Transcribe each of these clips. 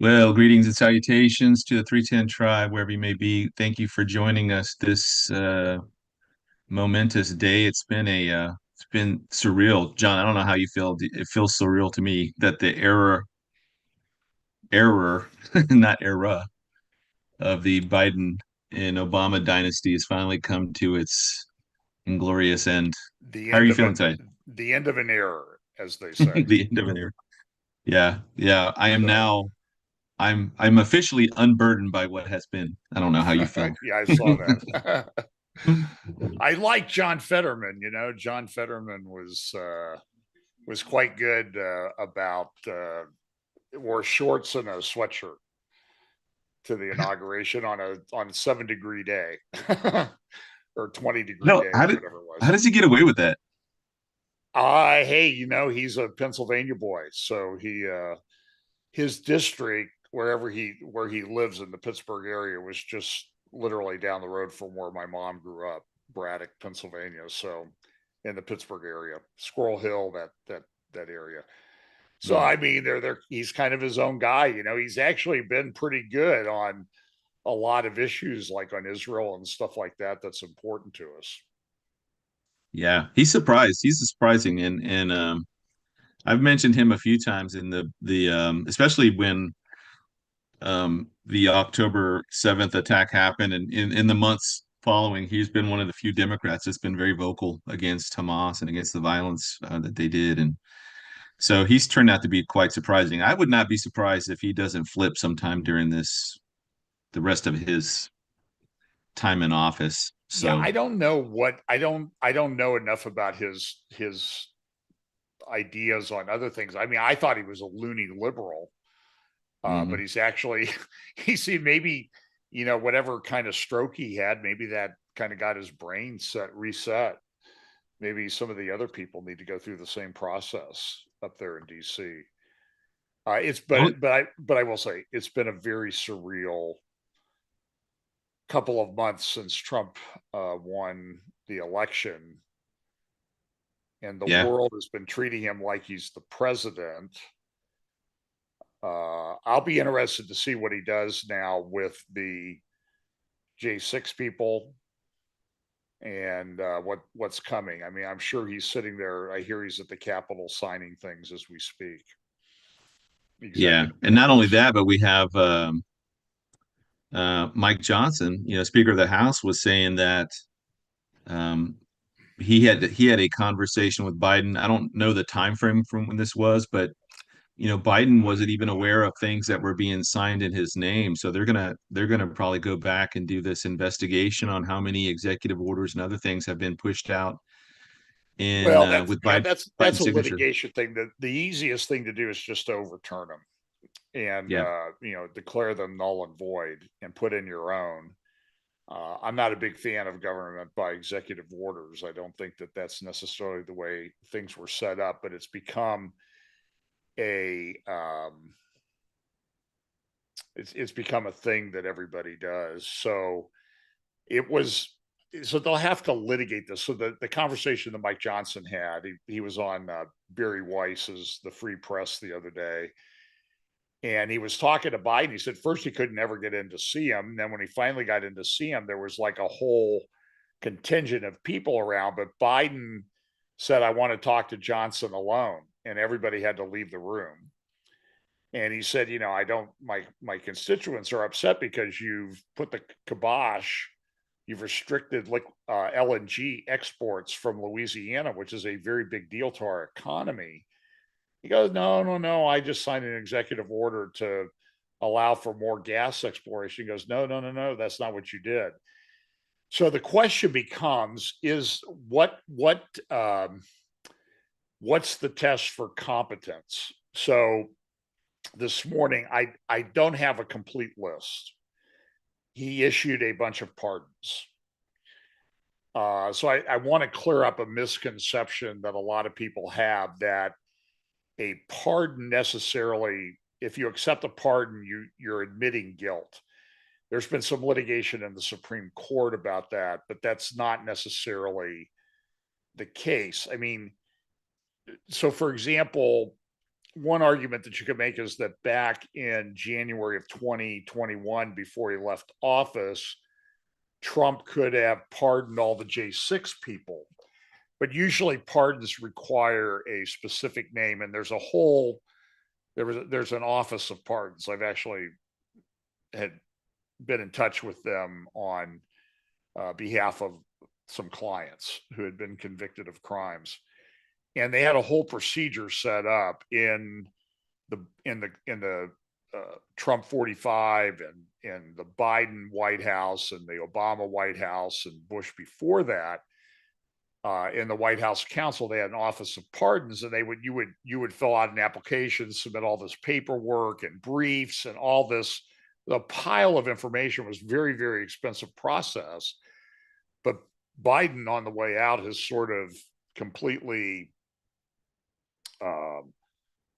Well, greetings and salutations to the 310 tribe, wherever you may be. Thank you for joining us this momentous day. It's been surreal. John, I don't know how you feel. It feels surreal to me that the error, not era, of the Biden and Obama dynasty has finally come to its inglorious end. The How are end you of feeling an today? the end of an era, as they say. The end of an era. Yeah, yeah. So I'm officially unburdened by what has been. I don't know how you feel. yeah, I saw that. I like John Fetterman. John Fetterman was quite good about wore shorts and a sweatshirt to the inauguration on a 7-degree day or 20-degree No, day or whatever it how was. does he get away with that? Hey, he's a Pennsylvania boy, so his district where he lives in the Pittsburgh area was just literally down the road from where my mom grew up, Braddock, Pennsylvania. So in the Pittsburgh area, Squirrel Hill, that area. So Mm. I mean, he's kind of his own guy. He's actually been pretty good on a lot of issues like on Israel and stuff like that. That's important to us. Yeah, he's surprised. He's surprising, and I've mentioned him a few times in the especially when the October 7th attack happened, and in the months following, he's been one of the few Democrats that's been very vocal against Hamas and against the violence that they did, and so he's turned out to be quite surprising. I would not be surprised if he doesn't flip sometime during the rest of his time in office. Yeah, So, I don't know enough about his ideas on other things. I mean, I thought he was a loony liberal, but mhm. he's actually he see maybe whatever kind of stroke he had, maybe that kind of got his brain reset. Maybe some of the other people need to go through the same process up there in DC. It's but I will say it's been a very surreal couple of months since Trump won the election, and the Yeah, world has been treating him like he's the president. I'll be interested to see what he does now with the J6 people and what's coming. I mean, I'm sure he's sitting there. I hear he's at the Capitol signing things as we speak, yeah, executive and not only orders. that, but we have Mike Johnson, Speaker of the House, was saying that um, he had a conversation with Biden. I don't know the time frame from when this was, but Biden wasn't even aware of things that were being signed in his name. So they're gonna probably go back and do this investigation on how many executive orders and other things have been pushed out in Well, that's with Biden that's Biden's a signature. litigation thing. The easiest thing to do is just to overturn them and Yeah, declare them null and void and put in your own. I'm not a big fan of government by executive orders. I don't think that that's necessarily the way things were set up, but a it's become a thing that everybody does. It was so they'll have to litigate this. So the conversation that Mike Johnson had, he was on Barry Weiss's The Free Press the other day, and he was talking to Biden. He said first he could never get in to see him. And then when he finally got in to see him, there was like a whole contingent of people around. But Biden said, I want to talk to Johnson alone. And everybody had to leave the room. And he said, I don't, my constituents are upset because you've put the kibosh, you've restricted like LNG exports from Louisiana, which is a very big deal to our economy. He goes, no, no, no. I just signed an executive order to allow for more gas exploration. He goes, no, no, no, no. That's not what you did. So the question becomes: is what's the test for competence? So this morning, I don't have a complete list. He issued a bunch of pardons. So I want to clear up a misconception that a lot of people have that a pardon necessarily, if you accept a pardon, you're admitting guilt. There's been some litigation in the Supreme Court about that, but that's not necessarily the case. I mean, so for example, one argument that you could make is that back in January of 2021, before he left office, Trump could have pardoned all the J6 people. But usually pardons require a specific name, and there's an office of pardons. I've actually had been in touch with them on behalf of some clients who had been convicted of crimes, and they had a whole procedure set up in the Trump 45 and in the Biden White House and the Obama White House and Bush before that. In the White House Counsel, they had an office of pardons, and you would fill out an application, submit all this paperwork and briefs and all this. The pile of information was very, very expensive process. But Biden, on the way out, has sort of completely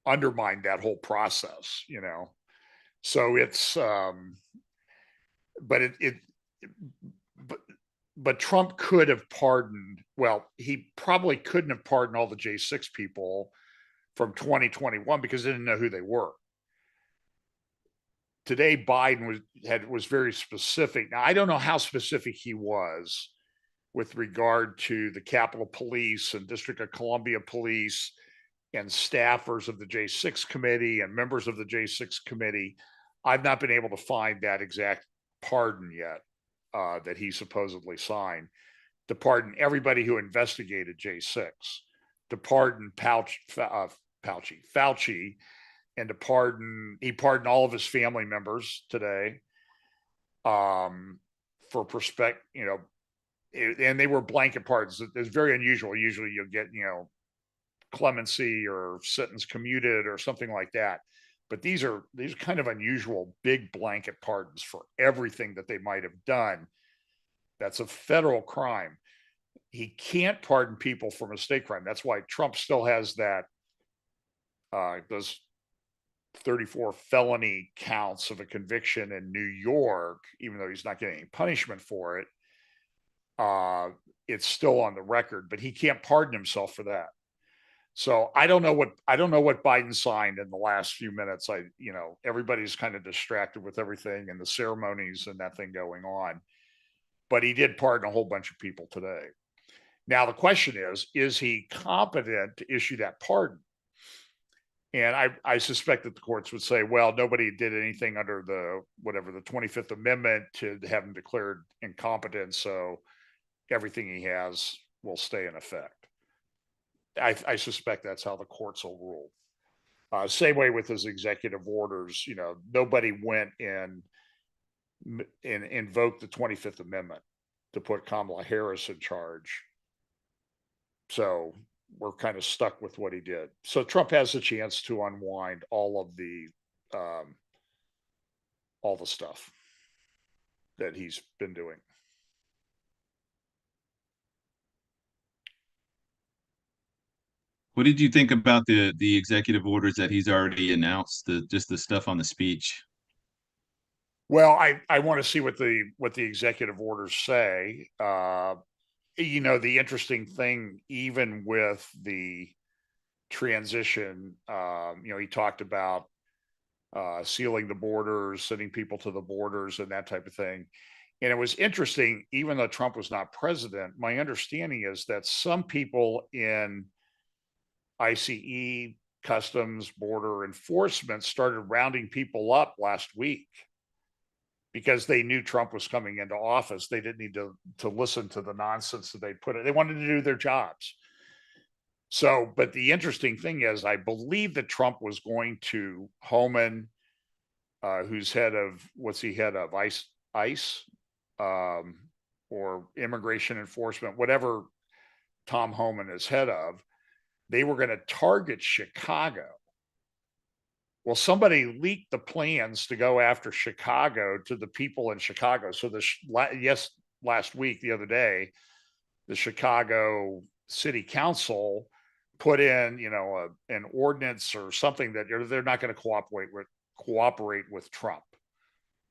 undermined that whole process, you know. So it's, but Trump could have pardoned. Well, he probably couldn't have pardoned all the J6 people from 2021 because they didn't know who they were. Today, Biden was very specific. Now, I don't know how specific he was with regard to the Capitol Police and District of Columbia Police and staffers of the J6 committee and members of the J6 committee. I've not been able to find that exact pardon yet that he supposedly signed, to pardon everybody who investigated J6, to pardon Fauci, and he pardoned all of his family members today for and they were blanket pardons. It's very unusual. Usually you'll get, clemency or sentence commuted or something like that. But these are kind of unusual big blanket pardons for everything that they might have done. That's a federal crime. He can't pardon people from a state crime. That's why Trump still has that those 34 felony counts of a conviction in New York, even though he's not getting any punishment for it. It's still on the record, but he can't pardon himself for that. So I don't know what Biden signed in the last few minutes. Everybody's kind of distracted with everything and the ceremonies and that thing going on. But he did pardon a whole bunch of people today. Now the question is he competent to issue that pardon? And I suspect that the courts would say, well, nobody did anything under the 25th Amendment to have him declared incompetent, so everything he has will stay in effect. I suspect that's how the courts will rule. Same way with his executive orders. Nobody went and invoked the 25th Amendment to put Kamala Harris in charge. So we're kind of stuck with what he did. So Trump has a chance to unwind all the stuff that he's been doing. What did you think about the executive orders that he's already announced? Just the stuff on the speech. Well, I want to see what the executive orders say. The interesting thing, even with the transition, he talked about sealing the borders, sending people to the borders, and that type of thing. And it was interesting, even though Trump was not president, my understanding is that some people in ICE, Customs, Border Enforcement started rounding people up last week because they knew Trump was coming into office. They didn't need to listen to the nonsense that they put in. They wanted to do their jobs. So, but the interesting thing is, I believe that Trump was going to Homan, who's what's he head of? ICE, or Immigration Enforcement, whatever Tom Homan is head of. They were going to target Chicago. Well, somebody leaked the plans to go after Chicago to the people in Chicago. So last week, the other day, the Chicago City Council put in, an ordinance or something that they're not going to cooperate with Trump.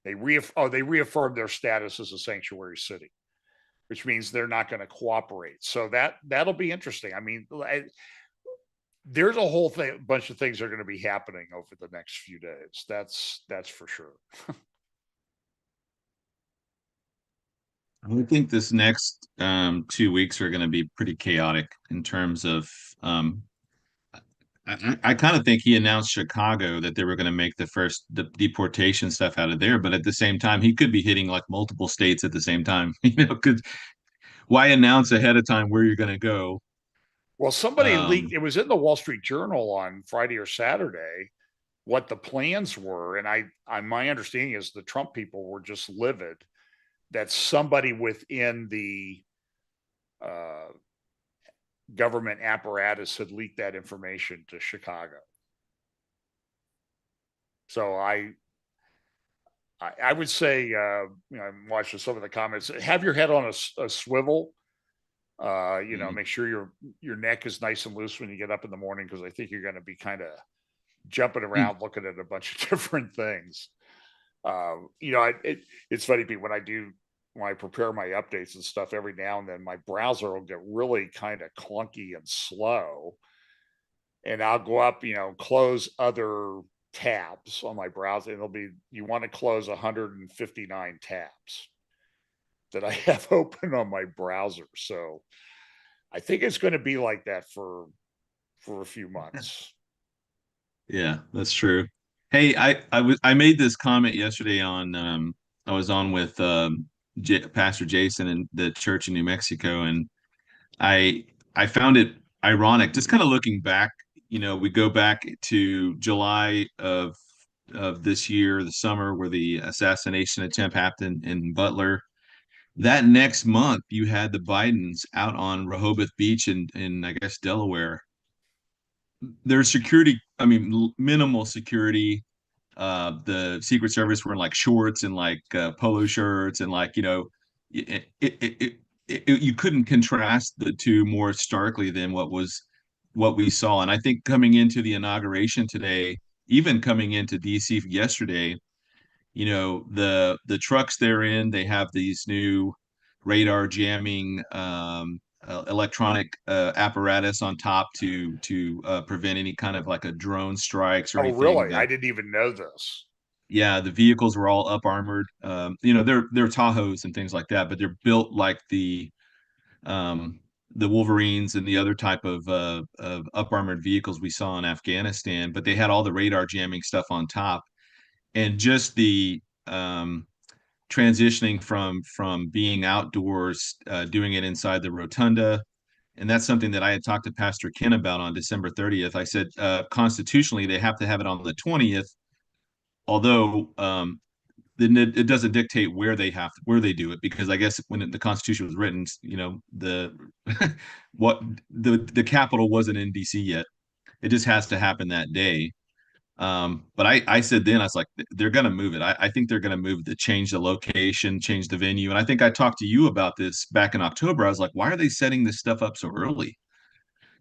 They reaffirmed their status as a sanctuary city, which means they're not going to cooperate. So that'll be interesting. I mean, there's a whole bunch of things that are going to be happening over the next few days. That's for sure. I think this next 2 weeks are going to be pretty chaotic in terms of. I kind of think he announced Chicago that they were going to make the first deportation stuff out of there, but at the same time, he could be hitting like multiple states at the same time. Because why announce ahead of time where you're going to go? Well, somebody leaked. Um, It was in the Wall Street Journal on Friday or Saturday what the plans were, and my understanding is the Trump people were just livid that somebody within the uh, government apparatus had leaked that information to Chicago. So I would say, I'm watching some of the comments. Have your head on a swivel. Make sure your neck is nice and loose when you get up in the morning, because I think you're going to be kind of jumping around looking at a bunch of different things. It's funny, Pete, when I prepare my updates and stuff, every now and then my browser will get really kind of clunky and slow, and I'll go up, close other tabs on my browser, and it'll be, you want to close 159 tabs that I have open on my browser. So I think it's going to be like that for a few months. yeah, that's true. Hey, I made this comment yesterday on I was on with Pastor Jason in the church in New Mexico, and I I found it ironic, just kind of looking back. We go back to July of this year, the summer where the assassination attempt happened in Butler. That next month, you had the Bidens out on Rehoboth Beach in I guess Delaware. There's security, I mean, minimal security. The Secret Service were in like shorts and like polo shirts, and like you couldn't contrast the two more starkly than what we saw. And I think coming into the inauguration today, even coming into DC yesterday, the trucks they're in, they have these new radar jamming electronic apparatus on top to prevent any kind of like a drone strikes or Oh, anything. really? I didn't even know this. Yeah, the vehicles were all up armored. They're Tahoes and things like that, but they're built like the Wolverines and the other type of up armored vehicles we saw in Afghanistan. But they had all the radar jamming stuff on top, and just the transitioning from being outdoors, doing it inside the rotunda. And that's something that I had talked to Pastor Ken about on December 30th. I said, constitutionally, they have to have it on the 20th, although then it doesn't dictate where they do it, because I guess when the Constitution was written, the what the capital wasn't in DC yet. It just has to happen that day. But I said then, I was like, they're going to move it. I think they're going to move the change the location, change the venue. And I think I talked to you about this back in October. I was like, why are they setting this stuff up so early?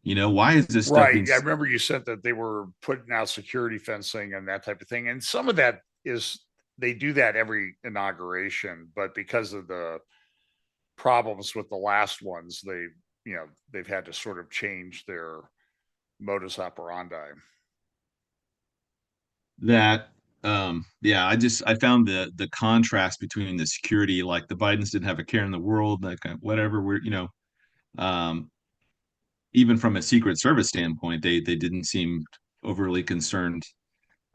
Why is this stuff Right. being I remember you said that they were putting out security fencing and that type of thing. And some of that is, they do that every inauguration, but because of the problems with the last ones, they've had to sort of change their modus operandi. that yeah, I found the contrast between the security, like the Bidens didn't have a care in the world, like whatever, um even from a Secret Service standpoint, they didn't seem overly concerned.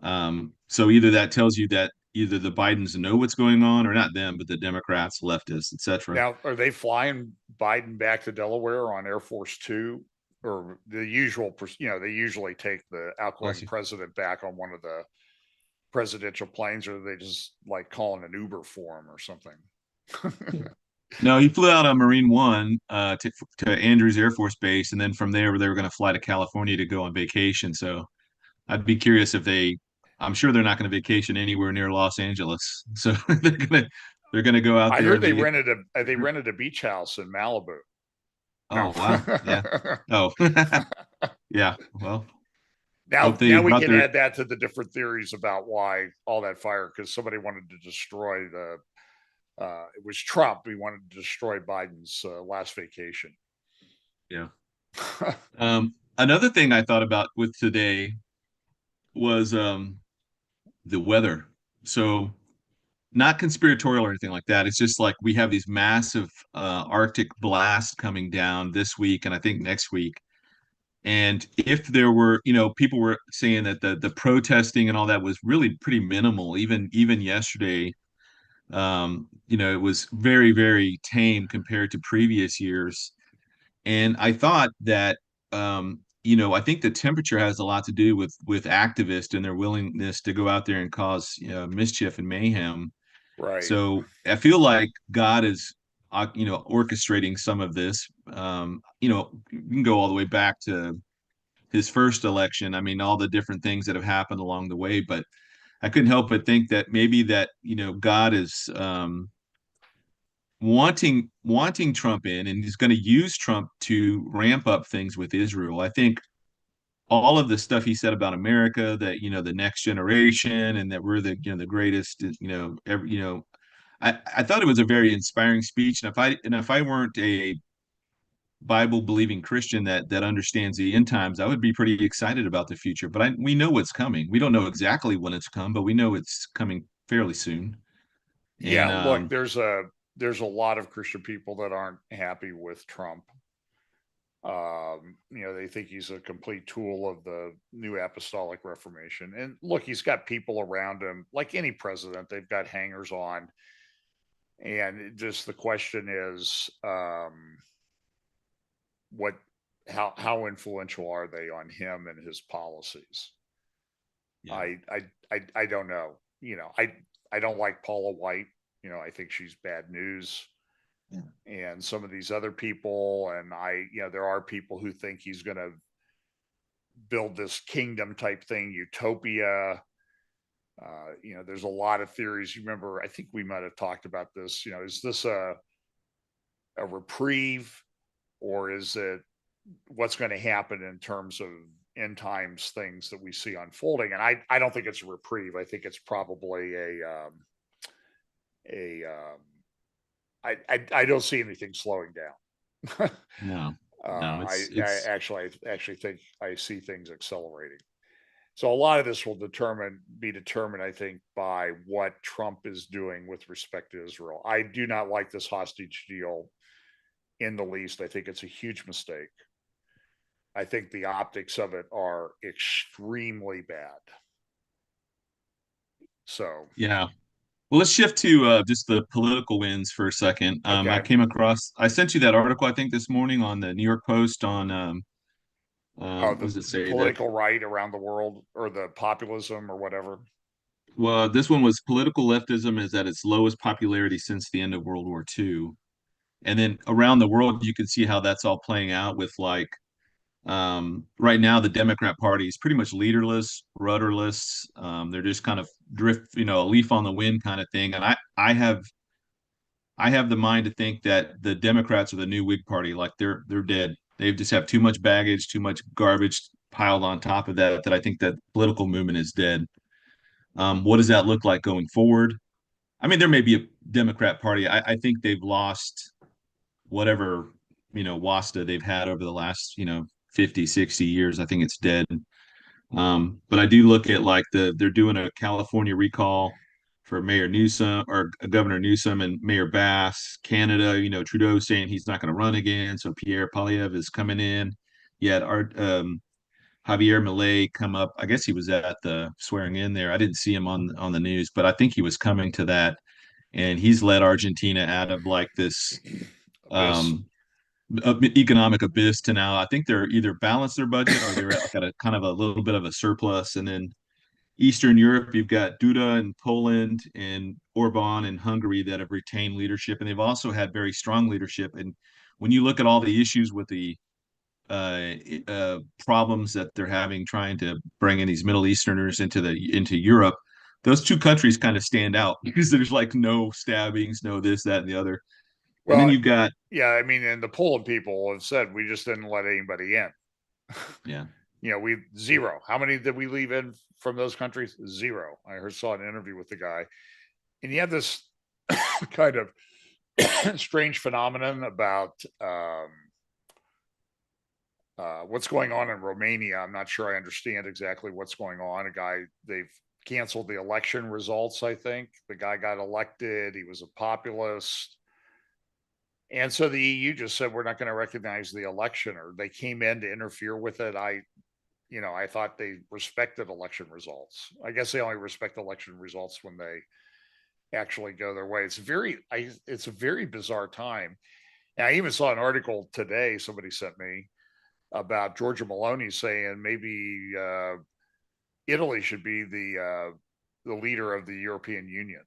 So either that tells you that either the Bidens know what's going on, or not them, but the Democrats, leftists, etc. Now, are they flying Biden back to Delaware on Air Force Two, or the usual? They usually take the Bless outgoing you. president back on one of the presidential planes, or they just like calling an Uber for him or something? No, he flew out on Marine One to Andrews Air Force Base, and then from there they were going to fly to California to go on vacation. So I'd be curious if they. I'm sure they're not going to vacation anywhere near Los Angeles, so they're gonna go out I there heard and be. they rented a beach house in Malibu. No. Oh wow, yeah. Oh yeah. Well, hope they Now we brought can their. add that to the different theories about why all that fire, because somebody wanted to destroy the. It was Trump. He wanted to destroy Biden's last vacation. Yeah. Another thing I thought about with today was the weather. So not conspiratorial or anything like that. It's just like we have these massive Arctic blasts coming down this week and I think next week. And if there were, people were saying that the protesting and all that was really pretty minimal. Even yesterday, it was very, very tame compared to previous years. And I thought that, I think the temperature has a lot to do with activists and their willingness to go out there and cause mischief and mayhem. Right. So I feel like God is, orchestrating some of this. You can go all the way back to his first election. I mean, all the different things that have happened along the way, but I couldn't help but think that maybe that, God is wanting Trump in, and he's going to use Trump to ramp up things with Israel. I think all of the stuff he said about America, that the next generation, and that we're the greatest, ever, I thought it was a very inspiring speech. And if I weren't a Bible believing Christian that understands the end times, I would be pretty excited about the future. But we know what's coming. We don't know exactly when it's come, but we know it's coming fairly soon. Yeah, And look, there's a lot of Christian people that aren't happy with Trump. They think he's a complete tool of the new apostolic reformation. And look, he's got people around him, like any president, they've got hangers on. And just the question is, what, how influential are they on him and his policies? yeah, I don't know. I don't like Paula White. I think she's bad news. yeah, And some of these other people, and there are people who think he's going to build this kingdom type thing, utopia. There's a lot of theories. You remember, I think we might have talked about this. Is this a reprieve, or is it what's going to happen in terms of end times things that we see unfolding? And I don't think it's a reprieve. I think it's probably a I don't see anything slowing down. no, no, I actually think I see things accelerating. So a lot of this will be determined, I think, by what Trump is doing with respect to Israel. I do not like this hostage deal in the least. I think it's a huge mistake. I think the optics of it are extremely bad. So, yeah. Well, let's shift to just the political wins for a second. okay. I sent you that article, I think, this morning on the New York Post on, Oh, what does it the say? That, political right around the world, or the populism or whatever. well, this one was political leftism is at its lowest popularity since the end of World War II. And then around the world, you can see how that's all playing out with like, right now, the Democrat Party is pretty much leaderless, rudderless. They're just kind of drift, a leaf on the wind kind of thing. And I have the mind to think that the Democrats are the new Whig Party. Like they're dead. They just have too much baggage, too much garbage piled on top of that. That I think that political movement is dead. What does that look like going forward? I mean, there may be a Democrat Party. I think they've lost whatever wasta they've had over the last 50, 60 years. I think it's dead. But I do look at like they're doing a California recall for Mayor Newsom or Governor Newsom and Mayor Bass. Canada, Trudeau saying he's not going to run again. So Pierre Poilievre is coming in. Yet our Javier Milei come up. I guess he was at the swearing in there. I didn't see him on the news, but I think he was coming to that. And he's led Argentina out of like this Abyss. um, economic abyss to now. I think they're either balanced their budget or they're at a kind of a little bit of a surplus. And then Eastern Europe, you've got Duda in Poland and Orban in Hungary that have retained leadership, and they've also had very strong leadership. And when you look at all the issues with the uh, problems that they're having trying to bring in these Middle Easterners into Europe, those two countries kind of stand out because there's like no stabbings, no this, that, and the other. And then Well, you've got yeah, I mean, and the Poland people have said we just didn't let anybody in. yeah, We zero. How many did we leave in from those countries? Zero. Saw an interview with the guy, and you have this kind of strange phenomenon about what's going on in Romania. I'm not sure I understand exactly what's going on. They've canceled the election results. I think the guy got elected. He was a populist. And so the EU just said we're not going to recognize the election, or they came in to interfere with it. I thought they respected election results. I guess they only respect election results when they actually go their way. It's a very bizarre time. And I even saw an article today somebody sent me about Georgia Maloney saying maybe Italy should be the leader of the European Union.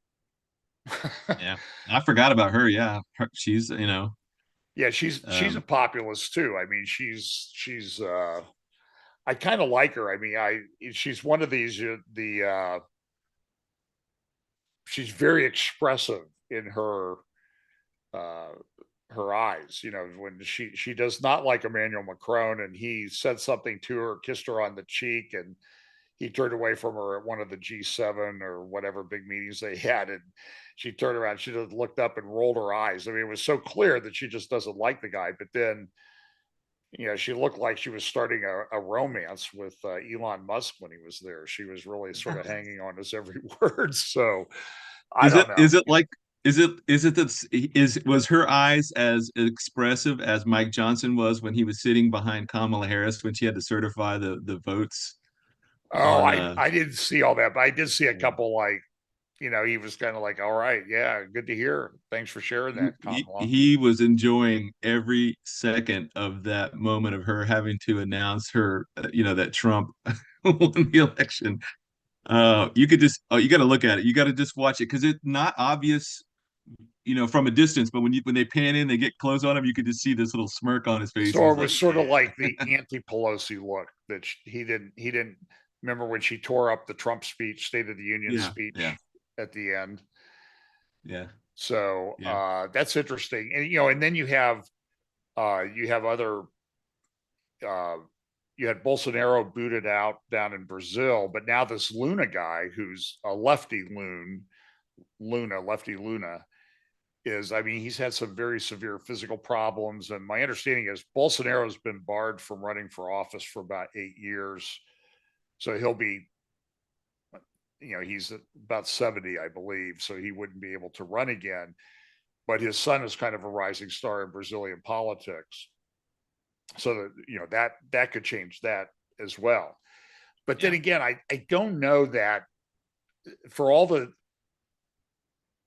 Yeah, I forgot about her. Yeah, she's Yeah, she's a um, populist too. I mean, she's I kind of like her. I mean, I she's one of these she's very expressive in uh her eyes. When she does not like Emmanuel Macron, and he said something to her, kissed her on the cheek, and he turned away from her at one of the G7 or whatever big meetings they had, and she turned around, she just looked up and rolled her eyes. I mean, it was so clear that she just doesn't like the guy. But then, she looked like she was starting a romance with Elon Musk when he was there. She was really sort of hanging on his every word. So I is don't it know. is it like is it that is was her eyes as expressive as Mike Johnson was when he was sitting behind Kamala Harris when she had to certify the votes Oh, on I didn't see all that, but I did see a couple, like, he was kind of like, all right, yeah, good to hear. Thanks for sharing that, Kamala. he was enjoying every second of that moment of her having to announce her that Trump won the election. You could just you got to look at it, you got to just watch it because it's not obvious from a distance, but when they pan in, they get close on him, you could just see this little smirk on his face. So He's it like, was sort of yeah. like the anti-Pelosi look that he didn't remember when she tore up the Trump speech, State of the Union Yeah, yeah, speech at the end. yeah, So yeah, that's interesting. And then you have other uh, you had Bolsonaro booted out down in Brazil, but now this Luna guy, who's a lefty Luna, I mean, he's had some very severe physical problems. And my understanding is Bolsonaro's been barred from running for office for about 8 years. So he's about 70, I believe. So he wouldn't be able to run again. But his son is kind of a rising star in Brazilian politics. So that could change that as well. But then yeah. again, I don't know that, for all the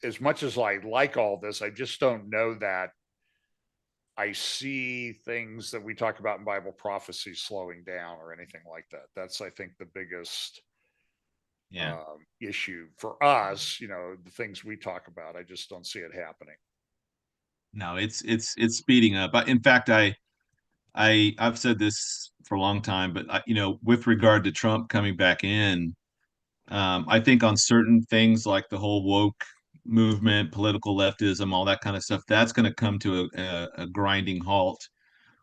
as much as I like all this, I just don't know that I see things that we talk about in Bible prophecy slowing down or anything like that. That's, I think, the biggest Yeah. issue for us. The things we talk about, I just don't see it happening. No, it's speeding up. In fact, I've said this for a long time, but with regard to Trump coming back in, I think on certain things like the whole woke movement, political leftism, all that kind of stuff, that's going to come to a grinding halt.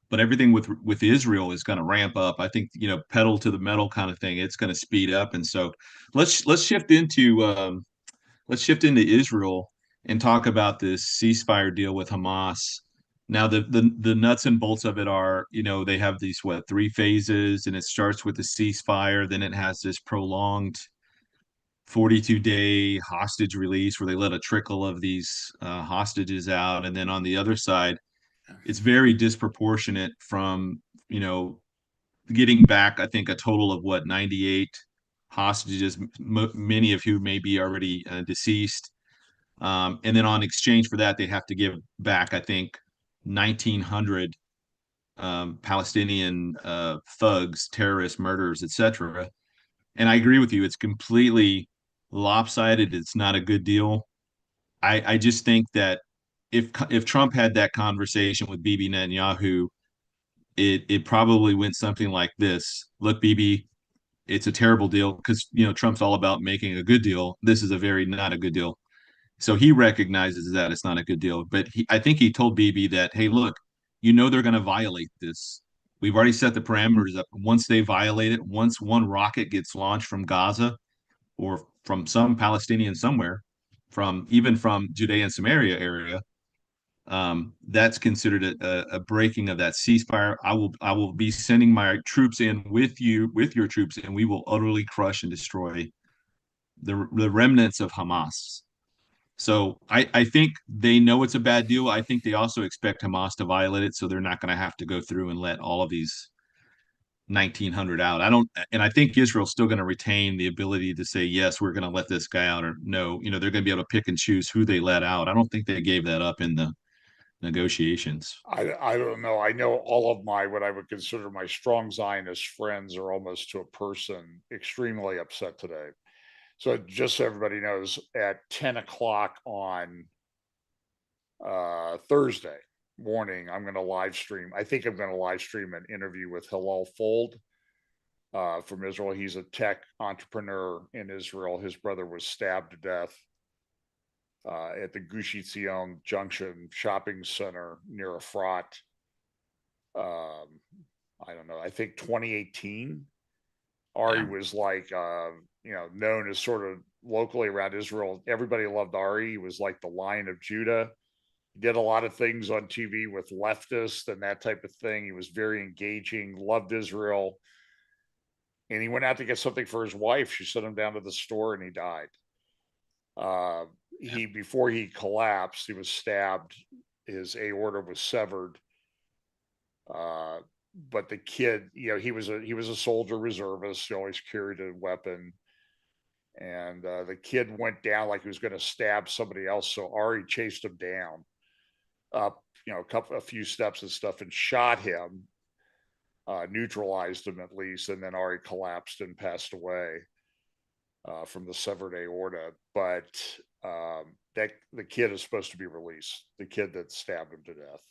But everything with Israel is going to ramp up. I think pedal to the metal kind of thing. It's going to speed up, and so let's shift into Israel and talk about this ceasefire deal with Hamas. Now, the nuts and bolts of it are, they have these three phases, and it starts with the ceasefire, then it has this prolonged 42-day hostage release where they let a trickle of these hostages out, and then on the other side, it's very disproportionate from getting back, I think, a total of 98 hostages, many of who may be already deceased. And then on exchange for that, they have to give back, I think, 1,900 Palestinian thugs, terrorists, murderers, etc. And I agree with you; it's completely lopsided. It's not a good deal. I just think that if Trump had that conversation with Bibi Netanyahu, it probably went something like this: Look, Bibi, it's a terrible deal because Trump's all about making a good deal. This is a very not a good deal. So he recognizes that it's not a good deal. But I think he told Bibi that, hey, look, they're going to violate this. We've already set the parameters up. Once they violate it, once one rocket gets launched from Gaza or from some Palestinian somewhere, from even from Judea and Samaria area, that's considered a breaking of that ceasefire. I will be sending my troops in with your troops, and we will utterly crush and destroy the remnants of Hamas. So I think they know it's a bad deal. I think they also expect Hamas to violate it, so they're not going to have to go through and let all of these 1900 out. I don't, and I think Israel's still going to retain the ability to say, yes, we're going to let this guy out, or no, they're going to be able to pick and choose who they let out. I don't think they gave that up in the negotiations. I don't know. I know all of my what I would consider my strong Zionist friends are almost to a person extremely upset today. So just so everybody knows, at 10 o'clock on Thursday morning, I'm going to live stream. I think I'm going to live stream an interview with Hillel Fold from Israel. He's a tech entrepreneur in Israel. His brother was stabbed to death at the Gush Etzion Junction shopping center near Efrat. I don't know. I think 2018. Ari was like, known as sort of locally around Israel. Everybody loved Ari. He was like the Lion of Judah. He did a lot of things on TV with leftists and that type of thing. He was very engaging, loved Israel. And he went out to get something for his wife. She sent him down to the store and he died. Before he collapsed, he was stabbed. His aorta was severed. But the kid, he was a soldier reservist. He always carried a weapon. And the kid went down like he was going to stab somebody else. So Ari chased him down up, a few steps and stuff, and shot him, neutralized him at least. And then Ari collapsed and passed away from the severed aorta. But that the kid is supposed to be released. The kid that stabbed him to death.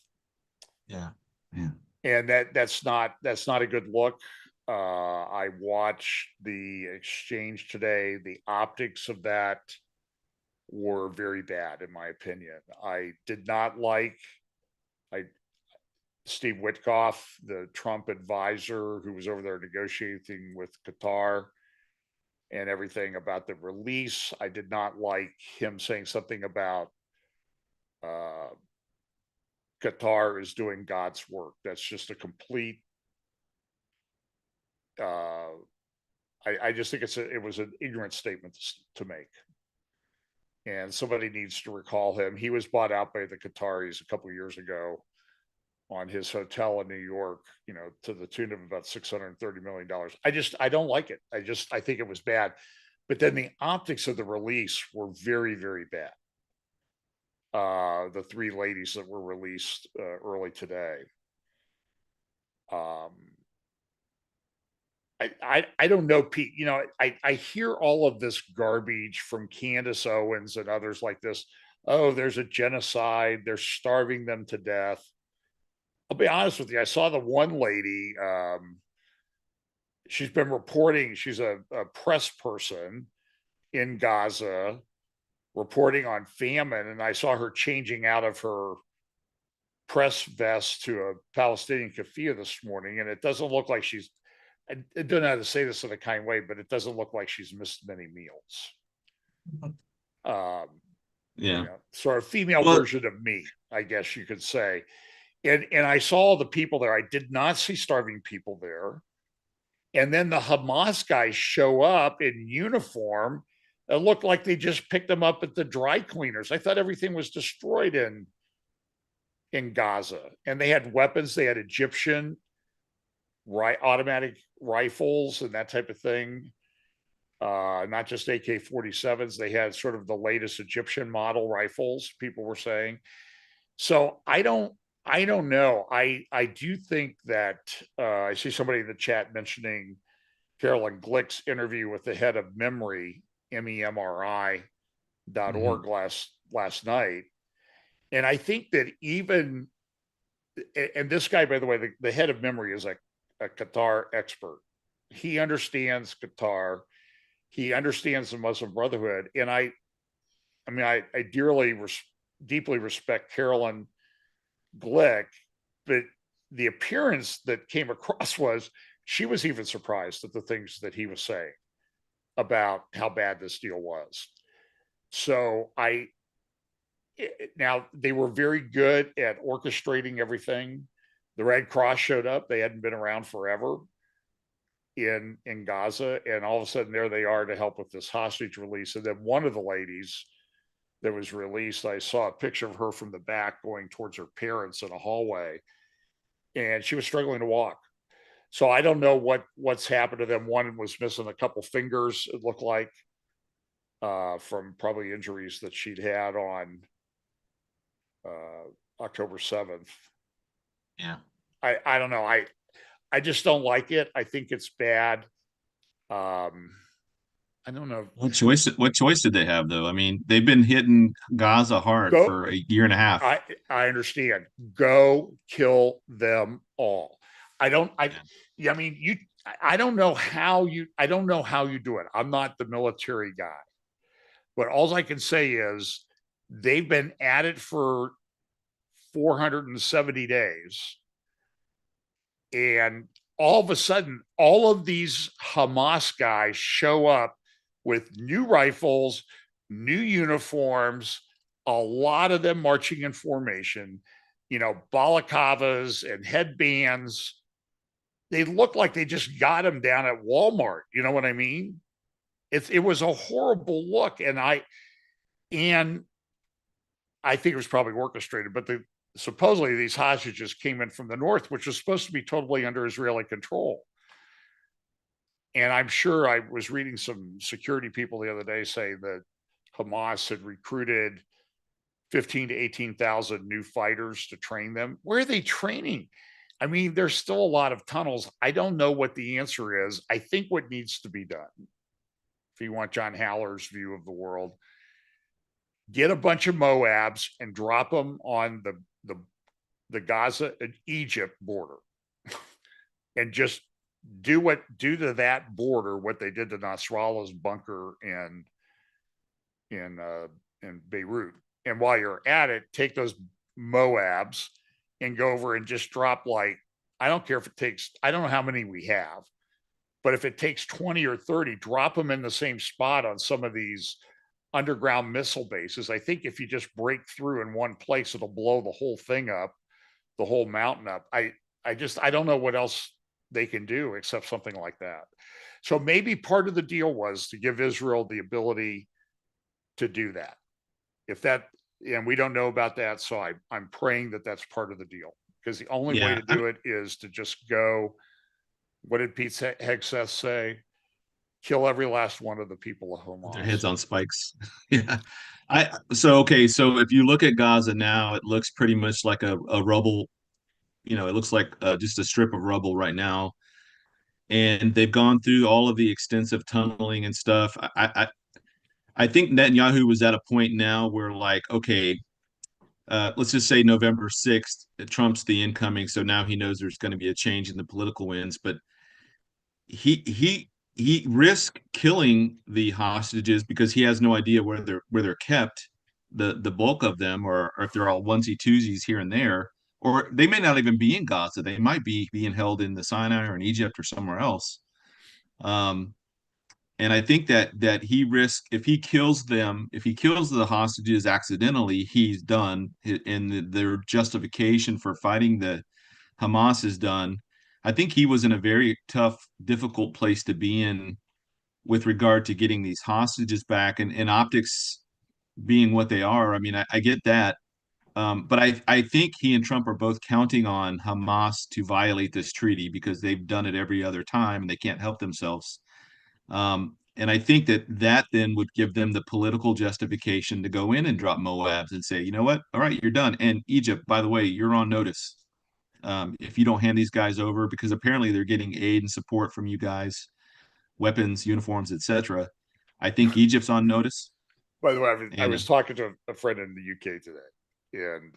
Yeah. Yeah. And that's not a good look. I watched the exchange today. The optics of that were very bad, in my opinion. I did not like Steve Witkoff, the Trump advisor who was over there negotiating with Qatar and everything about the release. I did not like him saying something about Qatar is doing God's work. That's just a complete. I just think it was an ignorant statement to make. And somebody needs to recall him. He was bought out by the Qataris a couple of years ago on his hotel in New York, to the tune of about $630 million. I don't like it. I think it was bad. But then the optics of the release were very, very bad. The three ladies that were released early today. I don't know, Pete. I hear all of this garbage from Candace Owens and others like this. Oh, there's a genocide. They're starving them to death. I'll be honest with you. I saw the one lady. She's been reporting. She's a press person in Gaza, reporting on famine, and I saw her changing out of her press vest to a Palestinian keffiyeh this morning, and it doesn't look like she's. I don't know how to say this in a kind way, but it doesn't look like she's missed many meals. Sort of female version of me, I guess you could say. And I saw the people there. I did not see starving people there. And then the Hamas guys show up in uniform. It looked like they just picked them up at the dry cleaners. I thought everything was destroyed in Gaza. And they had weapons. They had Egyptian automatic rifles and that type of thing. Not just AK-47s. They had sort of the latest Egyptian model rifles, people were saying. So I don't know. I do think that I see somebody in the chat mentioning Carolyn Glick's interview with the head of MEMRI, MEMRI.org last night. And I think that even, and this guy, by the way, the head of MEMRI is a Qatar expert. He understands Qatar. He understands the Muslim Brotherhood. And I deeply respect Carolyn Glick, but the appearance that came across was she was even surprised at the things that he was saying about how bad this deal was. So now they were very good at orchestrating everything. The Red Cross showed up. They hadn't been around forever in Gaza, and all of a sudden there they are to help with this hostage release. And then one of the ladies that was released, I saw a picture of her from the back going towards her parents in a hallway, and she was struggling to walk. So I don't know what's happened to them. One was missing a couple fingers, it looked like, from probably injuries that she'd had on October 7th. Yeah. I don't know. I just don't like it. I think it's bad. I don't know. What choice did they have though? I mean, they've been hitting Gaza hard Go. for a year and a half. I understand. Go kill them all. I don't. I mean, you. I don't know how you. I don't know how you do it. I'm not the military guy, but all I can say is they've been at it for 470 days, and all of a sudden, all of these Hamas guys show up with new rifles, new uniforms, a lot of them marching in formation, balaclavas and headbands. They look like they just got them down at Walmart. You know what I mean? It was a horrible look, and I think it was probably orchestrated, but supposedly these hostages came in from the north, which was supposed to be totally under Israeli control. And I'm sure I was reading some security people the other day say that Hamas had recruited 15 to 18,000 new fighters to train them. Where are they training? I mean, there's still a lot of tunnels. I don't know what the answer is. I think what needs to be done, if you want John Haller's view of the world, get a bunch of Moabs and drop them on the Gaza and Egypt border and just do to that border what they did to Nasrallah's bunker in Beirut. And while you're at it, take those Moabs and go over and just drop, like, I don't care if it takes, I don't know how many we have, but if it takes 20 or 30, drop them in the same spot on some of these underground missile bases. I think if you just break through in one place, it'll blow the whole thing up, the whole mountain up. I don't know what else they can do except something like that. So maybe part of the deal was to give Israel the ability to do that. If that, and we don't know about that, so I'm praying that that's part of the deal, because the only way to do it is to just go, what did Pete Hegseth say? Kill every last one of the people of Hamas. Their heads on spikes. Yeah. So if you look at Gaza now, it looks pretty much like a rubble, it looks like just a strip of rubble right now. And they've gone through all of the extensive tunneling and stuff. I think Netanyahu was at a point now where, like, okay, let's just say November 6th, Trump's the incoming, so now he knows there's going to be a change in the political winds, but he risked killing the hostages because he has no idea where they're kept, the bulk of them, or if they're all onesie twosies here and there, or they may not even be in Gaza. They might be being held in the Sinai or in Egypt or somewhere else. And I think that he risks, if he kills them, if he kills the hostages accidentally, he's done, and their justification for fighting the Hamas is done. I think he was in a very tough, difficult place to be in with regard to getting these hostages back, and optics being what they are. I mean, I get that. But I think he and Trump are both counting on Hamas to violate this treaty because they've done it every other time and they can't help themselves. And I think that then would give them the political justification to go in and drop Moabs and say, you know what? All right, you're done. And Egypt, by the way, you're on notice. If you don't hand these guys over, because apparently they're getting aid and support from you guys, weapons, uniforms, etc. I think Egypt's on notice. By the way, I And was talking to a friend in the UK today, and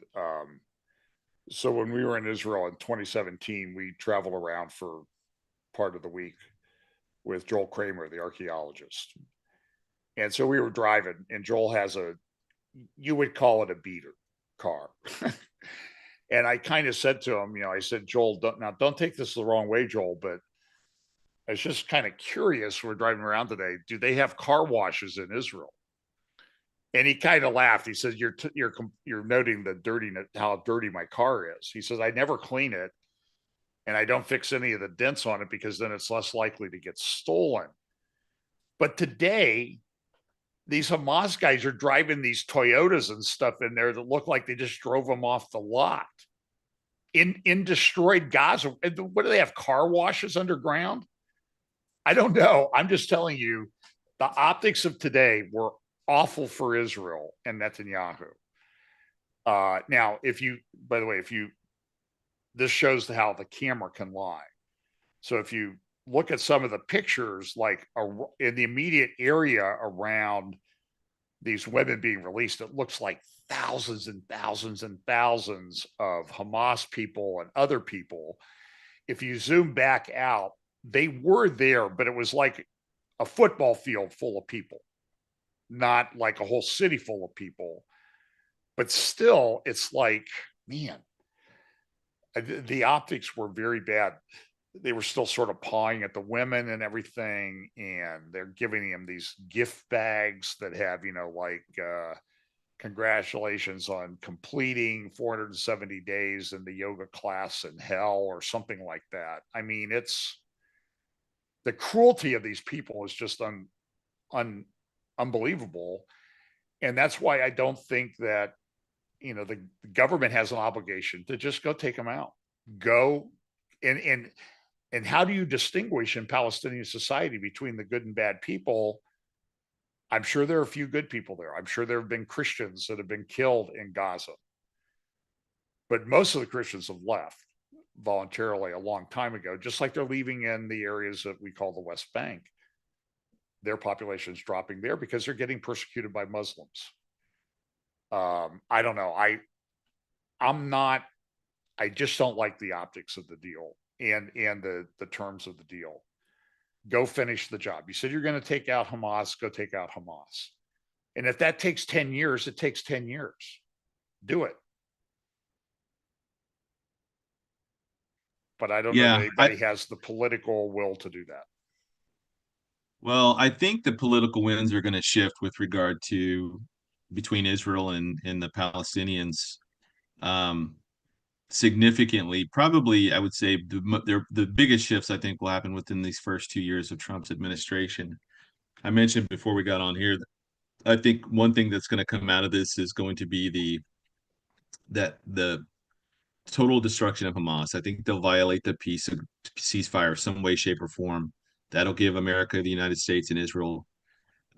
so when we were in Israel in 2017, we traveled around for part of the week with Joel Kramer, the archaeologist. And so we were driving, and Joel has you would call it a beater car. And I kind of said to him, I said, Joel, don't take this the wrong way, Joel, but I was just kind of curious. We're driving around today. Do they have car washes in Israel? And he kind of laughed. He says, "You're noting the dirtiness, how dirty my car is." He says, "I never clean it, and I don't fix any of the dents on it because then it's less likely to get stolen." But today, these Hamas guys are driving these Toyotas and stuff in there that look like they just drove them off the lot in destroyed Gaza. What do they have? Car washes underground? I don't know. I'm just telling you, the optics of today were awful for Israel and Netanyahu. Now, if you, by the way, if you, this shows how the camera can lie. So if you look at some of the pictures, like in the immediate area around these women being released, it looks like thousands and thousands and thousands of Hamas people and other people. If you zoom back out, they were there, but it was like a football field full of people, not like a whole city full of people. But still, it's like, man, the optics were very bad. They were still sort of pawing at the women and everything, and they're giving them these gift bags that have, like congratulations on completing 470 days in the yoga class in hell or something like that. I mean, it's the cruelty of these people is just unbelievable. And that's why I don't think that, the government has an obligation to just go take them out. Go and how do you distinguish in Palestinian society between the good and bad people? I'm sure there are a few good people there. I'm sure there have been Christians that have been killed in Gaza. But most of the Christians have left voluntarily a long time ago, just like they're leaving in the areas that we call the West Bank. Their population is dropping there because they're getting persecuted by Muslims. I don't know. I just don't like the optics of the deal and the terms of the deal. Go finish the job. You said you're going to take out Hamas, go take out Hamas. And if that takes 10 years, it takes 10 years. Do it. But I don't know that anybody has the political will to do that. Well, I think the political winds are going to shift with regard to between Israel and the Palestinians significantly. Probably, I would say the biggest shifts I think will happen within these first 2 years of Trump's administration. I mentioned before we got on here that I think one thing that's going to come out of this is going to be the total destruction of Hamas. I think they'll violate the peace ceasefire some way, shape, or form. That'll give America, the United States, and Israel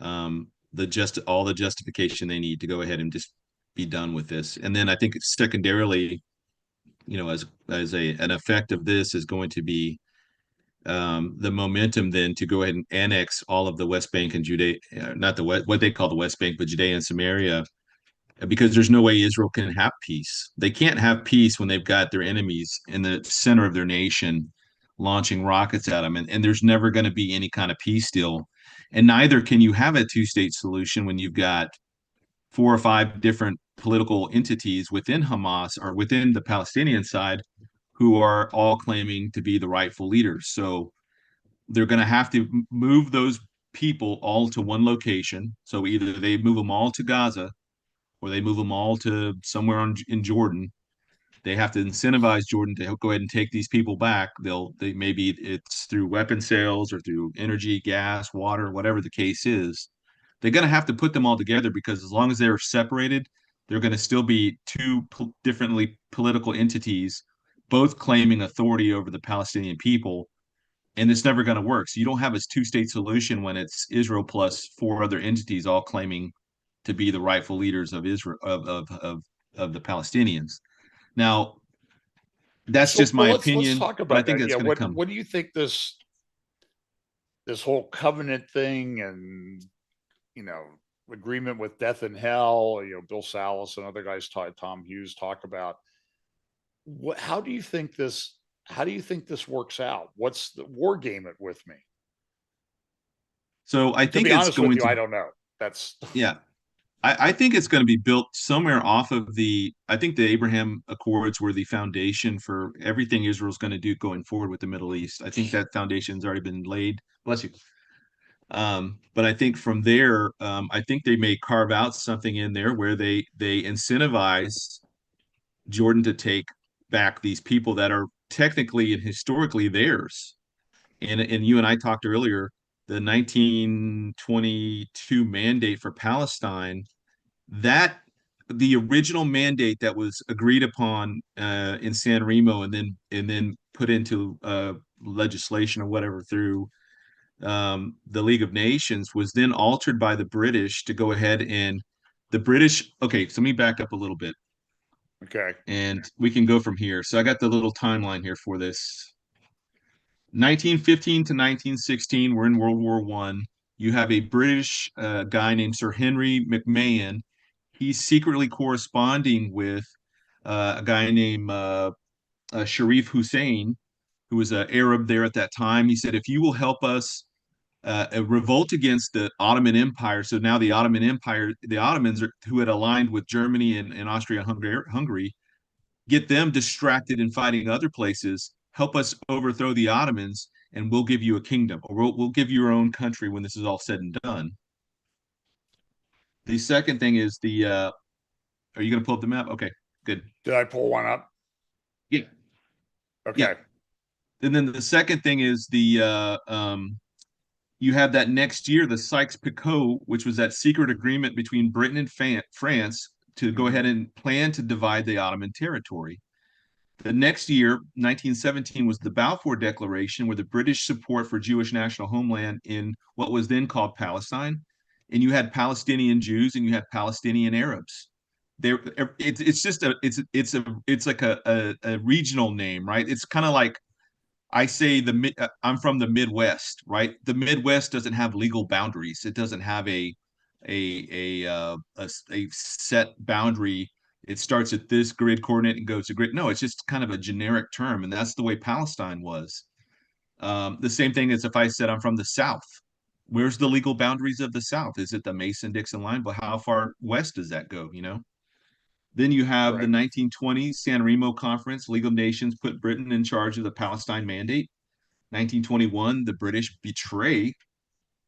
all the justification they need to go ahead and just be done with this. And then I think secondarily, as an effect of this is going to be the momentum then to go ahead and annex all of the West Bank and Judea, not the what they call the West Bank, but Judea and Samaria, because there's no way Israel can have peace. They can't have peace when they've got their enemies in the center of their nation launching rockets at them. And there's never going to be any kind of peace deal. And neither can you have a two-state solution when you've got 4 or 5 different political entities within Hamas or within the Palestinian side who are all claiming to be the rightful leaders. So they're going to have to move those people all to one location. So either they move them all to Gaza or they move them all to somewhere in Jordan. They have to incentivize Jordan to go ahead and take these people back. They maybe it's through weapon sales or through energy, gas, water, whatever the case is. They're going to have to put them all together because as long as they're separated, they're going to still be two differently political entities, both claiming authority over the Palestinian people, and it's never going to work. So you don't have a two-state solution when it's Israel plus 4 other entities all claiming to be the rightful leaders of Israel of the Palestinians. Now, that's So just my well, let's opinion, talk but I about think that. that's Yeah, going to come. what do you think this whole covenant thing and agreement with death and hell? Bill Salas and other guys, Tom Hughes, talk about how do you think this? How do you think this works out? What's the war game it with me? So I To think be it's honest with going you, to, I don't know. That's yeah, I think it's going to be built somewhere off of I think the Abraham Accords were the foundation for everything Israel's going to do going forward with the Middle East. I think that foundation's already been laid. Bless you. But I think from there, I think they may carve out something in there where they incentivize Jordan to take back these people that are technically and historically theirs. And you and I talked earlier, the 1922 mandate for Palestine, that the original mandate that was agreed upon in San Remo and then put into legislation or whatever through the League of Nations was then altered by the British to go ahead and the British. Okay, so let me back up a little bit Okay. and we can go from here. So I got the little timeline here for this. 1915 to 1916, we're in World War One. You have a British guy named Sir Henry McMahon. He's secretly corresponding with a guy named Sharif Hussein, who was an Arab there at that time. He said, if you will help us revolt against the Ottoman Empire. So now the Ottoman Empire, the Ottomans who had aligned with Germany and Austria-Hungary, get them distracted in fighting other places, help us overthrow the Ottomans, and we'll give you a kingdom, or we'll give you your own country when this is all said and done. The second thing is are you going to pull up the map? Okay, good. Did I pull one up? Yeah, yeah. Okay. And then the second thing is you have that next year, the Sykes-Picot, which was that secret agreement between Britain and France to go ahead Mm-hmm. and plan to divide the Ottoman territory. The next year, 1917, was the Balfour Declaration, where the British support for Jewish national homeland in what was then called Palestine, and you had Palestinian Jews and you had Palestinian Arabs. There, it's just it's like a regional name, right? It's kind of like I say I'm from the Midwest, right? The Midwest doesn't have legal boundaries. It doesn't have a set boundary. It starts at this grid coordinate and goes to grid. No, it's just kind of a generic term, and that's the way Palestine was. The same thing as if I said I'm from the South. Where's the legal boundaries of the South? Is it the Mason-Dixon line? But how far west does that go? Then you have the Right. 1920s San Remo Conference. League of Nations put Britain in charge of the Palestine Mandate. 1921, the British betray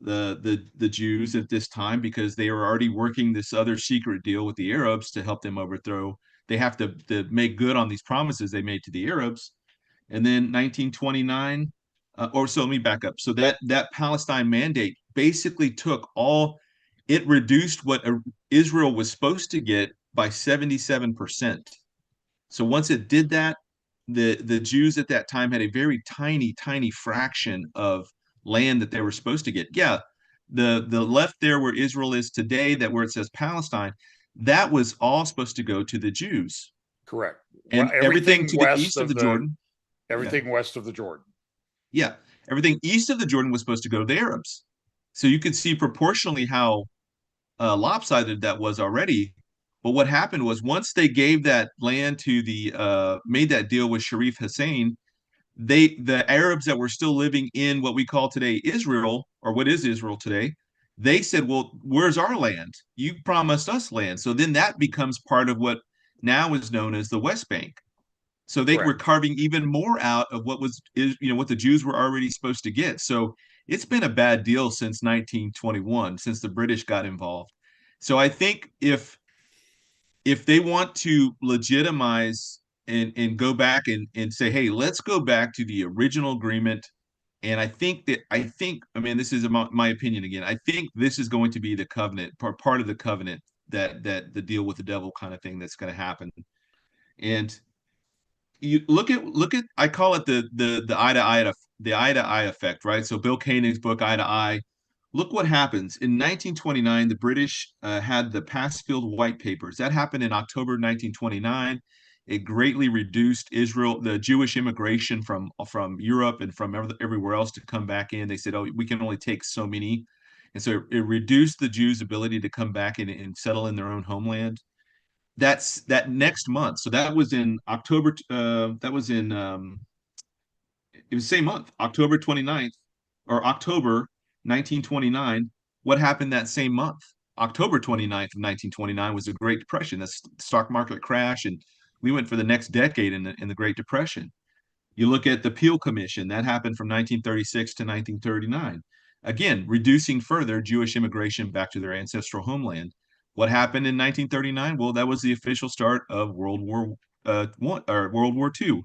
the Jews at this time because they were already working this other secret deal with the Arabs to help them overthrow. They have to make good on these promises they made to the Arabs. And then 1929, or so let me back up. So that Palestine Mandate basically took all, it reduced what Israel was supposed to get by 77%. So once it did that, the Jews at that time had a very tiny fraction of land that they were supposed to get. Yeah, the left there where Israel is today, that where it says Palestine, that was all supposed to go to the Jews. Correct. Well, And everything to the east of the Jordan, yeah, everything west of the Jordan. yeah, everything east of the Jordan was supposed to go to the Arabs. So you could see proportionally how lopsided that was already. But what happened was once they gave that land to made that deal with Sharif Hussein, the Arabs that were still living in what we call today Israel, or what is Israel today, they said, well, where's our land? You promised us land. So then that becomes part of what now is known as the West Bank. So they were Correct. carving even more out of what the Jews were already supposed to get. So it's been a bad deal since 1921, since the British got involved. So I think if they want to legitimize and go back and say, hey, let's go back to the original agreement. And I mean, this is my opinion again. I think this is going to be the covenant, part of the covenant that the deal with the devil kind of thing that's going to happen. And you look at I call it the eye to eye effect, right? So Bill Koenig's book Eye to Eye. Look what happens in 1929. The British had the Passfield White Papers. That happened in October 1929. It greatly reduced the Jewish immigration from Europe and from everywhere else to come back in. They said, "Oh, we can only take so many," and so it reduced the Jews' ability to come back and settle in their own homeland. That's that next month. So that was in October. That was in it was the same month, October 29th or October 1929. What happened that same month? October 29th of 1929 was the Great Depression. The stock market crash, and we went for the next decade in the Great Depression. You look at the Peel Commission, that happened from 1936 to 1939. again, reducing further Jewish immigration back to their ancestral homeland. What happened in 1939? Well, that was the official start of World War II.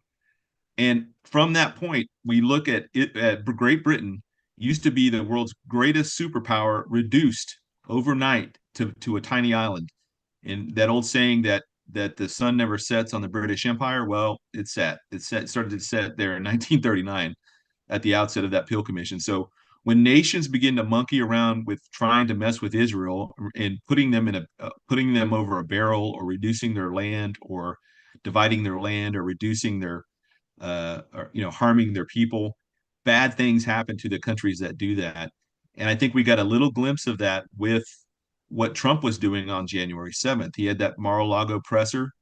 And from that point, we look at it at Great Britain used to be the world's greatest superpower, reduced overnight to a tiny island. And that old saying that the sun never sets on the British Empire, well, it set. It started to set there in 1939 at the outset of that Peel Commission. So when nations begin to monkey around with trying to mess with Israel and putting them over a barrel, or reducing their land, or dividing their land, or reducing their or, harming their people, bad things happen to the countries that do that. And I think we got a little glimpse of that with what Trump was doing on January 7th. He had that Mar-a-Lago presser,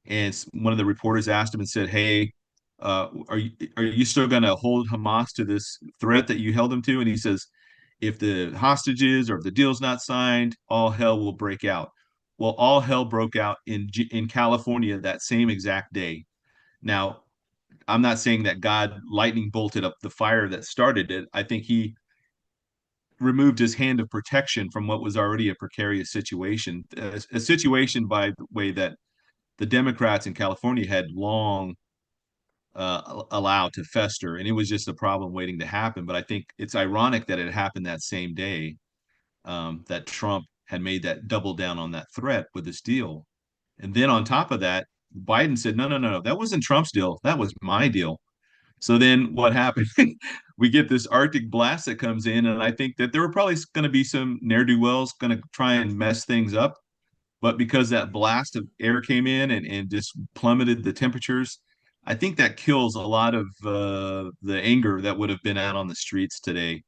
and one of the reporters asked him and said, "Hey, are you still going to hold Hamas to this threat that you held them to?" And he says, "If the hostages, or if the deal's not signed, all hell will break out." Well, all hell broke out in California that same exact day. Now, I'm not saying that God lightning bolted up the fire that started it. I think he removed his hand of protection from what was already a precarious situation, a situation, by the way, that the Democrats in California had long allowed to fester, and it was just a problem waiting to happen. But I think it's ironic that it happened that same day, that Trump had made that double down on that threat with this deal. And then on top of that, Biden said, no, no, no, no, that wasn't Trump's deal. That was my deal. So then what happened? We get this Arctic blast that comes in, and I think that there were probably going to be some ne'er-do-wells going to try and mess things up. But because that blast of air came in and just plummeted the temperatures, I think that kills a lot of the anger that would have been out on the streets today.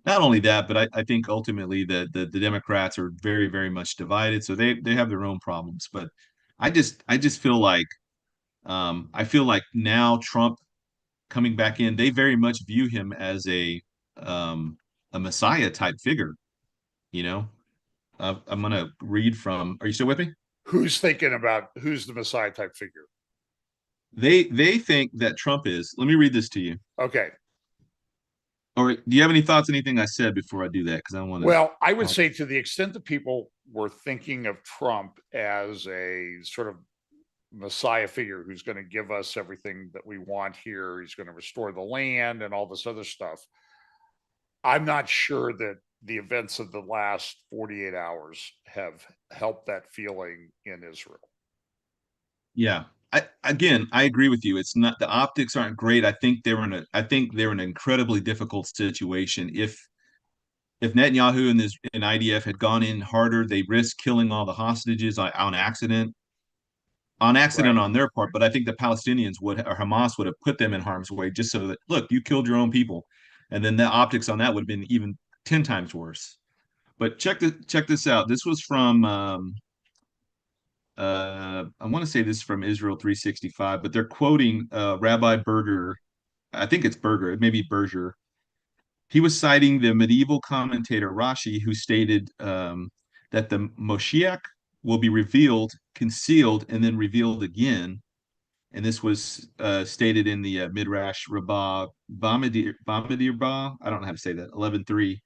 Not only that, but I think ultimately the Democrats are very, very much divided, so they have their own problems. But I just feel like I feel like now Trump coming back in, they very much view him as a Messiah type figure. You know, I'm gonna read from. Are you still with me? Who's thinking about who's the Messiah type figure? They think that Trump is. Let me read this to you. Okay. Or do you have any thoughts? Anything I said before I do that? Because I want to. Well, I would say to the extent that people were thinking of Trump as a sort of Messiah figure who's going to give us everything that we want here, he's going to restore the land and all this other stuff. I'm not sure that the events of the last 48 hours have helped that feeling in Israel. Yeah. I agree with you. It's not, the optics aren't great. I think they're in an incredibly difficult situation. If Netanyahu and IDF had gone in harder, they risked killing all the hostages on accident Right. on their part. But I think the Palestinians or Hamas would have put them in harm's way, just so that, look, you killed your own people, and then the optics on that would have been even 10 times worse. But check this out. This was from I want to say this is from Israel 365, but they're quoting Rabbi Berger. I think it's Berger. It may be Berger. He was citing the medieval commentator Rashi, who stated that the Moshiach will be revealed, concealed, and then revealed again. And this was stated in the Midrash Rabbah Bamidir. I don't know how to say that. 11:3. It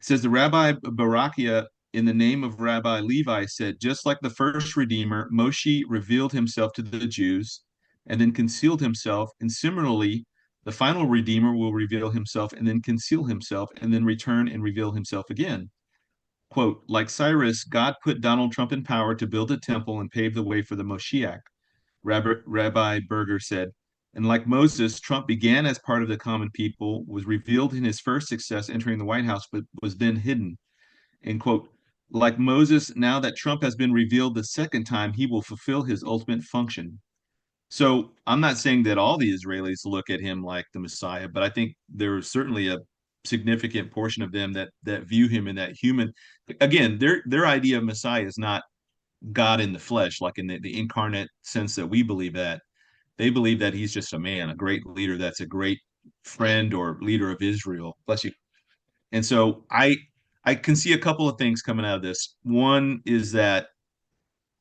says the Rabbi Barakia, in the name of Rabbi Levi, said, just like the first Redeemer, Moshe revealed himself to the Jews and then concealed himself. And similarly, the final Redeemer will reveal himself and then conceal himself and then return and reveal himself again. Quote, like Cyrus, God put Donald Trump in power to build a temple and pave the way for the Moshiach. Rabbi Berger said, and like Moses, Trump began as part of the common people, was revealed in his first success entering the White House, but was then hidden. And quote, like Moses, now that Trump has been revealed the second time, he will fulfill his ultimate function. So I'm not saying that all the Israelis look at him like the Messiah, but I think there's certainly a significant portion of them that view him in that human. Again, their idea of Messiah is not God in the flesh, like in the incarnate sense that we believe that. They believe that he's just a man, a great leader, that's a great friend or leader of Israel. Bless you. And so I can see a couple of things coming out of this. One is that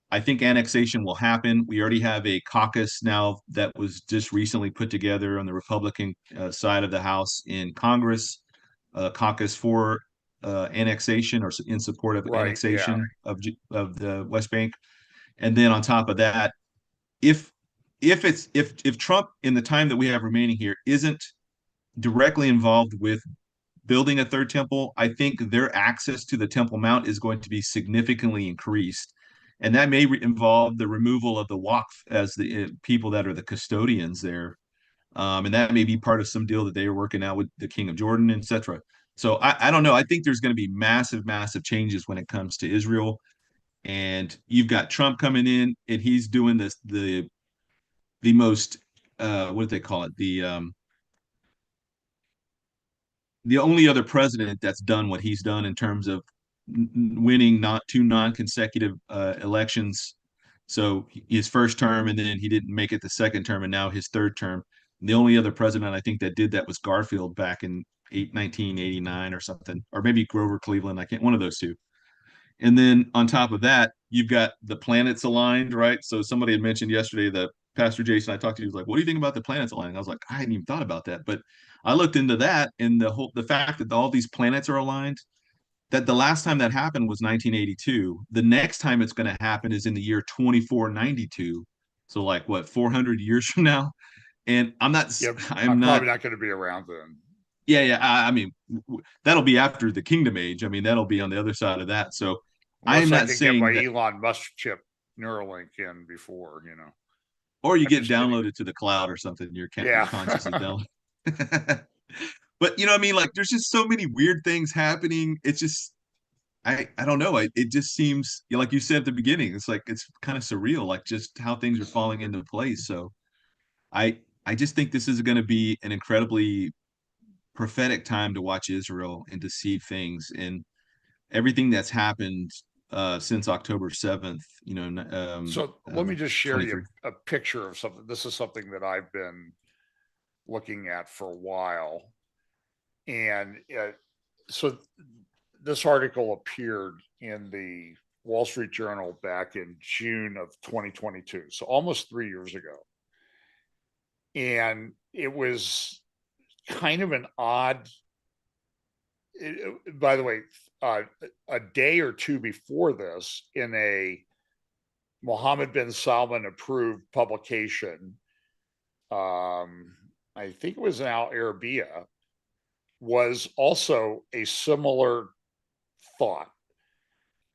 I think annexation will happen. We already have a caucus now that was just recently put together on the Republican side of the House in Congress. caucus for annexation or in support of Right. Yeah. annexation of the West Bank. And then on top of that, if if Trump in the time that we have remaining here isn't directly involved with building a third temple, I think their access to the Temple Mount is going to be significantly increased. And that may involve the removal of the Waqf as the people that are the custodians there. And that may be part of some deal that they are working out with the King of Jordan, etc. So I don't know. I think there's going to be massive, massive changes when it comes to Israel. And you've got Trump coming in, and he's doing this the most what do they call it? The only other president that's done what he's done in terms of winning not two non-consecutive elections. So his first term, and then he didn't make it the second term, and now his third term. The only other president I think that did that was Garfield back in 1989 or something, or maybe Grover Cleveland. I can't, one of those two. And then on top of that, you've got the planets aligned, right? So somebody had mentioned yesterday that Pastor Jason I talked to, he was like, "What do you think about the planets aligning?" I was like, "I hadn't even thought about that," but I looked into that, and the fact that all these planets are aligned. That the last time that happened was 1982. The next time it's going to happen is in the year 2492. So like what, 400 years from now? And Yeah. I'm I'm not. probably not going to be around then. Yeah, yeah. I mean, that'll be after the Kingdom Age. I mean, that'll be on the other side of that. So I am Unless I not can get saying my that, Elon Musk chip Neuralink in before, or you I'm get just kidding. downloaded to the cloud or something. Your Yeah. conscious is down. But you know what I mean? Like, there's just so many weird things happening. It's just, I don't know. It just seems, like you said at the beginning, it's like it's kind of surreal, like just how things are falling into place. So I just think this is going to be an incredibly prophetic time to watch Israel and to see things and everything that's happened since October 7th, So let me just share you 23. a picture of something. This is something that I've been looking at for a while. And so this article appeared in the Wall Street Journal back in June of 2022. So almost 3 years ago. And it was kind of an odd, by the way, a day or two before this, in a Mohammed bin Salman approved publication, I think it was in Al Arabiya, was also a similar thought.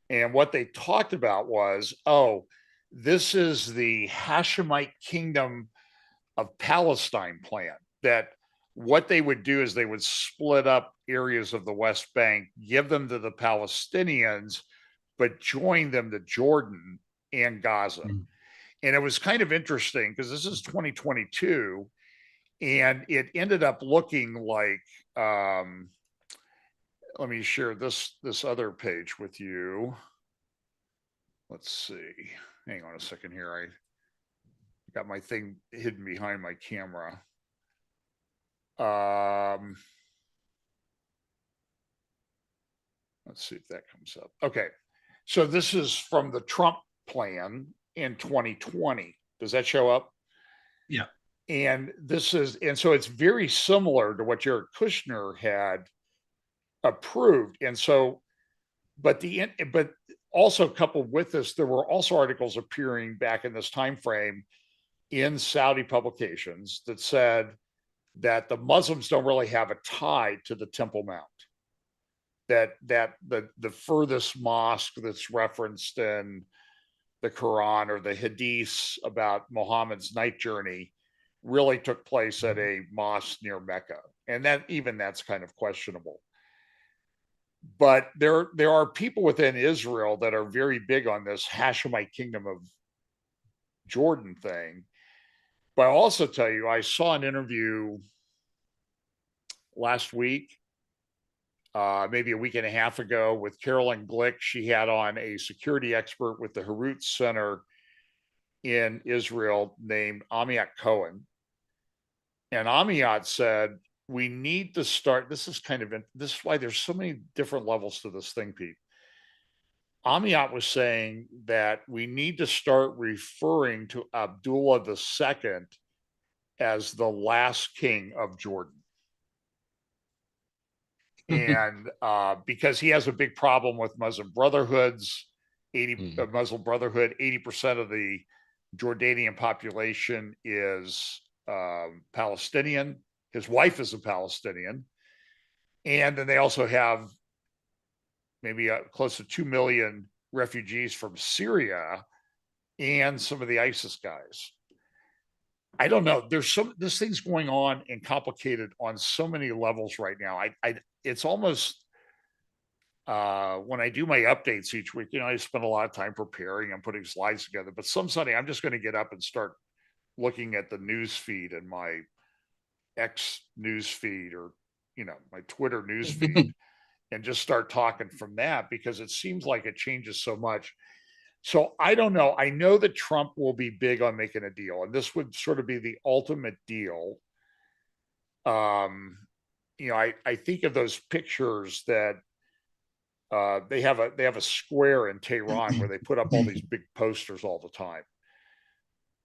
And what they talked about was, oh, this is the Hashemite kingdom of Palestine plan. That what they would do is they would split up areas of the West Bank, give them to the Palestinians, but join them to Jordan and Gaza. Mhm. And it was kind of interesting because this is 2022, and it ended up looking like, let me share this other page with you. Let's see. Hang on a second here. I got my thing hidden behind my camera. Let's see if that comes up. Okay. So this is from the Trump plan in 2020. Does that show up? Yeah. And so it's very similar to what Jared Kushner had approved. And so, but also coupled with this, there were also articles appearing back in this time frame in Saudi publications that said that the Muslims don't really have a tie to the Temple Mount. That the furthest mosque that's referenced in the Quran or the Hadiths about Muhammad's night journey really took place at a mosque near Mecca, and that's kind of questionable. But there are people within Israel that are very big on this Hashemite kingdom of Jordan thing. But I'll also tell you, I saw an interview last week, maybe a week and a half ago, with Carolyn Glick. She had on a security expert with the Harut Center in Israel named Amiat Cohen. And Amiat said, we need to start. This is why there's so many different levels to this thing, Pete. Amiat was saying that we need to start referring to Abdullah II as the last king of Jordan. and because he has a big problem with Muslim brotherhoods, 80 Mm. Muslim Brotherhood, 80% of the Jordanian population is Palestinian. His wife is a Palestinian, and then they also have maybe close to 2 million refugees from Syria and some of the ISIS guys. I don't know. There's some this thing's going on and complicated on so many levels right now. It's almost when I do my updates each week, I spend a lot of time preparing and putting slides together. But some Sunday, I'm just going to get up and start looking at the news feed and my X news feed, or my Twitter news feed, and just start talking from that, because it seems like it changes so much. So I don't know. I know that Trump will be big on making a deal, and this would sort of be the ultimate deal. I think of those pictures that they have a square in Tehran where they put up all these big posters all the time.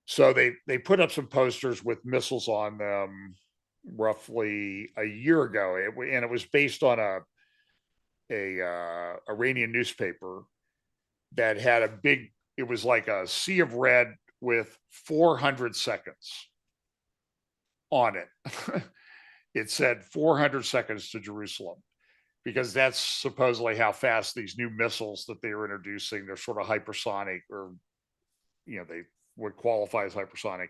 So they put up some posters with missiles on them roughly a year ago, and it was based on a Iranian newspaper that had a big. It was like a sea of red with 400 seconds on it. It said 400 seconds to Jerusalem, because that's supposedly how fast these new missiles that they are introducing, they're sort of hypersonic, or they would qualify as hypersonic,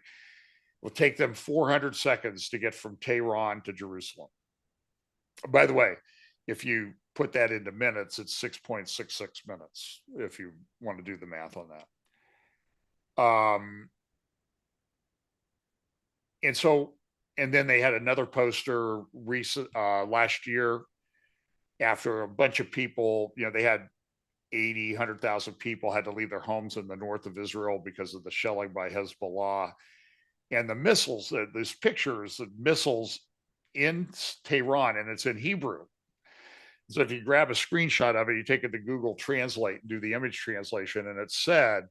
will take them 400 seconds to get from Tehran to Jerusalem. By the way, if you put that into minutes, it's 6.66 minutes, if you want to do the math on that. And then they had another poster last year, after a bunch of people, they had 80, 100,000 people had to leave their homes in the north of Israel because of the shelling by Hezbollah. And the missiles, there's pictures of missiles in Tehran, and it's in Hebrew. So if you grab a screenshot of it, you take it to Google Translate and do the image translation, and it said,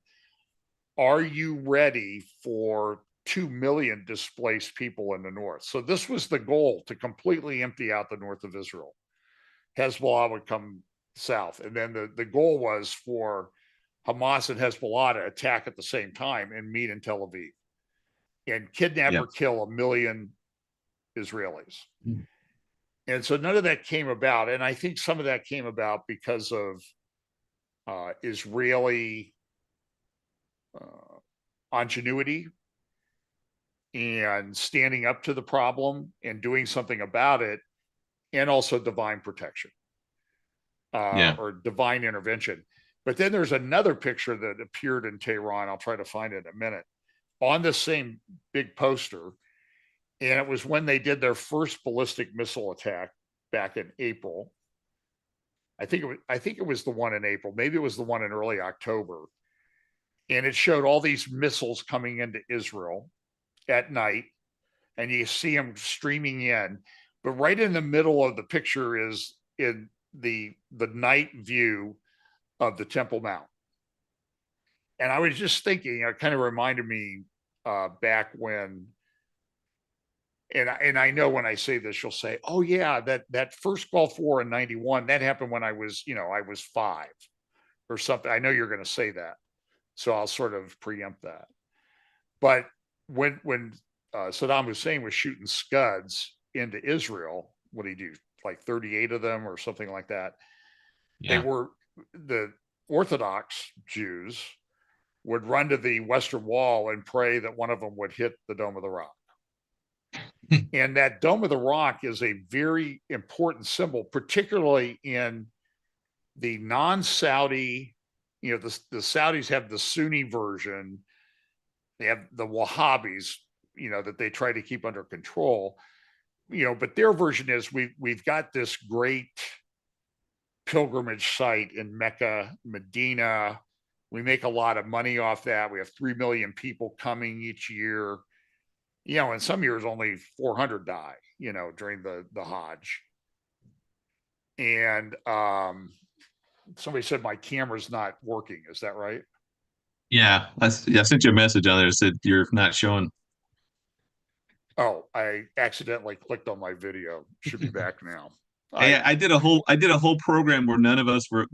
"Are you ready for 2 million displaced people in the north?" So this was the goal, to completely empty out the north of Israel. Hezbollah would come south. And then the goal was for Hamas and Hezbollah to attack at the same time and meet in Tel Aviv and kidnap or kill 1 million Israelis. Mm. And so none of that came about. And I think some of that came about because of Israeli ingenuity and standing up to the problem and doing something about it, and also divine protection. Or divine intervention. But then there's another picture that appeared in Tehran. I'll try to find it in a minute, on the same big poster. And it was when they did their first ballistic missile attack back in April. I think it was the one in April. Maybe it was the one in early October. And it showed all these missiles coming into Israel at night, and you see them streaming in. But right in the middle of the picture is in the night view of the Temple Mount. And I was just thinking, it kind of reminded me back when, and I know when I say this, you'll say, "Oh yeah, that first Gulf War in '91, that happened when I was 5 or something." I know you're going to say that, so I'll sort of preempt that. But when Saddam Hussein was shooting Scuds into Israel, what did he do? Like 38 of them or something like that. Yeah. They were, the Orthodox Jews would run to the Western Wall and pray that one of them would hit the Dome of the Rock. And that Dome of the Rock is a very important symbol, particularly in the non-Saudi, the Saudis have the Sunni version. They have the Wahhabis, that they try to keep under control. But their version is we've got this great pilgrimage site in Mecca, Medina. We make a lot of money off that. We have 3 million people coming each year. In some years only 400 die, during the Hajj. And somebody said my camera's not working. Is that right? Yeah, I sent you a message on there that said you're not showing. Oh, I accidentally clicked on my video. Should be back now. Hey, I I did a whole program where none of us were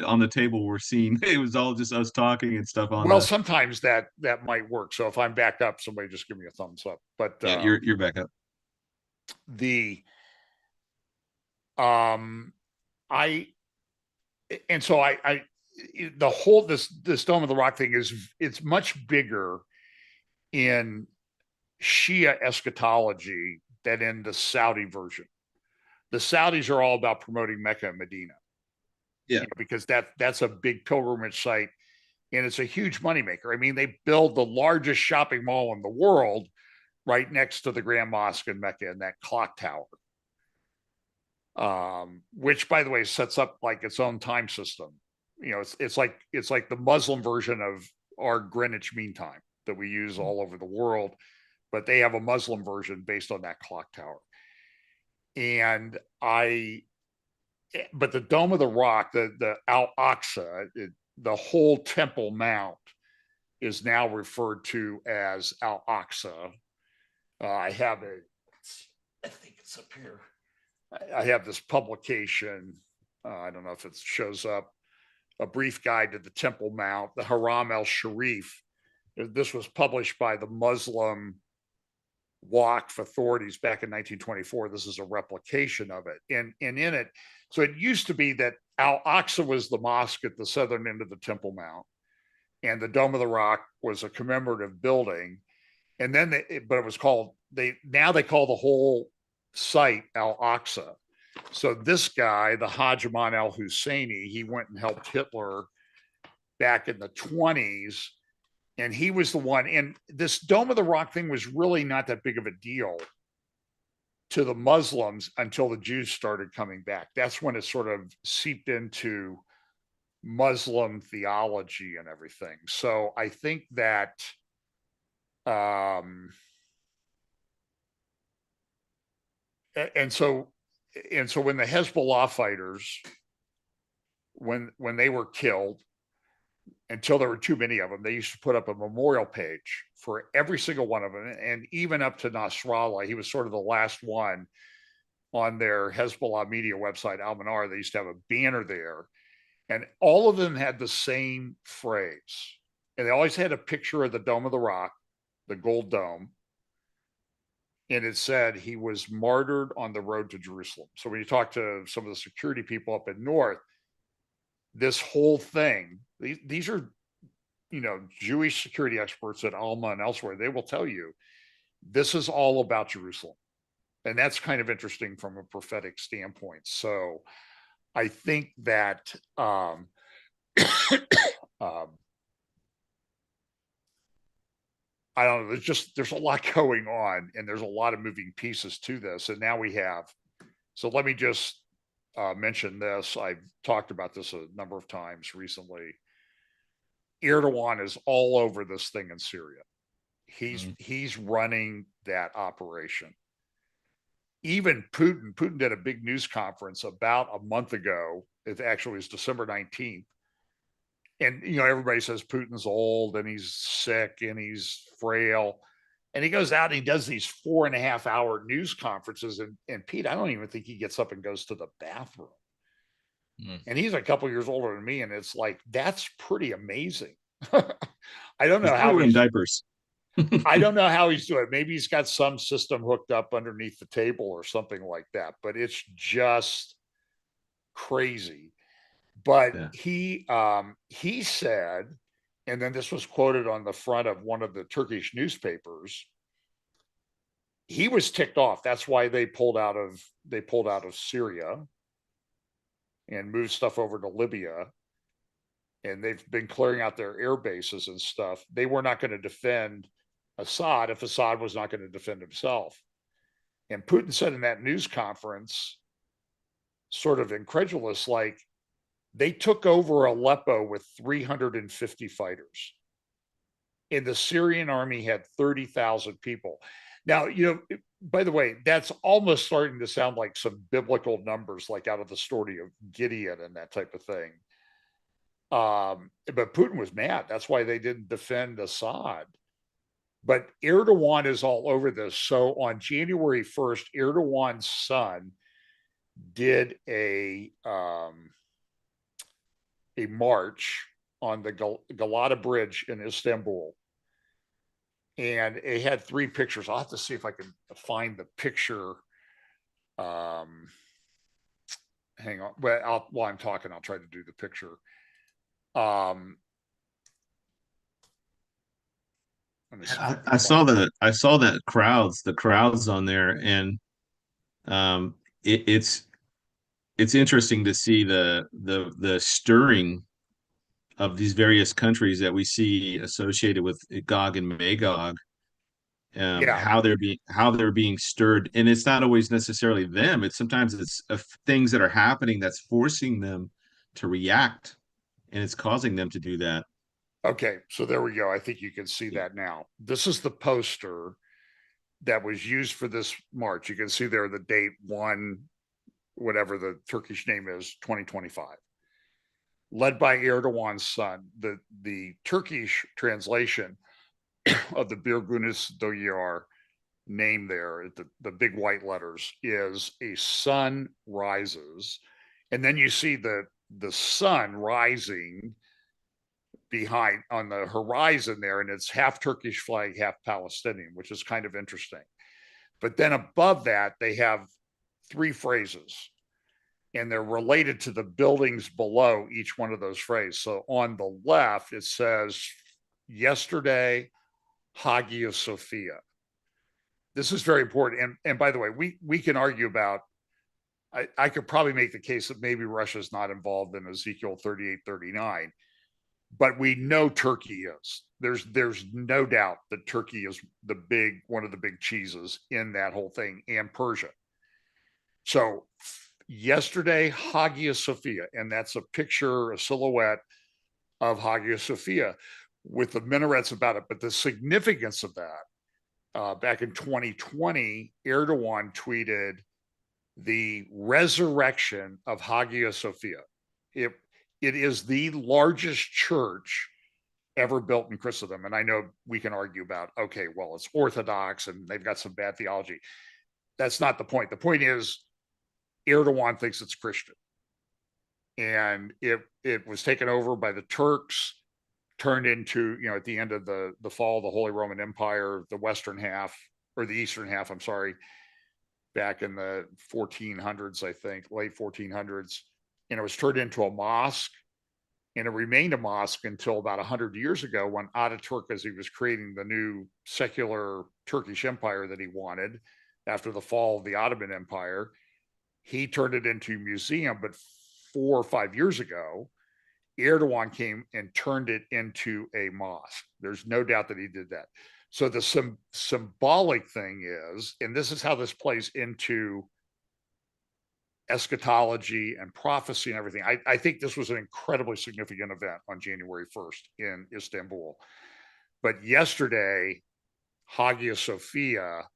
on the table were seen. It was all just us talking and stuff on well, the. sometimes that might work. So if I'm back up, somebody just give me a thumbs up. But Yeah, you're back up. the um I and so I the whole this Dome of the Rock thing is it's much bigger in Shia eschatology than in the Saudi version. The Saudis are all about promoting Mecca and Medina, Yeah. because that's a big pilgrimage site and it's a huge moneymaker. I mean, they build the largest shopping mall in the world right next to the Grand Mosque in Mecca and that clock tower, which, by the way, sets up like its own time system. It's like the Muslim version of our Greenwich Mean Time that we use all over the world, but they have a Muslim version based on that clock tower. And but the Dome of the Rock, the Al Aqsa, the whole Temple Mount is now referred to as Al Aqsa. I have I think it's up here. I have this publication. I don't know if it shows up. A brief guide to the Temple Mount, the Haram el Sharif. This was published by the Muslim Waqf authorities back in 1924. This is a replication of it. And in it, so it used to be that Al Aqsa was the mosque at the southern end of the Temple Mount, and the Dome of the Rock was a commemorative building. And then, but it was called, they call the whole site Al Aqsa. So this guy, the Hajj Aman al Husseini, he went and helped Hitler back in the 20s. And he was the one, and this Dome of the Rock thing was really not that big of a deal to the Muslims until the Jews started coming back. That's when it sort of seeped into Muslim theology and everything. So I think that and so when the Hezbollah fighters, when they were killed, until there were too many of them, they used to put up a memorial page for every single one of them, and even up to Nasrallah. He was sort of the last one on their Hezbollah media website, Al Manar. They used to have a banner there, and all of them had the same phrase, and they always had a picture of the Dome of the Rock, the gold dome, and it said he was martyred on the road to Jerusalem. So when you talk to some of the security people up in North, this whole thing, these are, Jewish security experts at Alma and elsewhere, they will tell you this is all about Jerusalem. And that's kind of interesting from a prophetic standpoint. So I think that I don't know, there's a lot going on and there's a lot of moving pieces to this. And now we have, so let me just mention this. I've talked about this a number of times recently. Erdogan is all over this thing in Syria. He's running that operation. Even Putin did a big news conference about a month ago. It actually was December 19th. And, everybody says Putin's old and he's sick and he's frail. And he goes out and he does these 4.5-hour news conferences. And Pete, I don't even think he gets up and goes to the bathroom. And he's a couple years older than me. And it's like, that's pretty amazing. I don't know how he's in diapers. I don't know how he's doing it. Maybe he's got some system hooked up underneath the table or something like that, but it's just crazy. But yeah. He said, and then this was quoted on the front of one of the Turkish newspapers, he was ticked off. That's why they pulled out of Syria and moved stuff over to Libya. And they've been clearing out their air bases and stuff. They were not going to defend Assad if Assad was not going to defend himself. And Putin said in that news conference, sort of incredulous, like, they took over Aleppo with 350 fighters. And the Syrian army had 30,000 people. Now, by the way, that's almost starting to sound like some biblical numbers, like out of the story of Gideon and that type of thing. But Putin was mad. That's why they didn't defend Assad. But Erdogan is all over this. So on January 1st, Erdogan's son did a march on the Galata Bridge in Istanbul, and it had 3 pictures. I'll have to see if I can find the picture. Hang on. Well, while I'm talking, I'll try to do the picture. Let me see if I can I saw find it. the crowds on there, and um, it's interesting to see the stirring of these various countries that we see associated with Gog and Magog, Yeah. how they're being stirred, and it's not always necessarily them. It's sometimes it's things that are happening that's forcing them to react, and it's causing them to do that. Okay. So there we go. I think you can see Yeah. that now. This is the poster that was used for this march. You can see there the date 1, whatever the Turkish name is, 2025. Led by Erdogan's son. The Turkish translation of the Birgunus Doyar name there, the big white letters, is a sun rises. And then you see the sun rising behind on the horizon there, and it's half Turkish flag, half Palestinian, which is kind of interesting. But then above that, they have 3 phrases, and they're related to the buildings below each one of those phrases. So on the left, it says, yesterday, Hagia Sophia. This is very important. And by the way, we can argue about, I could probably make the case that maybe Russia's not involved in Ezekiel 38, 39, but we know Turkey is. There's no doubt that Turkey is one of the big cheeses in that whole thing, and Persia. So yesterday, Hagia Sophia, and that's a picture, a silhouette of Hagia Sophia with the minarets about it. But the significance of that, back in 2020, Erdogan tweeted the resurrection of Hagia Sophia. It is the largest church ever built in Christendom. And I know we can argue about, okay, well, it's Orthodox and they've got some bad theology. That's not the point. The point is, Erdogan thinks it's Christian. And it was taken over by the Turks, turned into, at the end of the fall of the Holy Roman Empire, the western half, or the eastern half, I'm sorry, back in the 1400s, I think, late 1400s. And it was turned into a mosque. And it remained a mosque until about 100 years ago, when Ataturk, as he was creating the new secular Turkish empire that he wanted after the fall of the Ottoman Empire, he turned it into a museum. But 4 or 5 years ago, Erdogan came and turned it into a mosque. There's no doubt that he did that. So the symbolic thing is, and this is how this plays into eschatology and prophecy and everything. I think this was an incredibly significant event on January 1st in Istanbul. But yesterday, Hagia Sophia,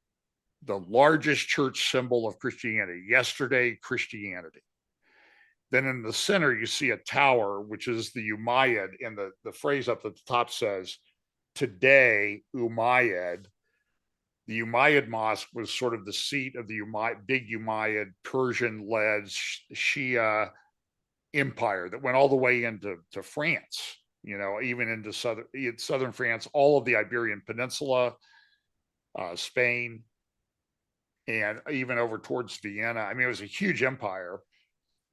the largest church symbol of Christianity, yesterday, Christianity. Then in the center, you see a tower, which is the Umayyad, and the phrase up at the top says, today, Umayyad. The Umayyad Mosque was sort of the seat of the big Umayyad Persian-led Shia empire that went all the way into France, even into southern France, all of the Iberian Peninsula, Spain, and even over towards Vienna. I mean, it was a huge empire,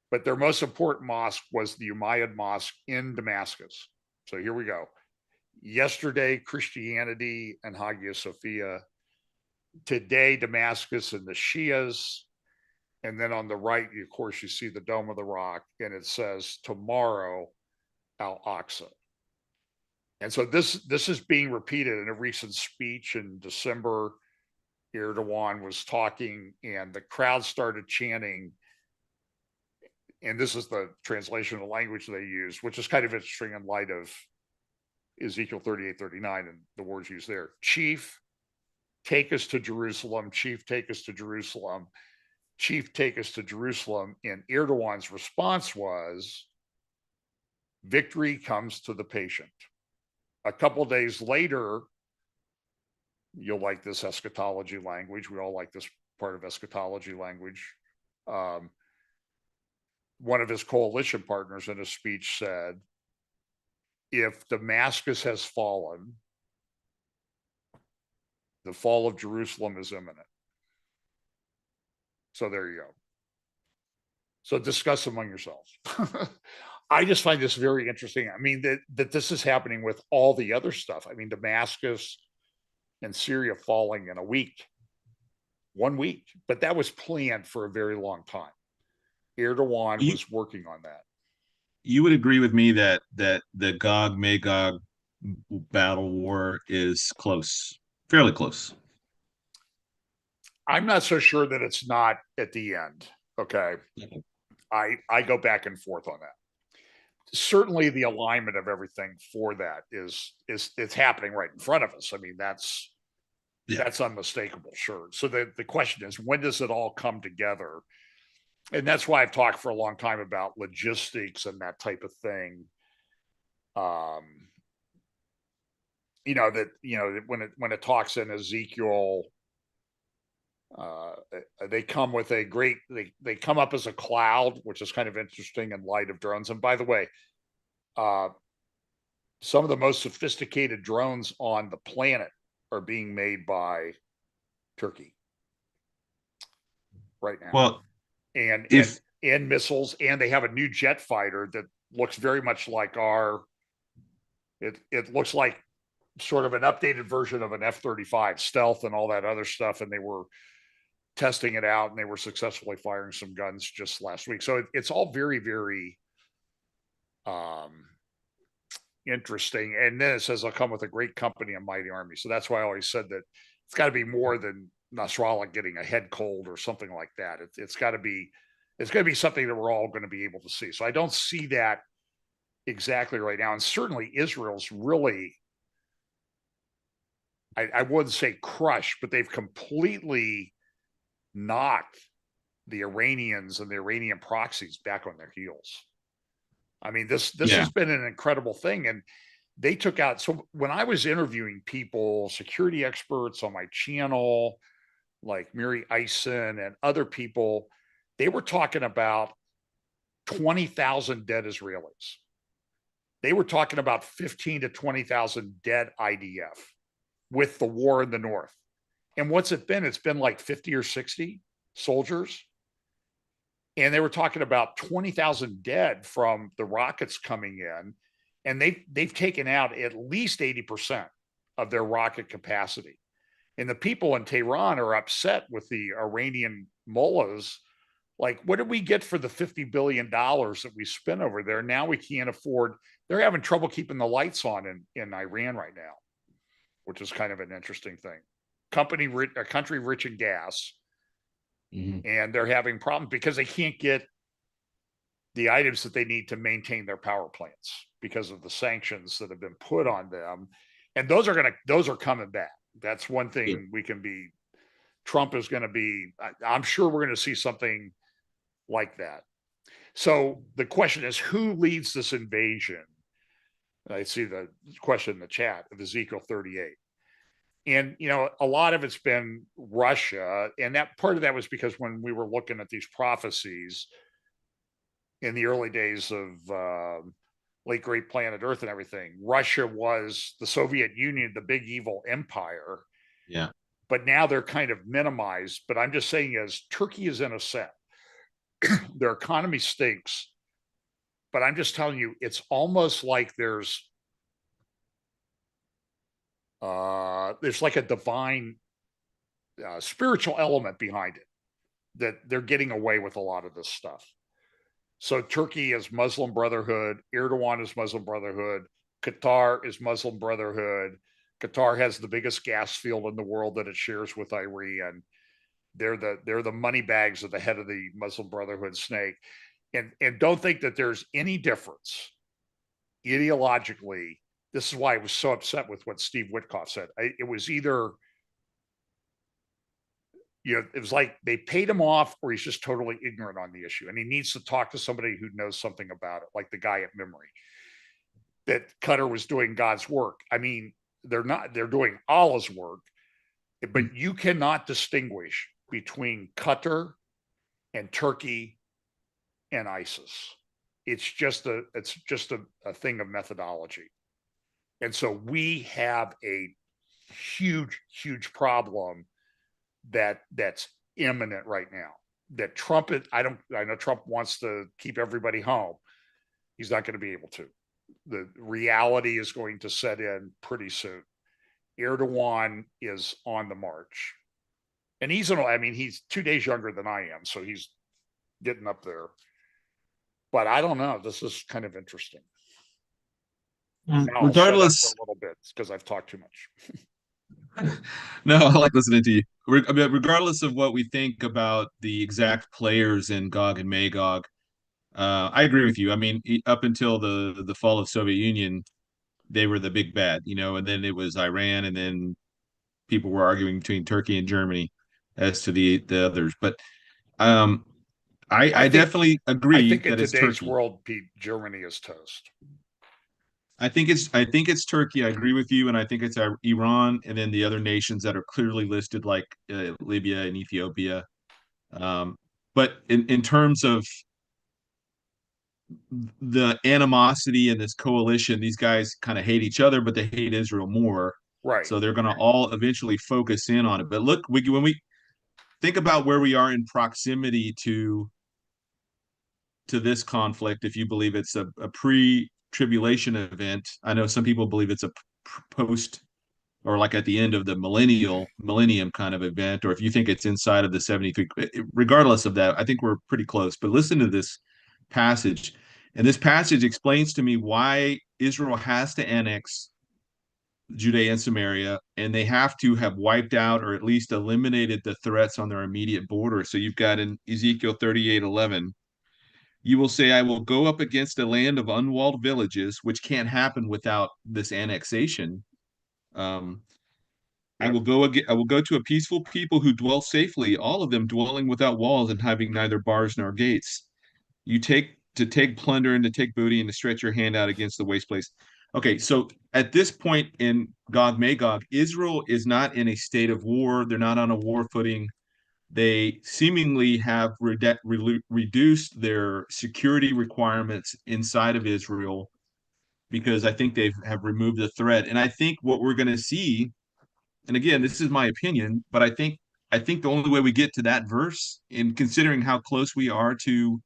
but their most important mosque was the Umayyad Mosque in Damascus. So here we go. Yesterday, Christianity and Hagia Sophia. Today, Damascus and the Shias. And then on the right, of course, you see the Dome of the Rock, and it says tomorrow, Al-Aqsa. And so this is being repeated in a recent speech in December. Erdogan was talking, and the crowd started chanting. And this is the translation of the language they use, which is kind of interesting in light of Ezekiel 38, 39, and the words used there. Chief, take us to Jerusalem. Chief, take us to Jerusalem. Chief, take us to Jerusalem. And Erdogan's response was, victory comes to the patient. A couple days later, you'll like this eschatology language. We all like this part of eschatology language. one of his coalition partners in a speech said, if Damascus has fallen, the fall of Jerusalem is imminent. So there you go. So discuss among yourselves. I just find this very interesting. I mean, that this is happening with all the other stuff. I mean, Damascus and Syria falling in a week, 1 week, but that was planned for a very long time. Erdogan You, was working on that. you would agree with me that the Gog Magog battle war is close, fairly close. I'm not so sure that it's not at the end. Okay. I go back and forth on that. Certainly the alignment of everything for that is it's happening right in front of us. I mean, that's unmistakable, sure. So the question is, when does it all come together? And that's why I've talked for a long time about logistics and that type of thing. When it talks in Ezekiel, they come with a great, they come up as a cloud, which is kind of interesting in light of drones. And by the way, some of the most sophisticated drones on the planet are being made by Turkey right now. Well, and if and missiles, and they have a new jet fighter that looks very much like our. It looks like sort of an updated version of an F-35 stealth and all that other stuff, and they were testing it out, and they were successfully firing some guns just last week. So it's all very, very interesting. And then it says I'll come with a great company and mighty army. So that's why I always said that it's got to be more than Nasrallah getting a head cold or something like that. It's got to be something that we're all going to be able to see. So I don't see that exactly right now. And certainly Israel's really, I wouldn't say crushed, but they've completely knocked the Iranians and the Iranian proxies back on their heels. I mean, this has been an incredible thing. And they took out, so when I was interviewing people, security experts on my channel, like Miri Eisen and other people, they were talking about 20,000 dead Israelis. They were talking about 15 to 20,000 dead IDF with the war in the north. And what's it been? It's been like 50 or 60 soldiers. And they were talking about 20,000 dead from the rockets coming in. And they've taken out at least 80% of their rocket capacity. And the people in Tehran are upset with the Iranian mullahs. Like, what did we get for the $50 billion that we spent over there? Now we can't afford. They're having trouble keeping the lights on in Iran right now, which is kind of an interesting thing. A country rich in gas, and they're having problems because they can't get the items that they need to maintain their power plants because of the sanctions that have been put on them. And those are coming back. That's one thing we can be. Trump is going to be. I'm sure we're going to see something like that. So the question is, who leads this invasion? I see the question in the chat of Ezekiel 38. And, a lot of it's been Russia. And that part of that was because when we were looking at these prophecies in the early days of late great planet Earth and everything, Russia was the Soviet Union, the big evil empire. Yeah. But now they're kind of minimized. But I'm just saying, as Turkey is in a set, their economy stinks. But I'm just telling you, it's almost like there's like a divine spiritual element behind it, that they're getting away with a lot of this stuff. So Turkey is Muslim Brotherhood, Erdogan is Muslim Brotherhood, Qatar is Muslim Brotherhood. Qatar has the biggest gas field in the world that it shares with Iran. They're the money bags at the head of the Muslim Brotherhood snake. And don't think that there's any difference ideologically. This is why I was so upset with what Steve Witkoff said. It was either, it was like they paid him off, or he's just totally ignorant on the issue. And he needs to talk to somebody who knows something about it, like the guy at Memory, that Qatar was doing God's work. I mean, they're doing Allah's work, but you cannot distinguish between Qatar and Turkey and ISIS. It's just a thing of methodology. And so we have a huge problem that's imminent right now. That Trump, I know Trump wants to keep everybody home. He's not going to be able to. The reality is going to set in pretty soon. Erdogan is on the march, and he's 2 days younger than I am, so he's getting up there. But I don't know. This is kind of interesting. Now I'll shut up for Regardless, a little bit because I've talked too much. no, I like listening to you. I mean, regardless of what we think about the exact players in Gog and Magog, I agree with you. I mean, up until the fall of Soviet Union, they were the big bad, and then it was Iran, and then people were arguing between Turkey and Germany as to the others. But um, I I think definitely I agree think in that it's today's Turkey. world, Pete, Germany is toast. I think it's Turkey. I agree with you, and I think it's Iran, and then the other nations that are clearly listed, like Libya and Ethiopia. Um, but in terms of the animosity in this coalition, these guys kind of hate each other, but they hate Israel more. Right. So they're going to all eventually focus in on it. But look, when we think about where we are in proximity to this conflict, if you believe it's a pre-tribulation event, I know some people believe it's a post or like at the end of the millennium kind of event, or if you think it's inside of the 73, regardless of that, I think we're pretty close. But listen to this passage. And this passage explains to me why Israel has to annex Judea and Samaria, and they have to have wiped out or at least eliminated the threats on their immediate border. So you've got in Ezekiel 38:11, you will say, I will go up against a land of unwalled villages, which can't happen without this annexation. Um, Yep. I will go to a peaceful people who dwell safely, all of them dwelling without walls and having neither bars nor gates. You take plunder and to take booty and to stretch your hand out against the waste place. Okay, so at this point in Gog Magog, Israel is not in a state of war. They're not on a war footing. They seemingly have reduced their security requirements inside of Israel because I think they have removed the threat. And I think what we're going to see, and again, this is my opinion, but I think the only way we get to that verse, in considering how close we are to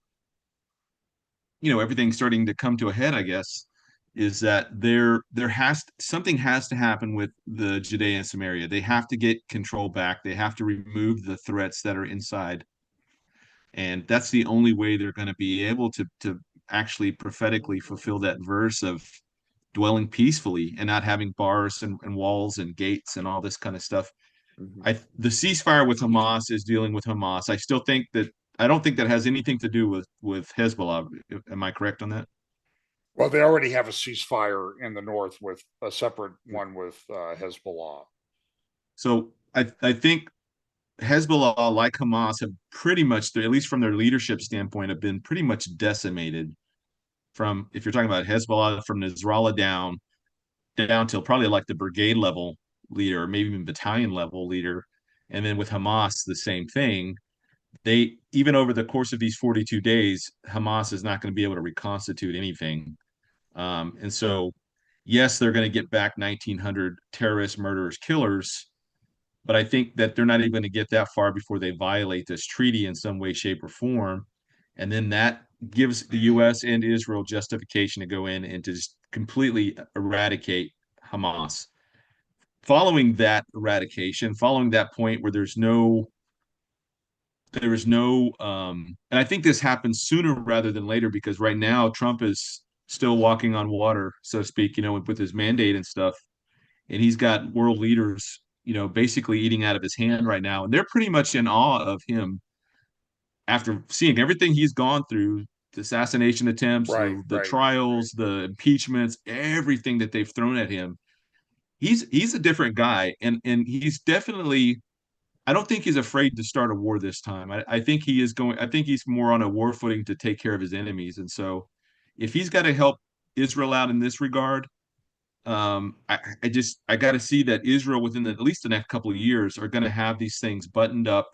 everything starting to come to a head, I guess, is that something has to happen with the Judea and Samaria. They have to get control back. They have to remove the threats that are inside, and that's the only way they're going to be able to actually prophetically fulfill that verse of dwelling peacefully and not having bars and walls and gates and all this kind of stuff. Mhm. The ceasefire with Hamas is dealing with Hamas. I don't think that has anything to do with Hezbollah. Am I correct on that? Well, they already have a ceasefire in the north with a separate one with Hezbollah. So I think Hezbollah, like Hamas, have pretty much, at least from their leadership standpoint, have been pretty much decimated. From if you're talking about Hezbollah, from Nasrallah down till probably like the brigade level leader, or maybe even battalion level leader, and then with Hamas, the same thing. They even over the course of these 42 days, Hamas is not going to be able to reconstitute anything. And so, yes, they're going to get back 1,900 terrorists, murderers, killers, but I think that they're not even going to get that far before they violate this treaty in some way, shape, or form. And then that gives the U.S. and Israel justification to go in and to just completely eradicate Hamas. Following that eradication, following that point where there is no and I think this happens sooner rather than later because right now Trump is still walking on water, so to speak, with his mandate and stuff. And he's got world leaders, basically eating out of his hand right now. And they're pretty much in awe of him after seeing everything he's gone through, the assassination attempts, Right, the right. trials, the impeachments, everything that they've thrown at him. He's a different guy, and he's definitely, I don't think he's afraid to start a war this time. I think he is going. I think he's more on a war footing to take care of his enemies. And so, if he's got to help Israel out in this regard, I got to see that Israel within at least the next couple of years are going to have these things buttoned up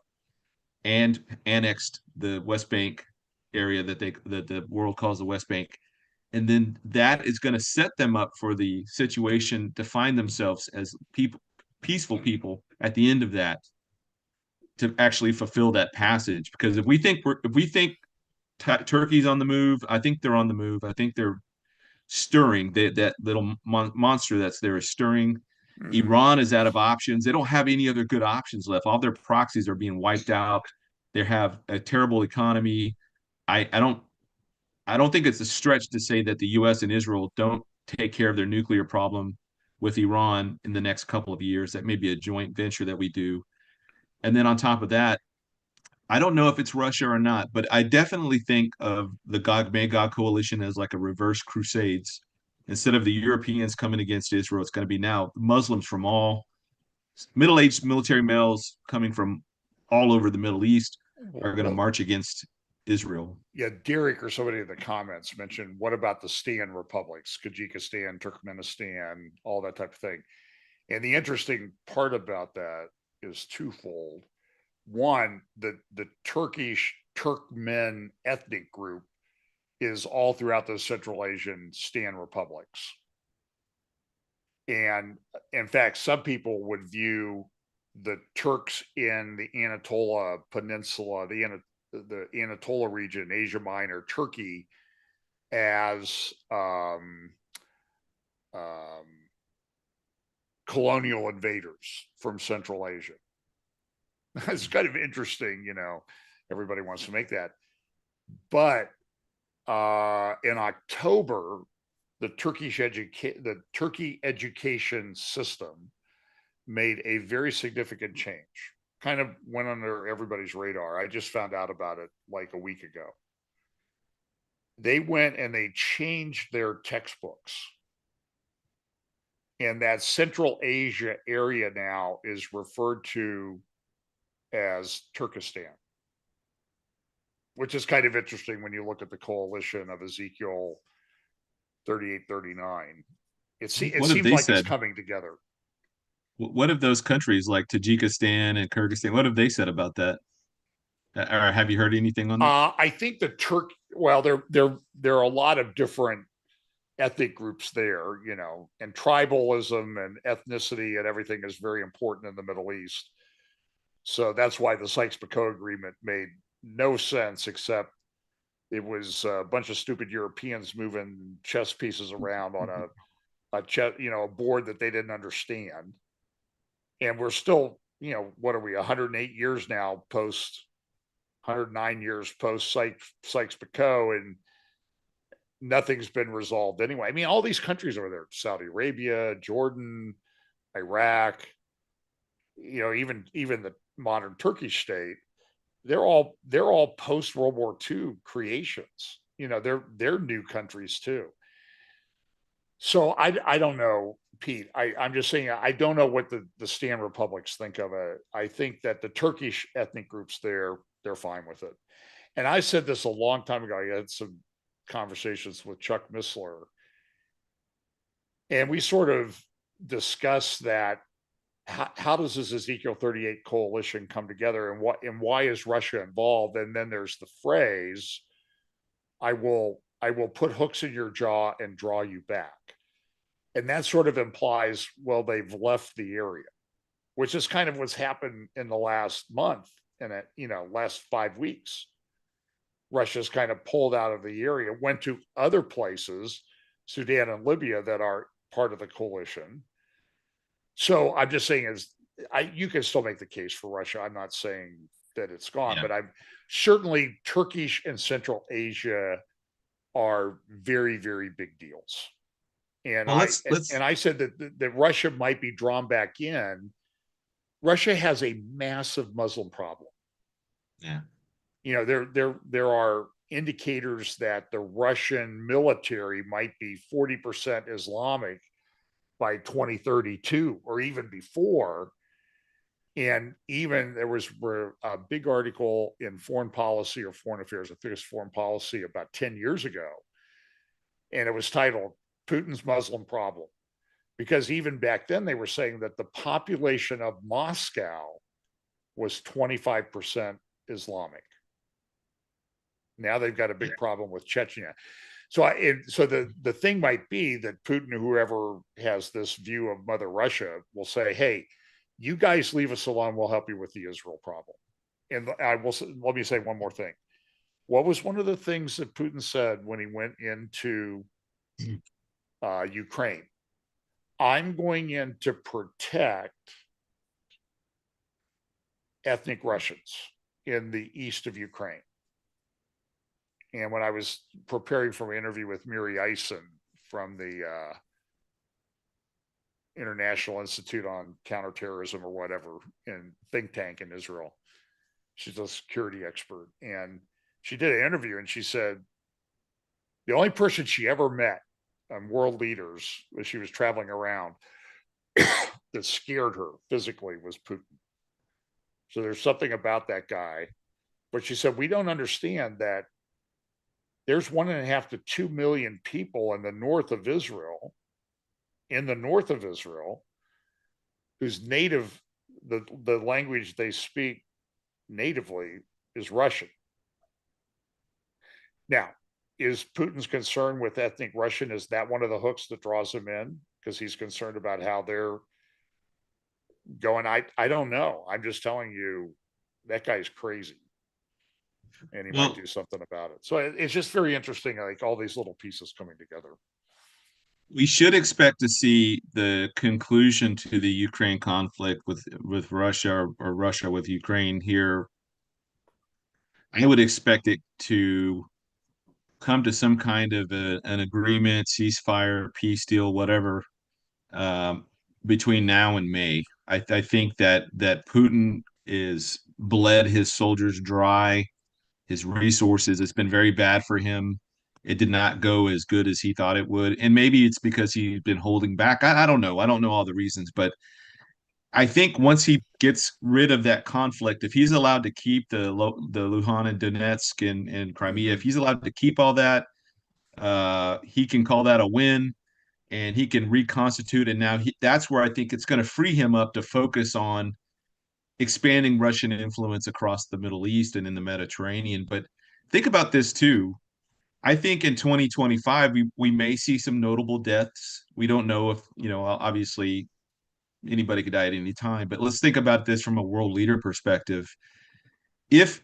and annexed the West Bank. area that the world calls the West Bank, and then that is going to set them up for the situation to find themselves as people, peaceful people at the end of that, to actually fulfill that passage. Because if we think Turkey's on the move, I think they're on the move. I think they're stirring. That little monster that's there is stirring. Mm-hmm. Iran is out of options. They don't have any other good options left. All their proxies are being wiped out. They have a terrible economy. I don't think it's a stretch to say that the U.S. and Israel don't take care of their nuclear problem with Iran in the next couple of years. That may be a joint venture that we do. And then on top of that, I don't know if it's Russia or not, but I definitely think of the Gog Magog coalition as like a reverse crusades. Instead of the Europeans coming against Israel, it's going to be now Muslims from all middle-aged military males coming from all over the Middle East are going to Well, march against Israel. yeah, Derek or somebody in the comments mentioned, what about the Stan republics, Kyrgyzstan, Turkmenistan, all that type of thing. And the interesting part about that is twofold. One, the Turkish Turkmen ethnic group is all throughout the Central Asian Stan republics. And in fact, some people would view the Turks in the Anatolia Peninsula, the Anatolia region, Asia Minor, Turkey, as colonial invaders from Central Asia. It's kind of interesting, everybody wants to make that. But in October, the Turkey education system made a very significant change. Kind of went under everybody's radar. I just found out about it like a week ago. They went and they changed their textbooks. And that Central Asia area now is referred to as Turkestan, which is kind of interesting when you look at the coalition of Ezekiel 38, 39. It What have seems they like it's said? coming together. What have those countries like Tajikistan and Kyrgyzstan? What have they said about that? Or have you heard anything on that? I think the well, there are a lot of different ethnic groups there, and tribalism and ethnicity and everything is very important in the Middle East. So that's why the Sykes-Picot Agreement made no sense, except it was a bunch of stupid Europeans moving chess pieces around on a board that they didn't understand. And we're still, what are we, 108 years now post 109 years post Sykes-Picot, and nothing's been resolved anyway. I mean, all these countries are there: Saudi Arabia, Jordan, Iraq, even the modern Turkish state. They're all post World War II creations. They're new countries too. So I don't know, Pete. I'm just saying I don't know what the Stan republics think of it. I think that the Turkish ethnic groups there, they're fine with it. And I said this a long time ago. I had some conversations with Chuck Missler, and we sort of discussed that. How does this Ezekiel 38 coalition come together, and why is Russia involved? And then there's the phrase, I will put hooks in your jaw and draw you back. And that sort of implies, well, they've left the area, which is kind of what's happened in the last month and last 5 weeks. Russia's kind of pulled out of the area, went to other places, Sudan and Libya, that are part of the coalition. So I'm just saying, you can still make the case for Russia. I'm not saying that it's gone, Yeah. but I'm certainly Turkish and Central Asia are very, very big deals. And Well, I said that Russia might be drawn back in. Russia has a massive Muslim problem. yeah. There are indicators that the Russian military might be 40% Islamic by 2032 or even before. And even there was a big article in Foreign Policy or Foreign Affairs, I think it's Foreign Policy, about 10 years ago. And it was titled Putin's Muslim Problem. Because even back then they were saying that the population of Moscow was 25% Islamic. Now they've got a big problem with Chechnya. So the thing might be that Putin, whoever has this view of Mother Russia, will say, "Hey, you guys leave us alone. We'll help you with the Israel problem." And let me say one more thing. What was one of the things that Putin said when he went into Ukraine? I'm going in to protect ethnic Russians in the east of Ukraine. And when I was preparing for an interview with Miri Eisen from the International Institute on Counterterrorism or whatever, in think tank in Israel, she's a security expert, and she did an interview and she said the only person she ever met world leaders as she was traveling around that scared her physically was Putin. So there's something about that guy. But she said, we don't understand that there's 1.5 to 2 million people in the north of Israel, whose the language they speak natively is Russian. Now, is Putin's concern with ethnic Russian, is that one of the hooks that draws him in? Because he's concerned about how they're going. I don't know. I'm just telling you, that guy's crazy. And he might do something about it. So it's just very interesting, like all these little pieces coming together. We should expect to see the conclusion to the Ukraine conflict with Russia, or Russia with Ukraine here. I would expect it to come to some kind of an agreement, ceasefire, peace deal, whatever, um, between now and May. I think that Putin is bled his soldiers dry, his resources. It's been very bad for him. It did not go as good as he thought it would, and maybe it's because he's been holding back. I don't know. I don't know all the reasons, but I think once he gets rid of that conflict, if he's allowed to keep the Luhansk and Donetsk and Crimea, if he's allowed to keep all that, he can call that a win, and he can reconstitute. And now that's where I think it's going to free him up to focus on expanding Russian influence across the Middle East and in the Mediterranean. But think about this too. I think in 2025 we may see some notable deaths. We don't know if, obviously anybody could die at any time, but let's think about this from a world leader perspective. If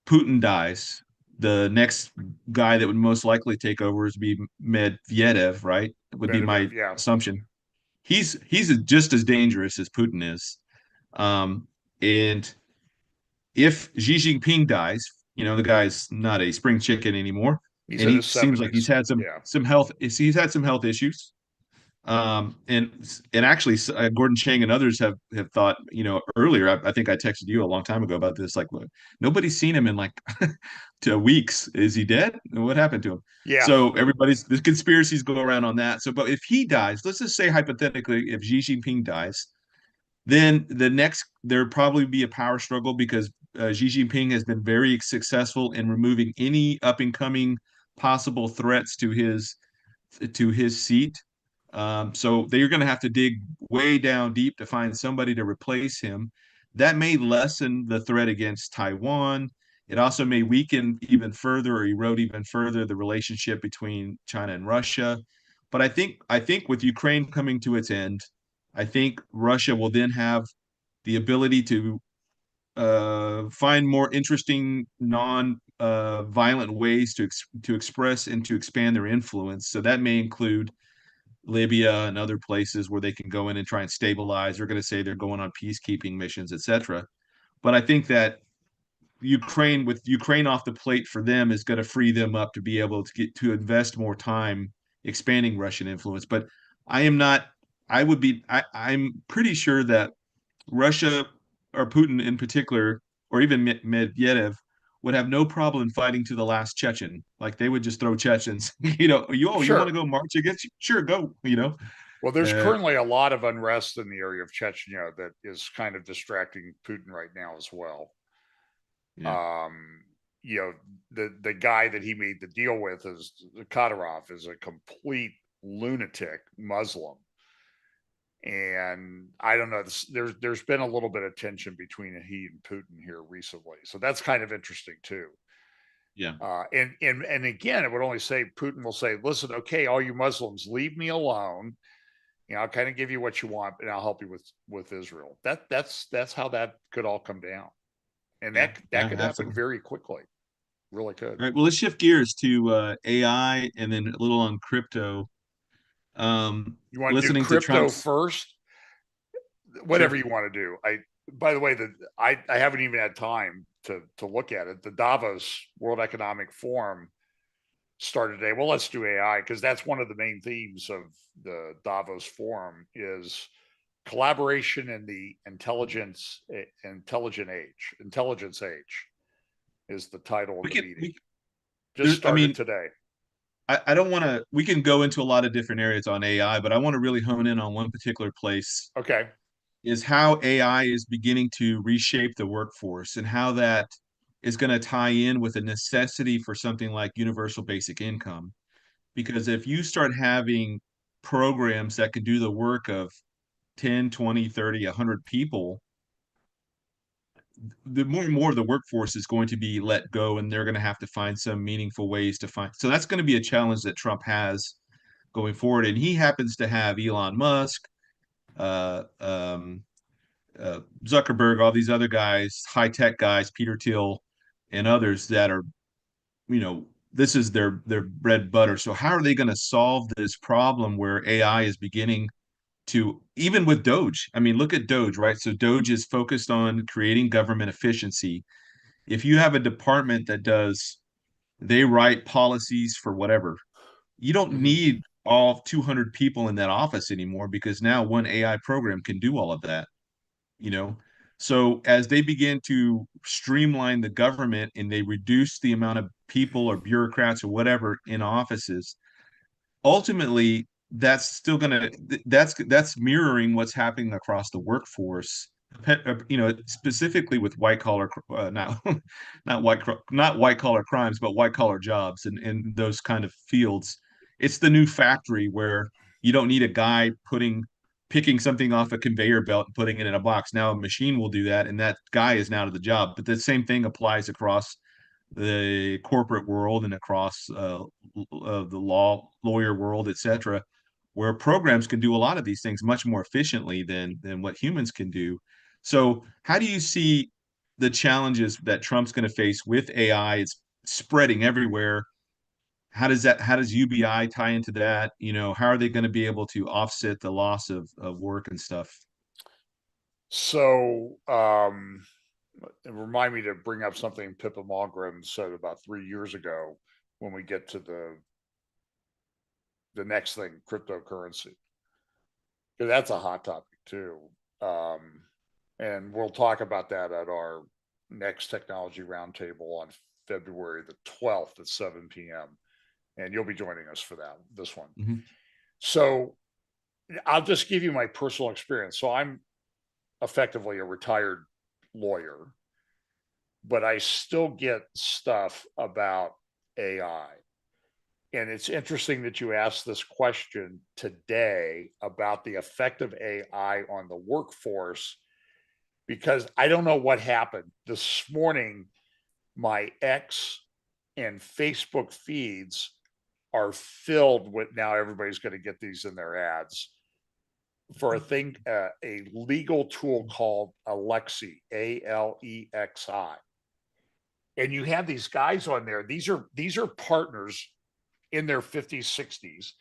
Putin dies, the next guy that would most likely take over is be Medvedev, right? Would be my Medvedev, yeah. assumption. He's just as dangerous as Putin is. And if Xi Jinping dies, the guy's not a spring chicken anymore, He's and in he his seems like 70s. Yeah. he's had some health issues. And actually, Gordon Chang and others have thought, earlier. I think I texted you a long time ago about this. Like, look, nobody's seen him in like 2 weeks. Is he dead? What happened to him? Yeah. So the conspiracies go around on that. So, but if he dies, let's just say hypothetically, if Xi Jinping dies, then there'd probably be a power struggle because Xi Jinping has been very successful in removing any up and coming possible threats to his seat. So they're going to have to dig way down deep to find somebody to replace him. That may lessen the threat against Taiwan. It also may weaken even further or erode even further the relationship between China and Russia. But I think with Ukraine coming to its end, I think Russia will then have the ability to find more interesting non-violent ways to express and to expand their influence. So that may include Libya and other places where they can go in and try and stabilize. They're going to say they're going on peacekeeping missions, etc. But I think that with Ukraine off the plate for them is going to free them up to be able to invest more time expanding Russian influence. But I am not. I'm pretty sure that Russia, or Putin in particular, or even Medvedev, would have no problem fighting to the last Chechen. Like they would just throw Chechens. You want to Sure. go march against you? Sure, go. Well, there's Uh, currently a lot of unrest in the area of Chechnya that is kind of distracting Putin right now as well. yeah. Um, the guy that he made the deal with is Kadyrov, is a complete lunatic Muslim, and I don't know. There's been a little bit of tension between he and Putin here recently, so that's kind of interesting too. Yeah. And again, it would only say, Putin will say, listen, okay, all you Muslims, leave me alone. I'll kind of give you what you want, and I'll help you with Israel. That's how that could all come down, and Yeah. that Yeah. could happen Absolutely. very quickly. Really could. All right. Well, let's shift gears to AI and then a little on crypto. You want to do Listening to crypto Trump's. first? Whatever Sure. you want to do. By the way, I haven't even had time to look at it. The Davos World Economic Forum started today. Well, let's do AI because that's one of the main themes of the Davos Forum is collaboration in the intelligence age is the title of We the can. meeting. We. Just I started mean, today. I don't want to. We can go into a lot of different areas on AI, but I want to really hone in on one particular place. Okay. Is how AI is beginning to reshape the workforce and how that is going to tie in with a necessity for something like universal basic income. Because if you start having programs that can do the work of 10, 20, 30, 100 people, the more and more of the workforce is going to be let go, and they're going to have to find some meaningful ways to find. So that's going to be a challenge that Trump has going forward. And he happens to have Elon Musk, uh, um, Zuckerberg, all these other guys, high tech guys, Peter Thiel, and others that are, this is their bread and butter. So how are they going to solve this problem where AI is beginning to, even with Doge? I mean, look at Doge, right? So Doge is focused on creating government efficiency. If you have a department that does, they write policies for whatever, you don't Mm-hmm. need all 200 people in that office anymore because now one AI program can do all of that, you know? So as they begin to streamline the government and they reduce the amount of people or bureaucrats or whatever in offices, ultimately that's still going to, that's mirroring what's happening across the workforce, specifically with white collar, not not white collar crimes, but white collar jobs and those kind of fields. It's the new factory where you don't need a guy picking something off a conveyor belt and putting it in a box. Now a machine will do that, and that guy is now to the job. But the same thing applies across the corporate world and across the lawyer world, etc., where programs can do a lot of these things much more efficiently than what humans can do. So, how do you see the challenges that Trump's going to face with AI? It's spreading everywhere. How does UBI tie into that? How are they going to be able to offset the loss of work and stuff? So, remind me to bring up something Pippa Malmgren said about 3 years ago when we get to the next thing, cryptocurrency. Because that's a hot topic too. Um, and we'll talk about that at our next technology roundtable on February the 12th at 7 p.m. And you'll be joining us for this one. Mm-hmm. So I'll just give you my personal experience. So I'm effectively a retired lawyer, but I still get stuff about AI. And it's interesting that you asked this question today about the effect of AI on the workforce, because I don't know what happened. This morning, my X and Facebook feeds are filled with, now everybody's going to get these in their ads for a legal tool called Alexi, Alexi. And you have these guys on there. These are partners in their 50s, 60s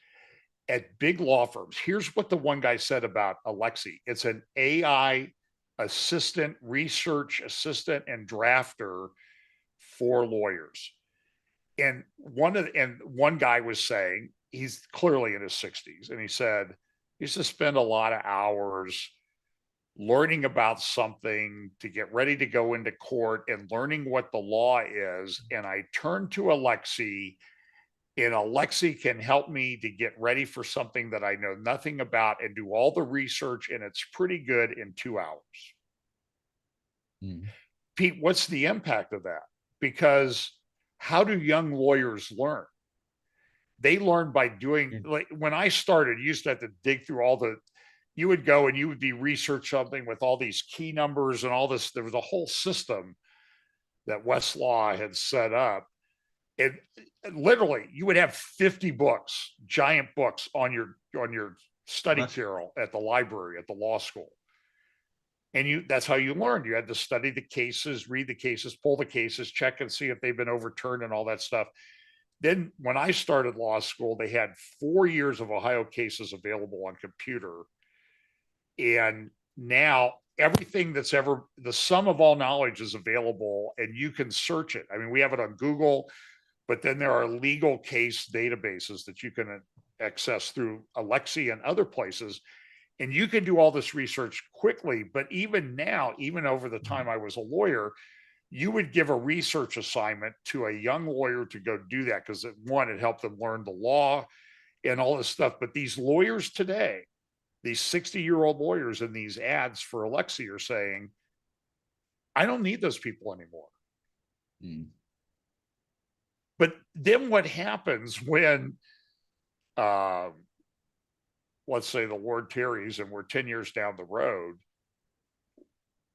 at big law firms. Here's what the one guy said about Alexi. It's an AI assistant, research assistant, and drafter for lawyers. And one guy was saying, he's clearly in his 60s, and he said he used to spend a lot of hours learning about something to get ready to go into court and learning what the law is. And I turned to Alexi, and Alexi can help me to get ready for something that I know nothing about and do all the research, and it's pretty good in 2 hours. Mm-hmm. Pete, what's the impact of that? Because how do young lawyers learn? They learn by doing, like when I started, you used to have to dig through you would go and you would be research something with all these key numbers and all this. There was a whole system that Westlaw had set up. And literally, you would have 50 books, giant books on your study What? carrel at the library at the law school. And that's how you learned. You had to study the cases, read the cases, pull the cases, check and see if they've been overturned and all that stuff. Then when I started law school, they had 4 years of Ohio cases available on computer. And now everything that's ever, the sum of all knowledge is available and you can search it. I mean, we have it on Google, but then there are legal case databases that you can access through Alexi and other places. And you can do all this research quickly. But even now, even over the time I was a lawyer, you would give a research assignment to a young lawyer to go do that because one, it helped them learn the law and all this stuff. But these lawyers today, these 60-year-old lawyers in these ads for Alexi are saying, I don't need those people anymore. Mm. But then what happens when, let's say the Lord tarries and we're 10 years down the road?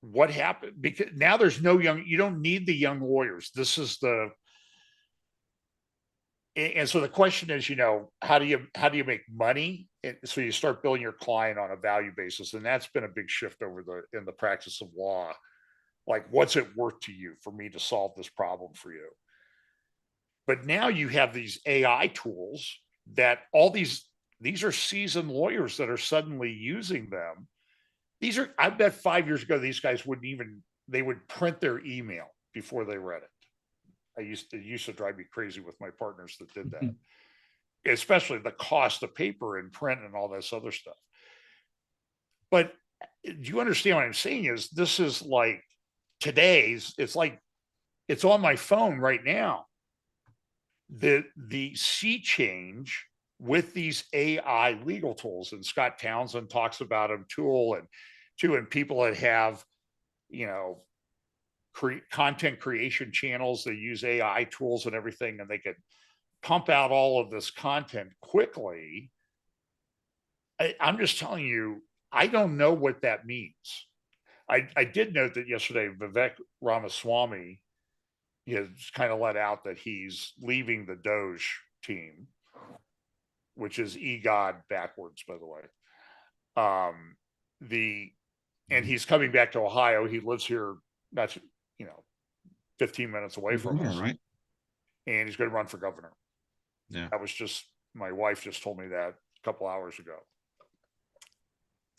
What happened? Because now there's no young, you don't need the young lawyers. This is the, and so the question is, how do you make money? And so you start billing your client on a value basis, and that's been a big shift in the practice of law. Like, what's it worth to you for me to solve this problem for you? But now you have these AI tools that these are seasoned lawyers that are suddenly using them. I bet 5 years ago, these guys they would print their email before they read it. It used to drive me crazy with my partners that did that, especially the cost of paper and print and all this other stuff. But do you understand what I'm saying? This is like it's like it's on my phone right now. The sea change with these AI legal tools, and Scott Townsend talks about them and people that have, content creation channels, they use AI tools and everything, and they can pump out all of this content quickly. I'm just telling you, I don't know what that means. I did note that yesterday, Vivek Ramaswamy has kind of let out that he's leaving the Doge team, which is EGOD backwards, by the way. And he's coming back to Ohio. He lives here, that's 15 minutes away from Governor, us, right? and he's going to run for governor. Yeah. That was my wife just told me that a couple hours ago.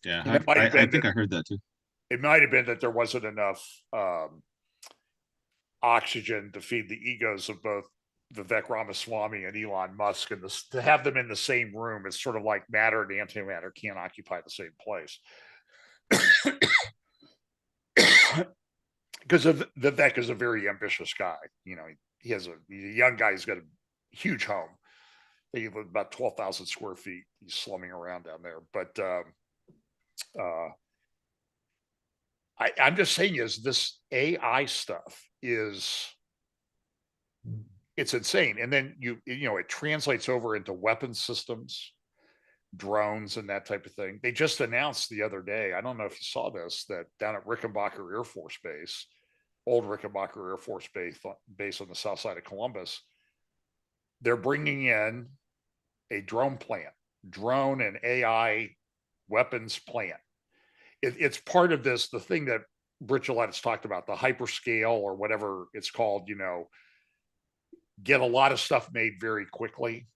Yeah, I think I heard that too. It might have been that there wasn't enough oxygen to feed the egos of both Vivek Ramaswamy and Elon Musk, and to have them in the same room is sort of like matter and antimatter can't occupy the same place. Because Vivek is a very ambitious guy. He's a young guy. He's got a huge home. He lives about 12,000 square feet. He's slumming around down there. But I'm just saying this AI stuff it's insane. And then it translates over into weapon systems, drones, and that type of thing. They just announced the other day, I don't know if you saw this, that down at Rickenbacker Air Force Base, old Rickenbacker Air Force Base on the south side of Columbus, they're bringing in a drone and AI weapons plant. It's part of the thing that Brit Gillette has talked about, the hyperscale or whatever it's called, get a lot of stuff made very quickly.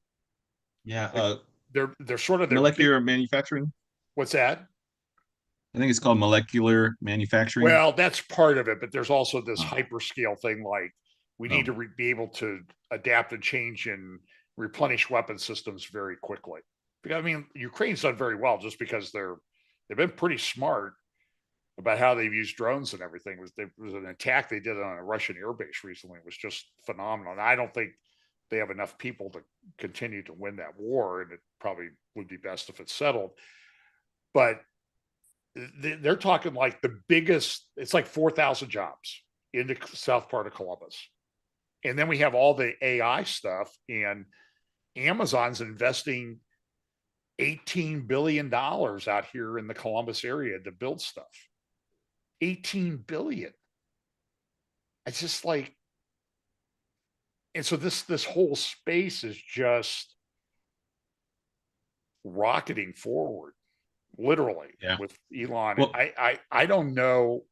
Yeah. They're sort of molecular manufacturing. What's that? I think it's called molecular manufacturing. Well, that's part of it, but there's also this hyperscale thing. Like, we need to be able to adapt and change and replenish weapon systems very quickly. Because, I mean, Ukraine's done very well just because they've been pretty smart about how they've used drones and everything. There was an attack they did on a Russian airbase recently. It was just phenomenal. And I don't think they have enough people to continue to win that war, and it probably would be best if it's settled. But they're talking like the biggest, it's like 4,000 jobs in the south part of Columbus. And then we have all the AI stuff, and Amazon's investing $18 billion out here in the Columbus area to build stuff. 18 billion. It's just like, And so this whole space is just rocketing forward, literally, Yeah. with Elon. And Well, I don't know.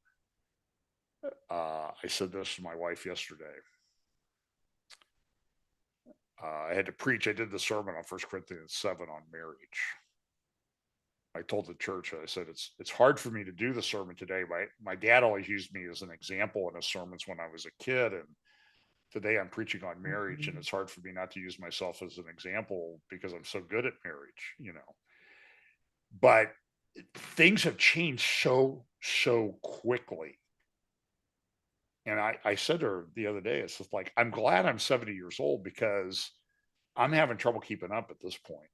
I said this to my wife yesterday. I had to preach. I did the sermon on 1 Corinthians 7 on marriage. I told the church, I said, it's hard for me to do the sermon today. My dad always used me as an example in his sermons when I was a kid. And today I'm preaching on marriage, and it's hard for me not to use myself as an example because I'm so good at marriage, you know. But things have changed so quickly. And I said to her the other day, it's just like, I'm glad I'm 70 years old because I'm having trouble keeping up at this point.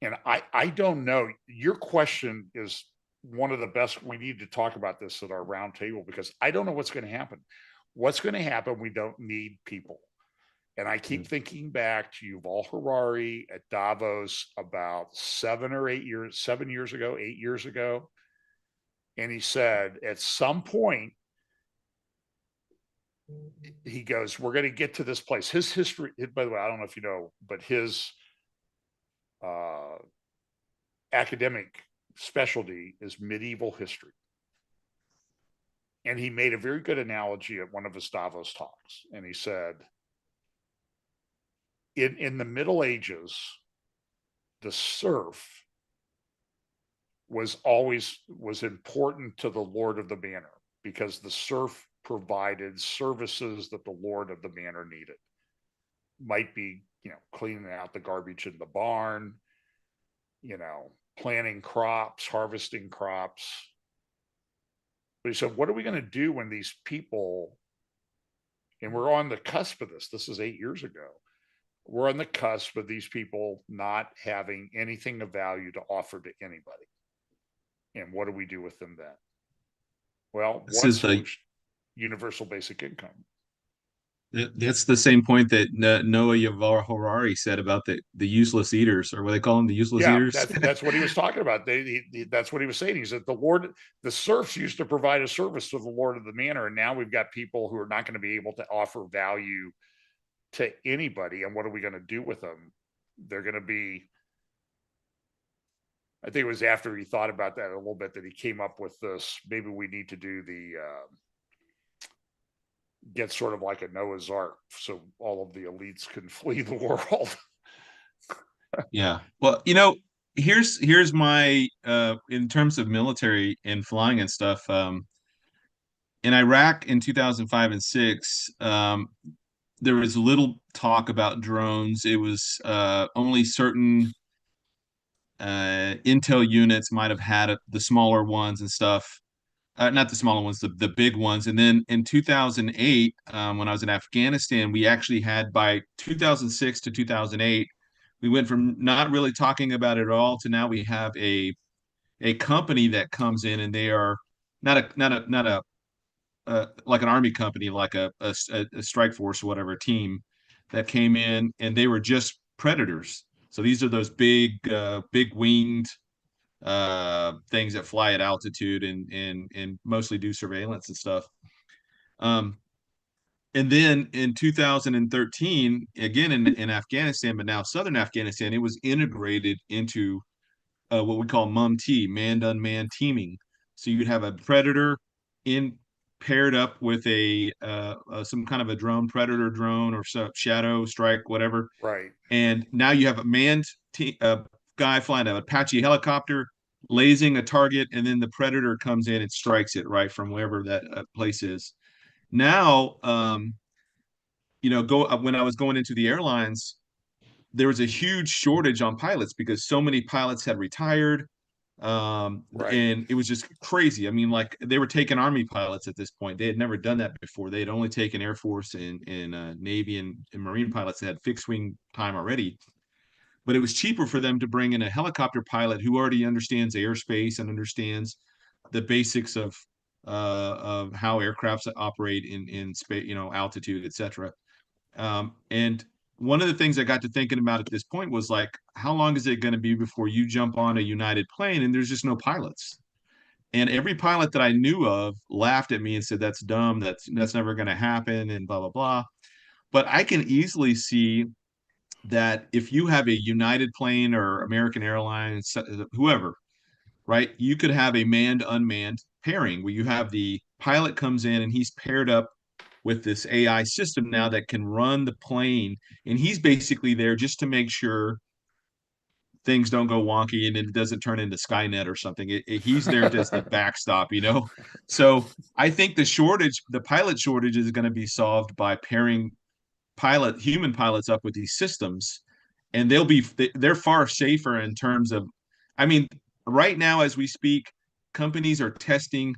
And I don't know. Your question is one of the best. We need to talk about this at our round table because I don't know what's going to happen. What's going to happen? We don't need people. And I keep thinking back to Yuval Harari at Davos about 7 years ago, 8 years ago. And he said, at some point, he goes, we're going to get to this place. His history, by the way, I don't know if you know, but his uh, academic specialty is medieval history. And he made a very good analogy at one of his Davos talks. And he said, in the Middle Ages, the serf was important to the lord of the manor because the serf provided services that the lord of the manor needed. Might be, cleaning out the garbage in the barn, planting crops, harvesting crops. But he said, what are we going to do when these people, and we're on the cusp of this is 8 years ago, we're on the cusp of these people not having anything of value to offer to anybody. And what do we do with them then? Well, this one is the solution, universal basic income. that's the same point that Noah Yuval Harari said about the useless eaters, or what they call them, the useless Yeah, eaters. that's what he was talking about. That's what he was saying. He said the serfs used to provide a service to the lord of the manor, and now we've got people who are not going to be able to offer value to anybody. And what are we going to do with them? They're going to be. I think it was after he thought about that a little bit that he came up with this. Maybe we need to do the get sort of like a Noah's Ark, so all of the elites can flee the world. Yeah. Well, here's my in terms of military and flying and stuff. In Iraq in 2005 and 6, there was little talk about drones. It was only certain intel units might have had the smaller ones and stuff. Not the smaller ones, the big ones. And then in 2008, when I was in Afghanistan, we actually had, by 2006 to 2008, we went from not really talking about it at all to now we have a company that comes in, and they are not a like an army company, like a strike force or whatever, a team that came in, and they were just predators. So these are those big winged things that fly at altitude and mostly do surveillance and stuff. Um, and then in 2013, again in Afghanistan, but now southern Afghanistan, it was integrated into what we call MUM-T, manned unmanned teaming. So you'd have a predator in paired up with a some kind of a drone, predator drone or shadow strike, whatever. Right. And now you have a manned guy flying an Apache helicopter, lasing a target, and then the predator comes in and strikes it right from wherever that place is. Now, when I was going into the airlines, there was a huge shortage on pilots because so many pilots had retired. Right. And it was just crazy. I mean, like, they were taking Army pilots at this point. They had never done that before. They had only taken Air Force and Navy and Marine pilots that had fixed wing time already. But it was cheaper for them to bring in a helicopter pilot who already understands airspace and understands the basics of how aircrafts operate in space, altitude, etc. And one of the things I got to thinking about at this point was, like, how long is it going to be before you jump on a United plane and there's just no pilots? And every pilot that I knew of laughed at me and said, "That's dumb. That's never going to happen," and blah blah blah. But I can easily see that if you have a United plane or American Airlines, whoever, right, you could have a manned unmanned pairing where you have the pilot comes in and he's paired up with this AI system now that can run the plane, and he's basically there just to make sure things don't go wonky and it doesn't turn into Skynet or something. He's there as the backstop, you know. So I think the pilot shortage, is going to be solved by pairing human pilots up with these systems, and they're far safer in terms of, I mean, right now as we speak, companies are testing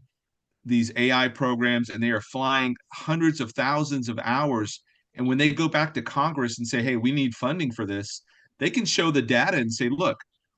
these AI programs and they are flying hundreds of thousands of hours. And when they go back to Congress and say, hey, we need funding for this, they can show the data and say, look,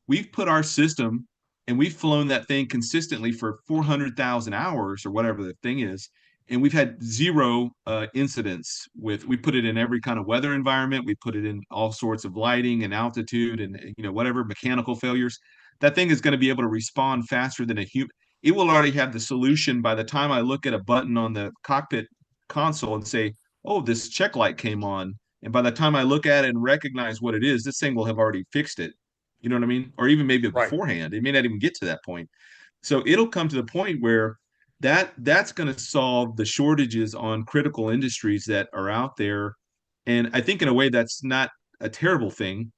we've put our system and we've flown that thing consistently for 400,000 hours or whatever the thing is. And we've had zero incidents with, we put it in every kind of weather environment. We put it in all sorts of lighting and altitude and, whatever mechanical failures. That thing is going to be able to respond faster than a human. It will already have the solution by the time I look at a button on the cockpit console and say, oh, this check light came on. And by the time I look at it and recognize what it is, this thing will have already fixed it. You know what I mean? Or even maybe Right. beforehand. It may not even get to that point. So it'll come to the point where that's going to solve the shortages on critical industries that are out there. And I think in a way that's not a terrible thing.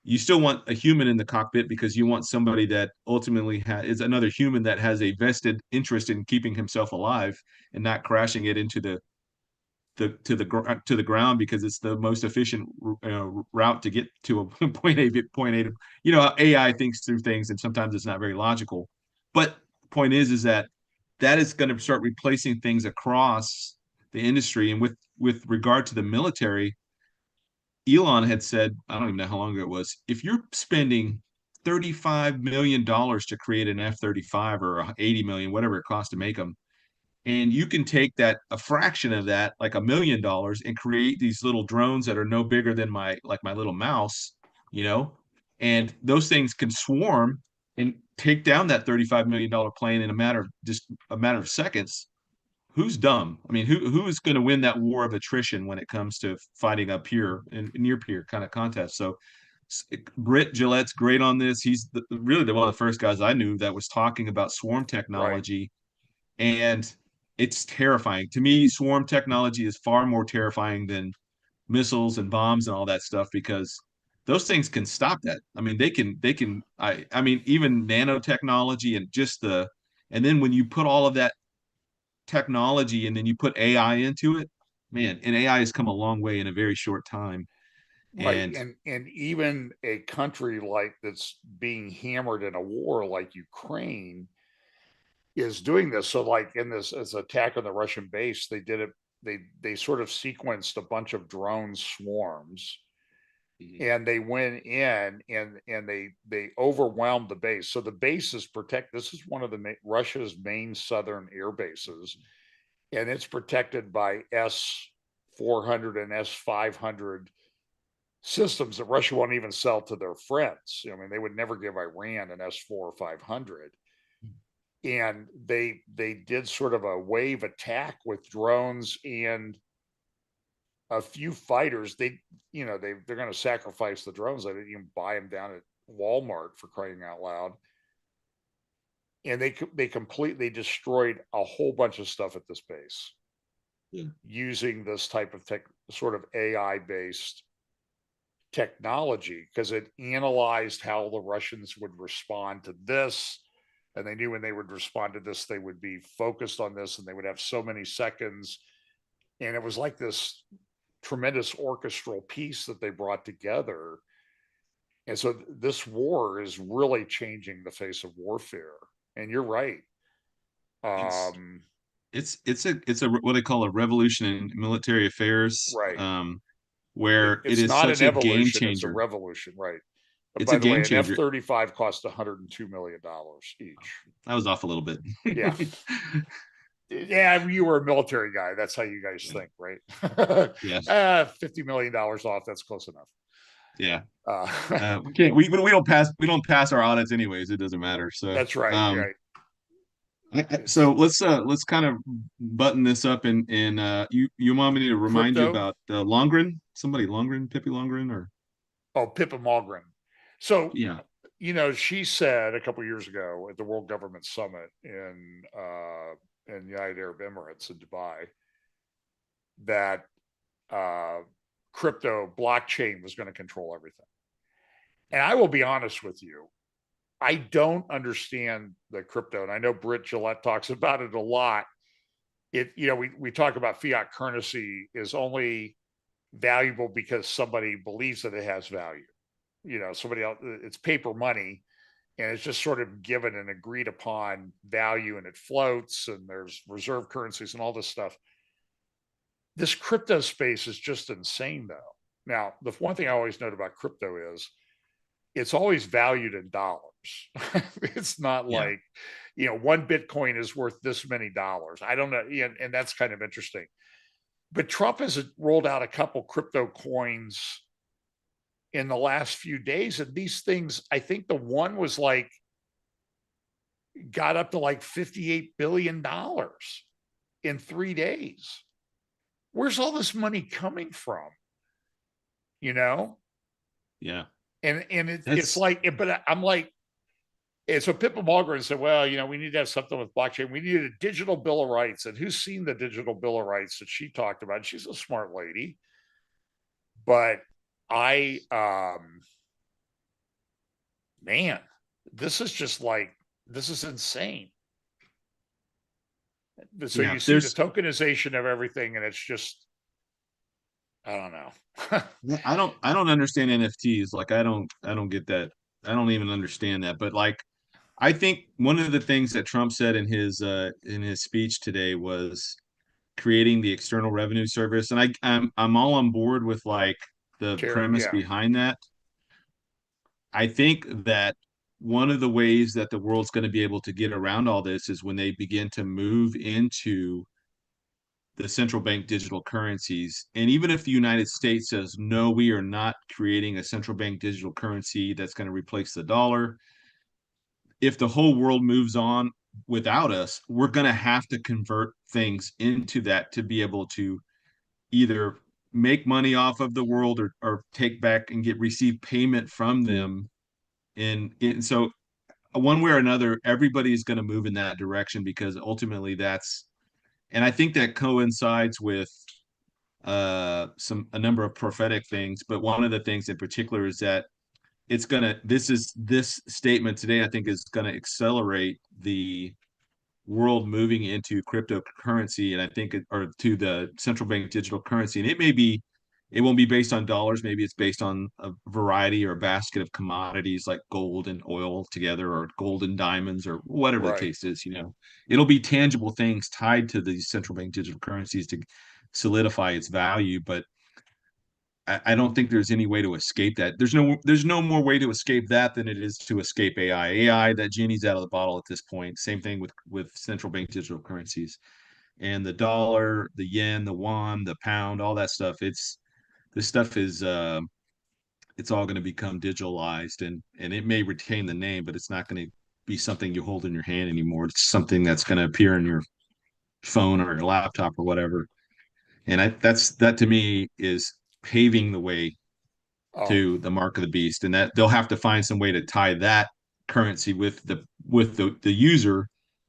You still want a human in the cockpit because you want somebody that ultimately is another human that has a vested interest in keeping himself alive and not crashing it into the ground because it's the most efficient route to get to a point A, point A. AI thinks through things and sometimes it's not very logical. But point is that is going to start replacing things across the industry. And with regard to the military, Elon had said, I don't even know how long ago it was, if you're spending $35 million to create an F-35 or 80 million, whatever it costs to make them, and you can take that, a fraction of that, like $1 million, and create these little drones that are no bigger than my little mouse, you know, and those things can swarm and take down that $35 million plane in a matter of seconds. Who's dumb? I mean, who's going to win that war of attrition when it comes to fighting a peer and near peer kind of contest? So Britt Gillette's great on this. He's really one of the first guys I knew that was talking about swarm Right. technology, and it's terrifying to me. Swarm technology is far more terrifying than missiles and bombs and all that stuff because those things can stop that. I mean, they can. I mean, even nanotechnology and and then when you put all of that technology and then you put AI into it, man, and AI has come a long way in a very short time. Right. And And even a country like that's being hammered in a war like Ukraine is doing this. So like in this as attack on the Russian base, they did it, they sort of sequenced a bunch of drone swarms and they went in and they overwhelmed the base. So the base is protect. This is one of Russia's main southern air bases, and it's protected by S-400 and S-500 systems that Russia won't even sell to their friends. I mean, they would never give Iran an S-4 or 500. And they did sort of a wave attack with drones and a few fighters. They're going to sacrifice the drones. They didn't even buy them down at Walmart, for crying out loud. And they completely destroyed a whole bunch of stuff at this base, yeah, using this type of sort of AI based technology, because it analyzed how the Russians would respond to this. And they knew when they would respond to this, they would be focused on this and they would have so many seconds. And it was like this tremendous orchestral piece that they brought together. And so this war is really changing the face of warfare. And you're right. it's Um, it's a what they call a revolution in military affairs, right. where it It's is not such an a game evolution, it's a changer. revolution, right? It's a By the game way, an F changer. 35 cost $102 million each. That was off a little bit. Yeah. Yeah, you were a military guy. That's how you guys think, right? Yes. $50 million off. That's close enough. Yeah. Uh, We can't. We don't pass. We don't pass our audits anyways. It doesn't matter. So, that's right. Right. So It's let's kind of button this up, and you want me to remind you crypto. about Longren, somebody Longren, Pippi Longren, or Oh, Pippa Malmgren. So, yeah, she said a couple of years ago at the World Government Summit in United Arab Emirates in Dubai that uh, crypto blockchain was going to control everything. And I will be honest with you, I don't understand the crypto, and I know Britt Gillette talks about it a lot. We talk about fiat currency is only valuable because somebody believes that it has value. Somebody else, it's paper money, and it's just sort of given an agreed upon value, and it floats, and there's reserve currencies and all this stuff. This crypto space is just insane, though. Now, the one thing I always note about crypto is it's always valued in dollars. It's not yeah, like, one Bitcoin is worth this many dollars. I don't know. And that's kind of interesting. But Trump has rolled out a couple crypto coins in the last few days. And these things, I think the one was like, got up to like $58 billion in 3 days. Where's all this money coming from? You know? yeah. And it's That's like, but I'm like, and so Pippa Malmgren said, well, we need to have something with blockchain. We need a digital bill of rights. And who's seen the digital bill of rights that she talked about? She's a smart lady. But I, man, this is just like, this is insane. So yeah. you see the There's tokenization of everything, and it's just, I don't know. Yeah, I don't understand NFTs. Like I don't get that. I don't even understand that. But like I think one of the things that Trump said in his speech today was creating the External Revenue Service. And I'm all on board with like the premise Yeah, behind that. I think that one of the ways that the world's going to be able to get around all this is when they begin to move into the central bank digital currencies. And even if the United States says, no, we are not creating a central bank digital currency that's going to replace the dollar, if the whole world moves on without us, we're going to have to convert things into that to be able to either make money off of the world or take back and get receive payment from them. And so one way or another, everybody is going to move in that direction because ultimately that's, and I think that coincides with a number of prophetic things, but one of the things in particular is that this statement today I think is going to accelerate the world moving into cryptocurrency, and I think or to the central bank digital currency. And it won't be based on dollars. Maybe it's based on a variety or a basket of commodities like gold and oil together, or gold and diamonds, or whatever the right. case is. It'll be tangible things tied to these central bank digital currencies to solidify its value. But I don't think there's any way to escape that. There's no more way to escape that than it is to escape AI. AI, that genie's out of the bottle at this point. Same thing with central bank digital currencies and the dollar, the yen, the won, the pound, all that stuff. This stuff is it's all going to become digitalized, and it may retain the name, but it's not going to be something you hold in your hand anymore. It's something that's going to appear in your phone or your laptop or whatever. And that to me is paving the way Oh, to the mark of the beast, and that they'll have to find some way to tie that currency with the user.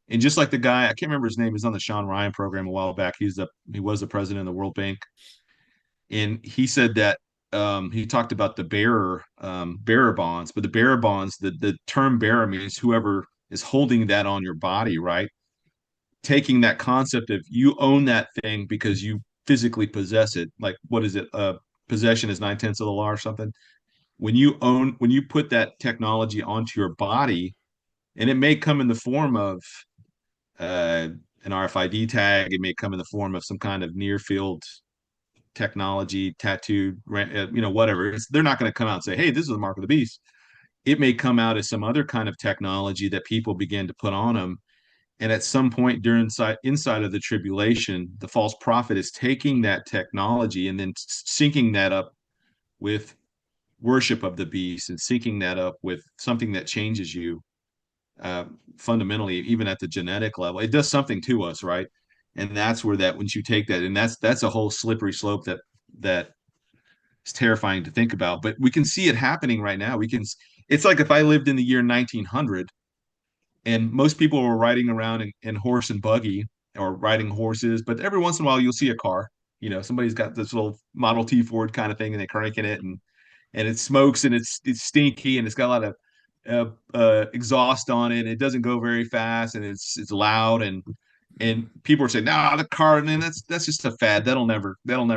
And just like the guy, I can't remember his name, he was on the Sean Ryan program a while back. He was the president of the World Bank, and he said that he talked about the bearer bonds, but the bearer bonds, the term bearer means whoever is holding that on your body, right? Taking that concept of you own that thing because you physically possess it. Like what is it? Possession is 9/10 of the law or something. When you put that technology onto your body, and it may come in the form of uh, an RFID tag, it may come in the form of some kind of near field technology, tattooed, whatever. They're not going to come out and say, hey, this is the mark of the beast. It may come out as some other kind of technology that people begin to put on them. And at some point during inside of the tribulation, the false prophet is taking that technology and then syncing that up with worship of the beast and syncing that up with something that changes you. uh, fundamentally, even at the genetic level, it does something to us, right? And that's where that once you take that, and that's a whole slippery slope that is terrifying to think about. But we can see it happening right now. We can. It's like if I lived in the year 1900 and most people were riding around in horse and buggy or riding horses, but every once in a while you'll see a car. Somebody's got this little Model T Ford kind of thing, and they're cranking it, and it smokes, and it's stinky, and it's got a lot of exhaust on it. It doesn't go very fast, and it's loud, and people are saying, "Nah, the car, man, that's just a fad. That'll never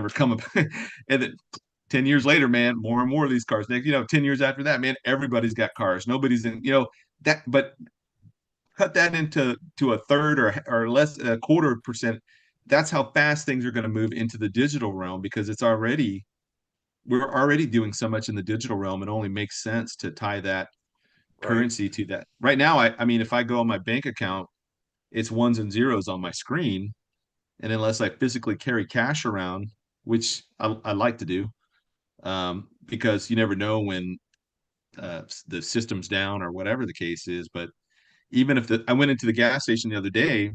come up." And then 10 years later, man, more and more of these cars. Next, 10 years after that, man, everybody's got cars. Nobody's in, that, but cut that to a third or less, a quarter percent. That's how fast things are going to move into the digital realm, because we're already doing so much in the digital realm. It only makes sense to tie that Right. currency to that. Right now, I mean, if I go on my bank account, it's ones and zeros on my screen, and unless I physically carry cash around, which I like to do, because you never know when the system's down or whatever the case is. But even if I went into the gas station the other day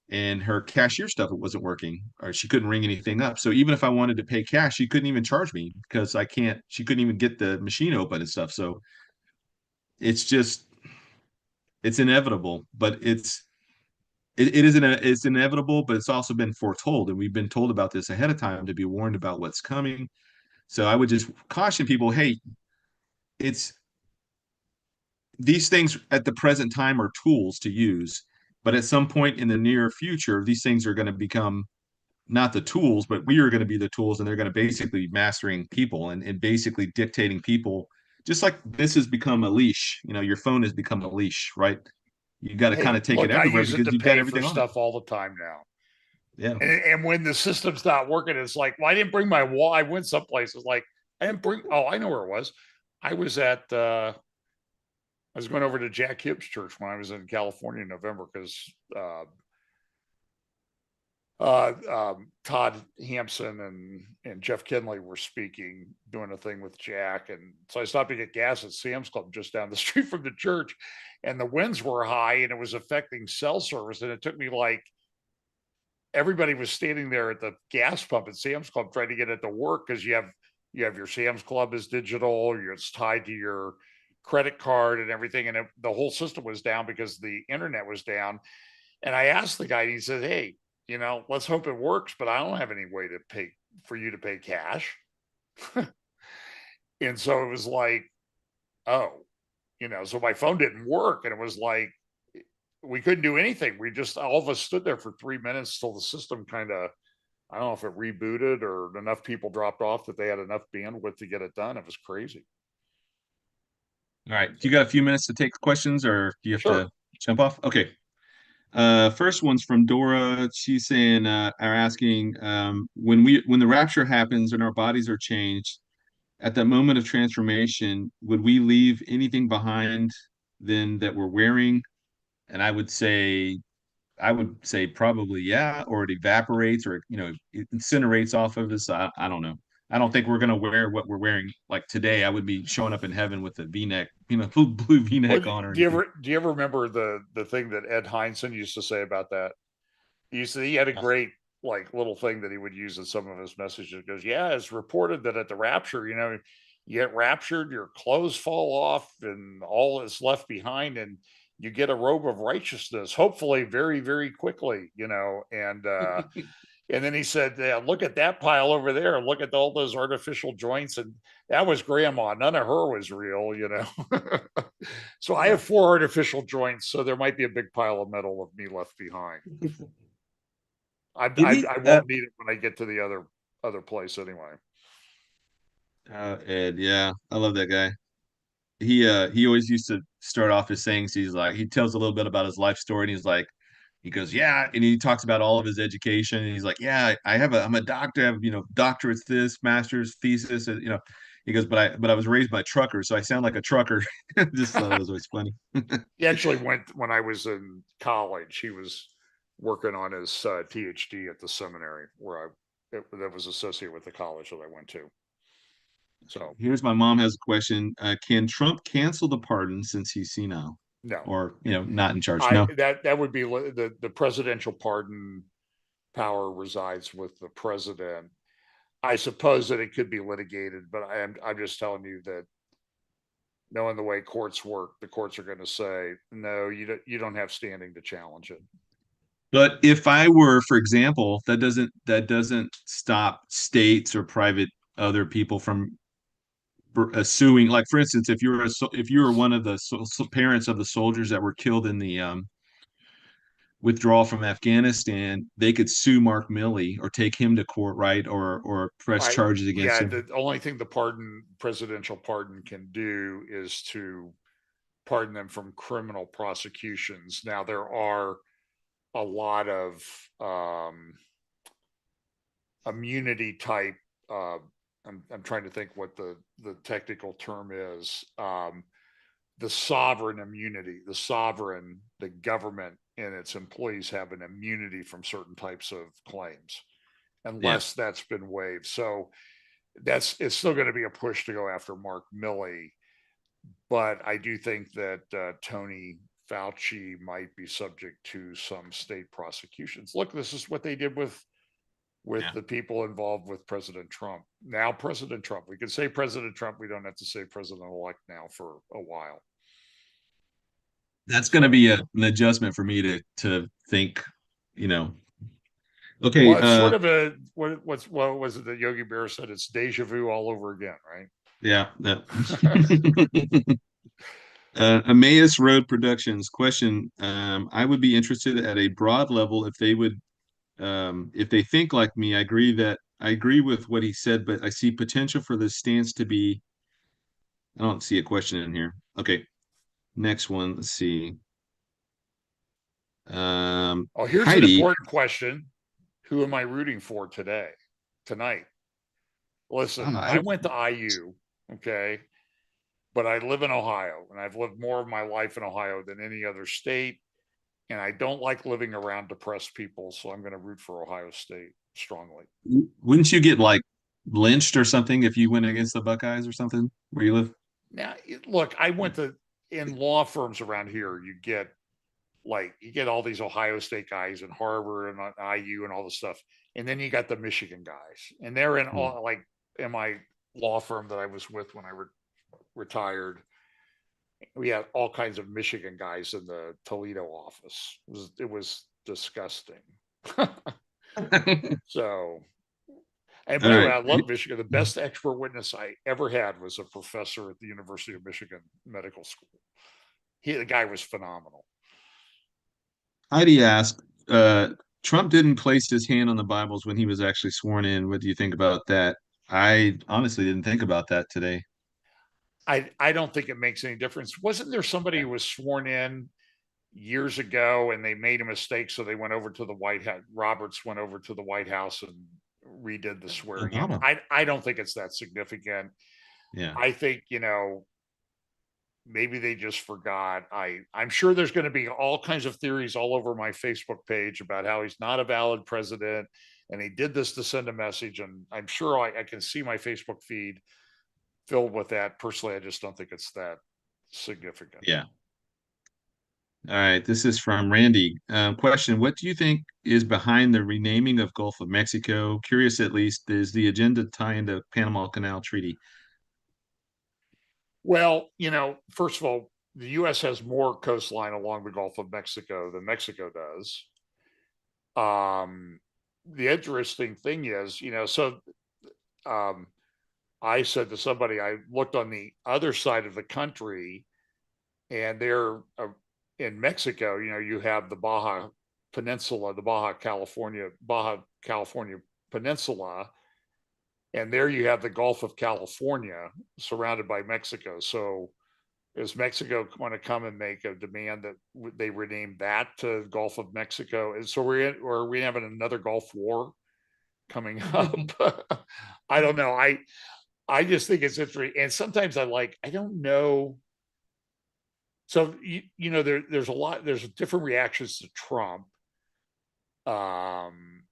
and her cashier stuff, it wasn't working, or she couldn't ring anything up. So even if I wanted to pay cash, she couldn't even charge me because I can't. She couldn't even get the machine open and stuff. So it's just it's inevitable, but it's inevitable, but it's also been foretold, and we've been told about this ahead of time to be warned about what's coming. So I would just caution people, hey, it's these things at the present time are tools to use, but at some point in the near future, these things are going to become not the tools, but we are going to be the tools, and they're going to basically be mastering people and basically dictating people. Just like this has become a leash, your phone has become a leash, right? You got to kind Hey, of take it look, I everywhere use it because to you've got pay for everything on it. stuff all the time now. Yeah. And when the system's not working, it's like, well, I didn't bring my wall. I went someplace. It's like, I didn't bring, oh, I know where it was. I was I was going over to Jack Hibbs Church when I was in California in November because Todd Hampson and Jeff Kinley were speaking, doing a thing with Jack, and so I stopped to get gas at Sam's Club just down the street from the church, and the winds were high and it was affecting cell service, and it took me like everybody was standing there at the gas pump at Sam's Club trying to get it to work because you have your Sam's Club is digital, it's tied to your credit card and everything, and the whole system was down because the internet was down. And I asked the guy, and he said, "Hey, let's hope it works, but I don't have any way to pay for you to pay cash." And so it was like, oh, so my phone didn't work, and it was like we couldn't do anything. We just all of us stood there for 3 minutes till the system kind of, I don't know if it rebooted or enough people dropped off that they had enough bandwidth to get it done. It was crazy. All right. Do you got a few minutes to take questions, or do you have Sure. to jump off? Okay. First one's from Dora. She's saying, are asking, when the rapture happens and our bodies are changed, at that moment of transformation, would we leave anything behind then that we're wearing? And I would say probably yeah, or it evaporates, or it incinerates off of us. I don't know. I don't think we're gonna wear what we're wearing like today. I would be showing up in heaven with a V-neck, blue Well, V-neck on or anything. do you ever remember the thing that Ed Hindson used to say about that? He had a great like little thing that he would use in some of his messages. It goes, yeah, it's reported that at the rapture, you get raptured, your clothes fall off, and all is left behind, and you get a robe of righteousness, hopefully very, very quickly, and then he said, yeah, look at that pile over there. Look at all those artificial joints. And that was grandma. None of her was real. So I Yeah. have 4 artificial joints. So there might be a big pile of metal of me left behind. Did he? I won't need it when I get to the other place anyway. Ed, yeah, I love that guy. He always used to start off his sayings. He tells a little bit about his life story, and he goes, yeah, and he talks about all of his education, and he's like, yeah, I'm a doctor, I have doctorates, this, master's, thesis, he goes, but I was raised by truckers, so I sound like a trucker. Just thought it was always funny. He actually went when I was in college. He was working on his PhD at the seminary that was associated with the college that I went to. So Here's my mom has a question. Can Trump cancel the pardon since he's senile? No, or not in charge? I No. that would be the presidential pardon power resides with the president. I suppose that it could be litigated, but I'm just telling you that knowing the way courts work, the courts are going to say no. You don't have standing to challenge it. But if I were, for example, that doesn't stop states or private other people from suing. Like, for instance, if you were one of the parents of the soldiers that were killed in the withdrawal from Afghanistan, they could sue Mark Milley or take him to court, right? Or press I charges against Yeah, him. the only thing the presidential pardon can do is to pardon them from criminal prosecutions. Now there are a lot of immunity type. Uh, I'm trying to think what the technical term is. The sovereign immunity, the government and its employees have an immunity from certain types of claims, Yeah, unless that's been waived. So it's still going to be a push to go after Mark Milley, but I do think that Tony Fauci might be subject to some state prosecutions. Look, this is what they did with yeah. the people involved with President Trump. Now, President Trump. We can say President Trump. We don't have to say President elect now for a while. That's going to So, be an adjustment for me to think, you know. Okay, well, it's sort of a what was it that Yogi Berra said? It's deja vu all over again, right? yeah. Emmaus Road Productions question. I would be interested at a broad level if they think like me. I agree with what he said, but I see potential for this stance to be. I don't see a question in here. Okay, next one. Let's see. Oh, here's an Heidi. important question. Who am I rooting for tonight? Listen, I I don't. went to IU, okay, but I live in Ohio and I've lived more of my life in Ohio than any other state. And I don't like living around depressed people. So I'm going to root for Ohio State strongly. Wouldn't you get like lynched or something if you went against the Buckeyes or something where you live? Now, look, I went to in law firms around here. You get all these Ohio State guys and Harvard and IU and all this stuff, and then you got the Michigan guys, and they're in Hmm. all like in my law firm that I was with when I retired. We had all kinds of Michigan guys in the Toledo office. It was disgusting. So, and All by the way, right. I love Michigan. The best expert witness I ever had was a professor at the University of Michigan Medical School. The guy was phenomenal. Heidi asked, Trump didn't place his hand on the Bibles when he was actually sworn in. What do you think about that? I honestly didn't think about that today. I don't think it makes any difference. Wasn't there somebody Yeah. who was sworn in years ago and they made a mistake, so they went over to the White House? Roberts went over to the White House and redid the swearing in. Obama. I don't think it's that significant. Yeah. I think maybe they just forgot. I'm sure there's going to be all kinds of theories all over my Facebook page about how he's not a valid president and he did this to send a message. And I'm sure I can see my Facebook feed filled with that. Personally, I just don't think it's that significant. Yeah. All right. This is from Randy. Question: what do you think is behind the renaming of Gulf of Mexico? Curious, at least, is the agenda tie into Panama Canal Treaty? Well, first of all, the U.S. has more coastline along the Gulf of Mexico than Mexico does. The interesting thing is, um, I said to somebody, I looked on the other side of the country, and they're in Mexico. You have the Baja Peninsula, the Baja California Peninsula, and there you have the Gulf of California surrounded by Mexico. So is Mexico going to come and make a demand that they rename that to Gulf of Mexico? And so are we having another Gulf War coming up? I don't know. I just think it's interesting, and sometimes I don't know. So there's different reactions to Trump. Um,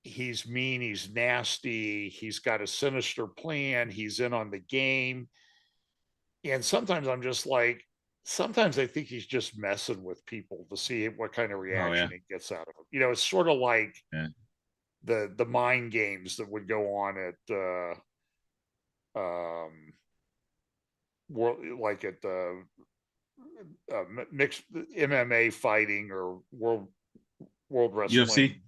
he's mean, he's nasty, he's got a sinister plan, he's in on the game, and sometimes I'm just like, sometimes I think he's just messing with people to see what kind of Oh yeah, reaction he gets out of them. It's sort of like yeah. the mind games that would go on at um world, like at the mixed MMA fighting or world UFC. wrestling.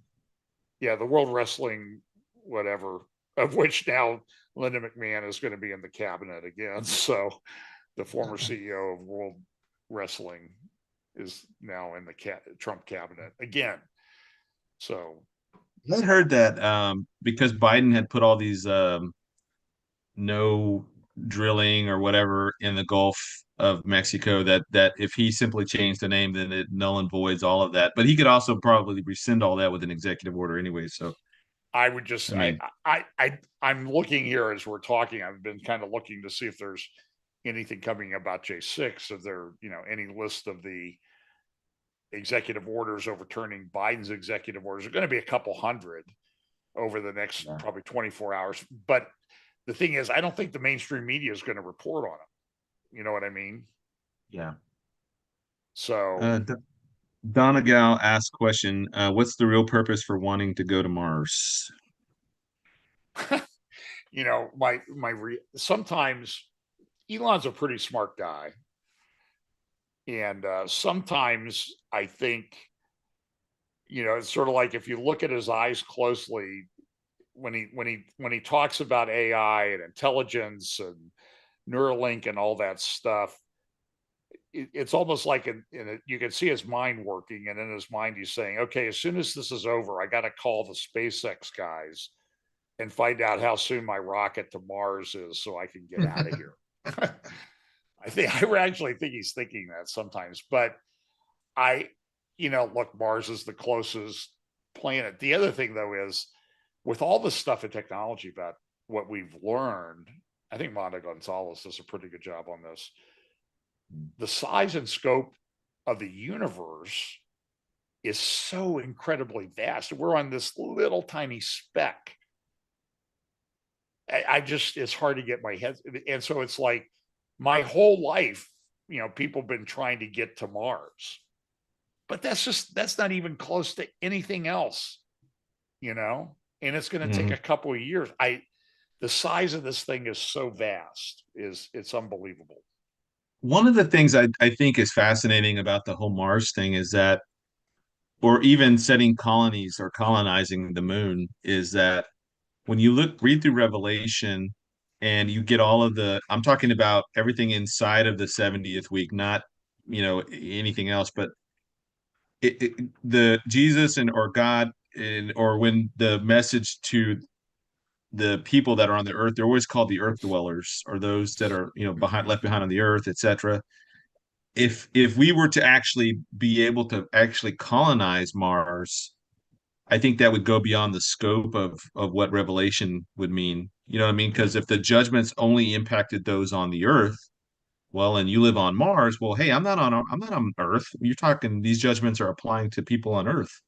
Yeah, the world wrestling whatever, of which now Linda McMahon is going to be in the cabinet again. So the former CEO of World Wrestling is now in the Trump cabinet again. So I heard that because Biden had put all these no drilling or whatever in the Gulf of Mexico, that if he simply changed the name, then it null and voids all of that. But he could also probably rescind all that with an executive order anyway. So I would just I mean, I'm looking here as we're talking. I've been kind of looking to see if there's anything coming about J6. If there, any list of the executive orders overturning Biden's executive orders. There are going to be a couple hundred over the next yeah. probably 24 hours. But the thing is, I don't think the mainstream media is going to report on them. You know what I mean? Yeah. So, Uh, D- Donegal asked question, what's the real purpose for wanting to go to Mars? sometimes Elon's a pretty smart guy, and sometimes I think it's sort of like if you look at his eyes closely when he talks about AI and intelligence and Neuralink and all that stuff. It's almost like you can see his mind working, and in his mind he's saying, "Okay, as soon as this is over, I got to call the SpaceX guys and find out how soon my rocket to Mars is, so I can get out of here." I actually think he's thinking that sometimes, but I, look, Mars is the closest planet. The other thing though is, with all the stuff in technology about what we've learned, I think Mondo Gonzalez does a pretty good job on this. The size and scope of the universe is so incredibly vast. We're on this little tiny speck. I just, it's hard to get my head. And so it's like my whole life, people have been trying to get to Mars, but that's not even close to anything else, and it's going to take Mhm. a couple of years. The size of this thing is so vast, it's unbelievable. One of the things I think is fascinating about the whole Mars thing is that, or even setting colonies or colonizing the moon, is that when you read through Revelation and you get all of I'm talking about everything inside of the 70th week, not, anything else, but the Jesus and or God or when the message to the people that are on the earth, they're always called the earth dwellers or those that are, behind left behind on the earth, etc. If we were to actually be able to actually colonize Mars, I think that would go beyond the scope of what Revelation would mean. You know what I mean? Because if the judgments only impacted those on the earth, well, and you live on Mars, well, hey, I'm not on Earth. You're talking these judgments are applying to people on Earth.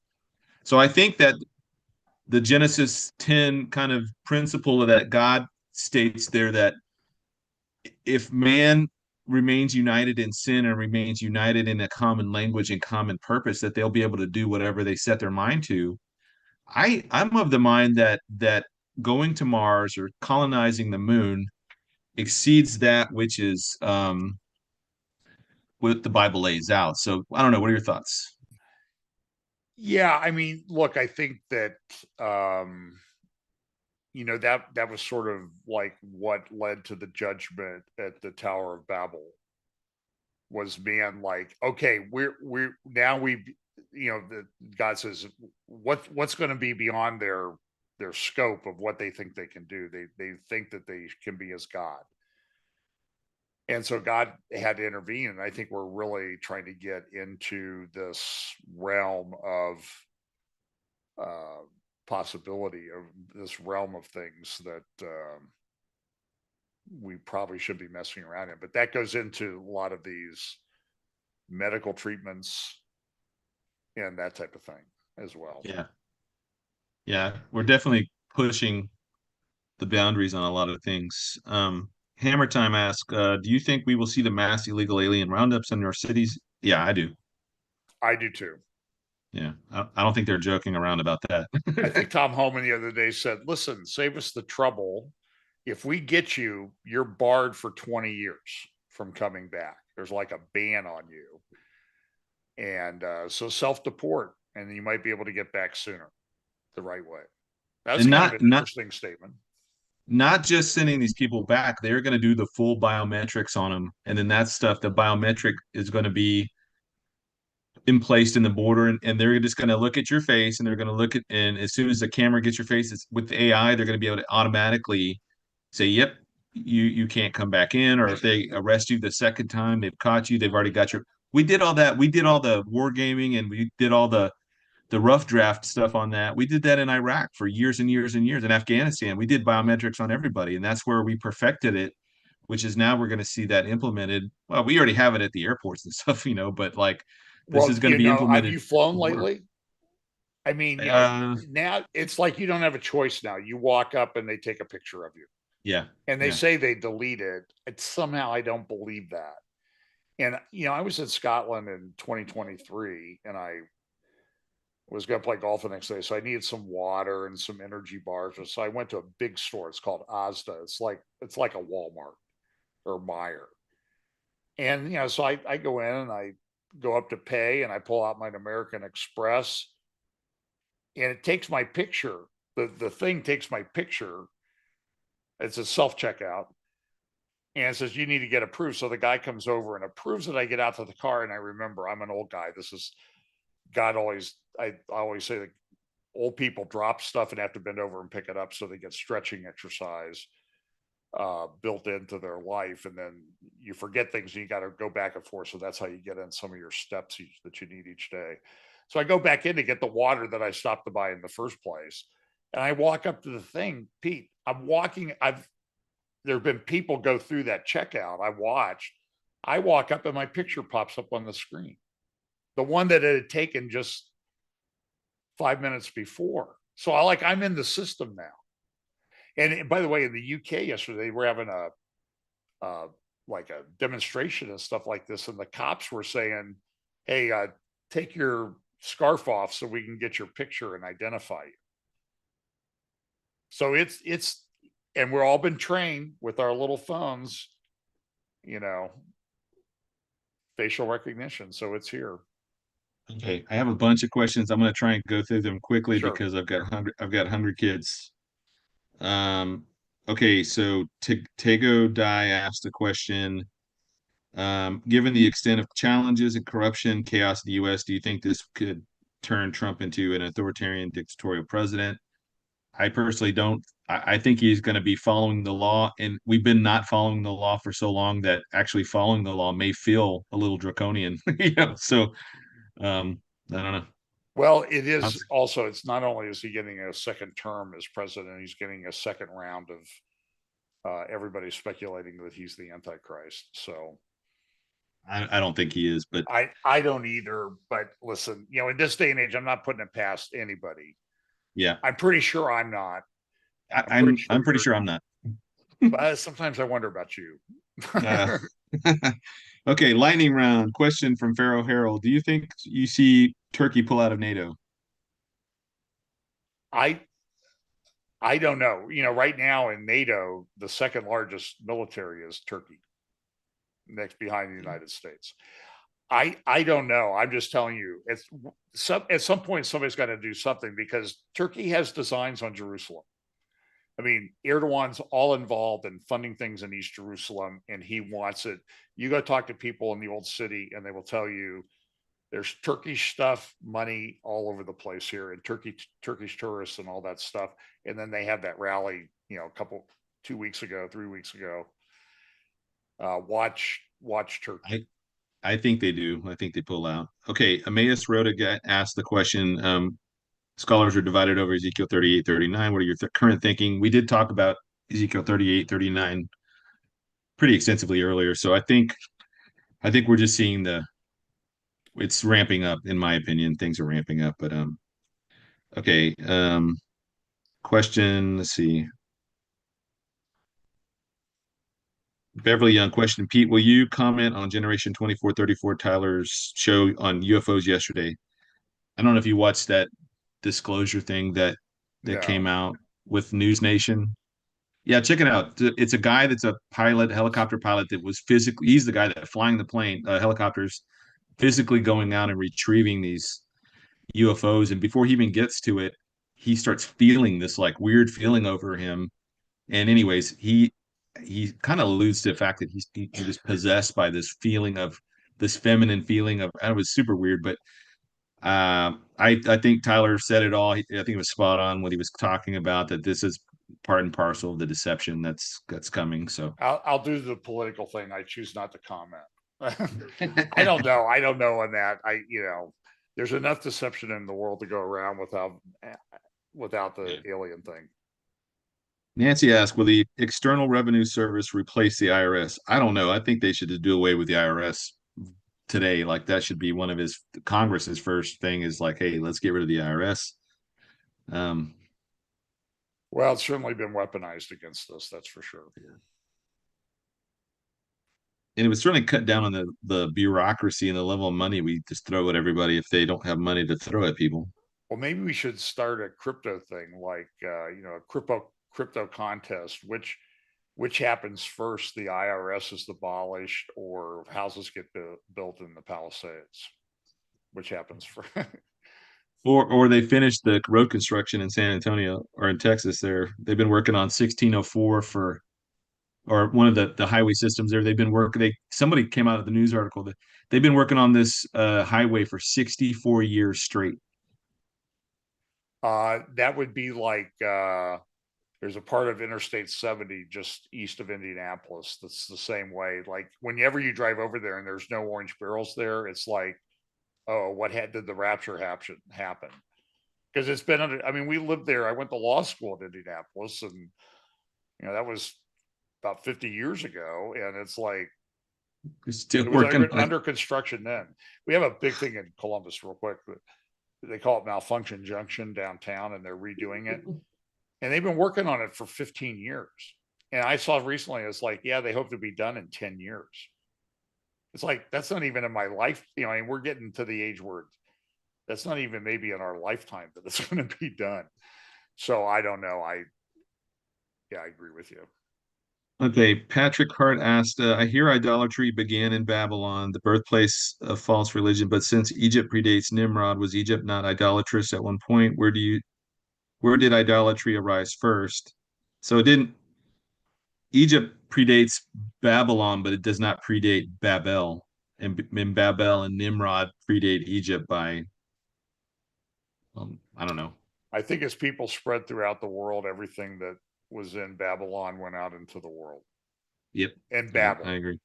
So I think that the Genesis 10 kind of principle that God states there, that if man remains united in sin and remains united in a common language and common purpose, that they'll be able to do whatever they set their mind to. I'm of the mind that going to Mars or colonizing the moon exceeds that which is what the Bible lays out. So I don't know. What are your thoughts? Yeah, I mean, look, I think that that was sort of like what led to the judgment at the Tower of Babel. Was man like, okay, we're now we the God says what's going to be beyond their scope of what they think they can do. They think that they can be as God. And so God had to intervene, and I think we're really trying to get into this realm of uh, possibility, of this realm of things that we probably should be messing around in. But that goes into a lot of these medical treatments and that type of thing as well. Yeah. Yeah. We're definitely pushing the boundaries on a lot of things. Hammer Time asks, do you think we will see the mass illegal alien roundups in our cities? Yeah, I do. I do too. Yeah, I don't think they're joking around about that. I think Tom Homan the other day said, listen, save us the trouble. If we get you, you're barred for 20 years from coming back. There's like a ban on you. And so self deport, and you might be able to get back sooner the right way. That's And kind of not an not interesting statement. not just sending these people back, they're going to do the full biometrics on them, and then that stuff, the biometric is going to be in place in the border, and they're just going to look at your face, and they're going to look at, and as soon as the camera gets your face, it's with the AI, they're going to be able to automatically say, "Yep, you can't come back in," or if they arrest you the second time, they've caught you, they've already got your. We did all that. We did all the wargaming, and we did all the rough draft stuff on that. We did that in Iraq for years and years and years. In Afghanistan, we did biometrics on everybody, and that's where we perfected it, which is now we're going to see that implemented. Well, we already have it at the airports and stuff, but like this Well, is going to be have implemented you at flown the border. lately? I mean, Uh, now it's like you don't have a choice now. You walk up and they take a picture of you. yeah, And they yeah. say they delete it. It's somehow I don't believe that. And I was in Scotland in 2023 and I was going to play golf the next day. So I needed some water and some energy bars. So I went to a big store. It's called Asda. It's like a Walmart or Meyer. And so I go in and I go up to pay and I pull out my American Express and it takes my picture. The thing takes my picture. It's a self checkout and it says you need to get approved. So the guy comes over and approves it. I get out to the car and I remember I'm an old guy. This is God always. I always say that old people drop stuff and have to bend over and pick it up, so they get stretching exercise built into their life, and then you forget things and you got to go back and forth. So that's how you get in some of your steps that you need each day. So I go back in to get the water that I stopped to buy in the first place, and I walk up to the thing, Pete. I'm walking. There have been people go through that checkout. I watched. I walk up and my picture pops up on the screen, the one that it had taken just 5 minutes before. So I'm in the system now. And by the way, in the UK yesterday, we're having like a demonstration and stuff like this, and the cops were saying, "Hey, take your scarf off so we can get your picture and identify you." So and we're all been trained with our little phones, you know, facial recognition. So it's here. Okay, I have a bunch of questions. I'm going to try and go through them quickly Sure. because I've got 100 kids. Um, okay, so Tego Dai asked a question. Given the extent of challenges and corruption, chaos in the U.S., do you think this could turn Trump into an authoritarian dictatorial president? I personally don't. I think he's going to be following the law, and we've been not following the law for so long that actually following the law may feel a little draconian. So I don't know. Well, it is How's- also, it's not only is he getting a second term as president, he's getting a second round of everybody speculating that he's the Antichrist. So I don't think he is, but I don't either. But listen, in this day and age, I'm not putting it past anybody. yeah, I'm pretty sure I'm not. I, I'm pretty I'm sure I'm pretty you're. sure I'm not. But sometimes I wonder about you. Uh, okay, lightning round. Question from Pharaoh Harold. Do you think you see Turkey pull out of NATO? I I don't know. Right now in NATO, the second largest military is Turkey, next behind the United States. I don't know. I'm just telling you, at some point somebody's got to do something because Turkey has designs on Jerusalem. I mean, Erdogan's all involved in funding things in East Jerusalem, and he wants it. You go talk to people in the old city, and they will tell you there's Turkish stuff, money all over the place here, and Turkish tourists and all that stuff. And then they had that rally, a couple 2 weeks ago, 3 weeks ago. Watch Turkey. I I think they do. I think they pull out. Okay, Emmaus Rhoda asked the question. Scholars are divided over Ezekiel 38, 39. What are your current thinking? We did talk about Ezekiel 38, 39 pretty extensively earlier. So I think we're just seeing it's ramping up, in my opinion. Things are ramping up. But okay. Question, let's see. Beverly Young question. Pete, will you comment on Generation 2434 Tyler's show on UFOs yesterday? I don't know if you watched that disclosure thing that came No. out with News Nation. Yeah, check it out. It's a guy that's a pilot, helicopter pilot that was physically, he's the guy that flying the plane, helicopters, physically going out and retrieving these UFOs. And before he even gets to it, he starts feeling this like weird feeling over him. And anyways, he kind of alludes to the fact that he was possessed by this feeling of this feminine feeling of, it was super weird, but I think Tyler said it all. I think it was spot on what he was talking about, that this is part and parcel of the deception that's coming. So I'll do the political thing. I choose not to comment. I don't know. I don't know on that. There's enough deception in the world to go around without the alien thing. Nancy asked, will the External Revenue Service replace the IRS? I don't know. I think they should do away with the IRS today. Like that should be one of his Congress's first thing is like, hey, let's get rid of the IRS. Well, it's certainly been weaponized against us, that's for sure. And it would certainly cut down on the bureaucracy and the level of money we just throw at everybody if they don't have money to throw at people. Well, maybe we should start a crypto thing, like a crypto contest. Which happens first? The IRS is abolished, or houses get built in the Palisades? Which happens first? Or they finished the road construction in San Antonio or in Texas there. They've been working on 1604 for, or one of the highway systems there. They've been working, somebody came out of the news article that they've been working on this highway for 64 years straight. That would be like there's a part of Interstate 70 just east of Indianapolis that's the same way. Like whenever you drive over there and there's no orange barrels there, it's like, oh, did the rapture happen? Because it's been under. I mean, we lived there. I went to law school in Indianapolis, and that was about 50 years ago, and it's like Still it was working under construction then. We have a big thing in Columbus, real quick. They call it Malfunction Junction downtown, and they're redoing it. And they've been working on it for 15 years. And I saw recently, it's like, yeah, they hope to be done in 10 years. It's like, that's not even in my life. I mean, we're getting to the age where that's not even maybe in our lifetime that it's going to be done. So I don't know. I agree with you. Okay, Patrick Hart asked, I hear idolatry began in Babylon, the birthplace of false religion, but since Egypt predates Nimrod, was Egypt not idolatrous at one point? Where did idolatry arise first? So it didn't Egypt predates Babylon, but it does not predate Babel. And Babel and Nimrod predate Egypt by I don't know. I think as people spread throughout the world, everything that was in Babylon went out into the world. Yep. And Babel. I agree.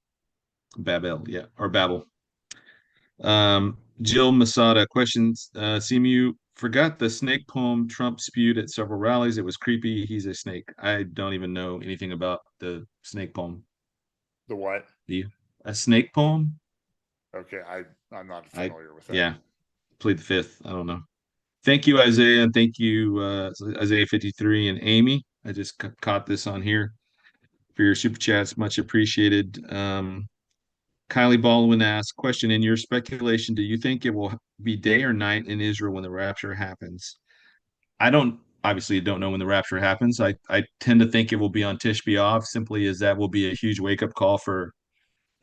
Babel, yeah, or Babel. Jill Masada questions, CMU forgot the snake poem Trump spewed at several rallies. It was creepy. He's a snake. I don't even know anything about the snake poem. The what? A snake poem? Okay, I'm not familiar with that. Yeah, plead the fifth. I don't know. Thank you, Isaiah, and thank you, Isaiah 53 and Amy. I just caught this on here for your super chats. Much appreciated. Kylie Baldwin asked, question, in your speculation, do you think it will be day or night in Israel when the rapture happens? I obviously don't know when the rapture happens. I tend to think it will be on Tish B'Av, simply as that will be a huge wake-up call for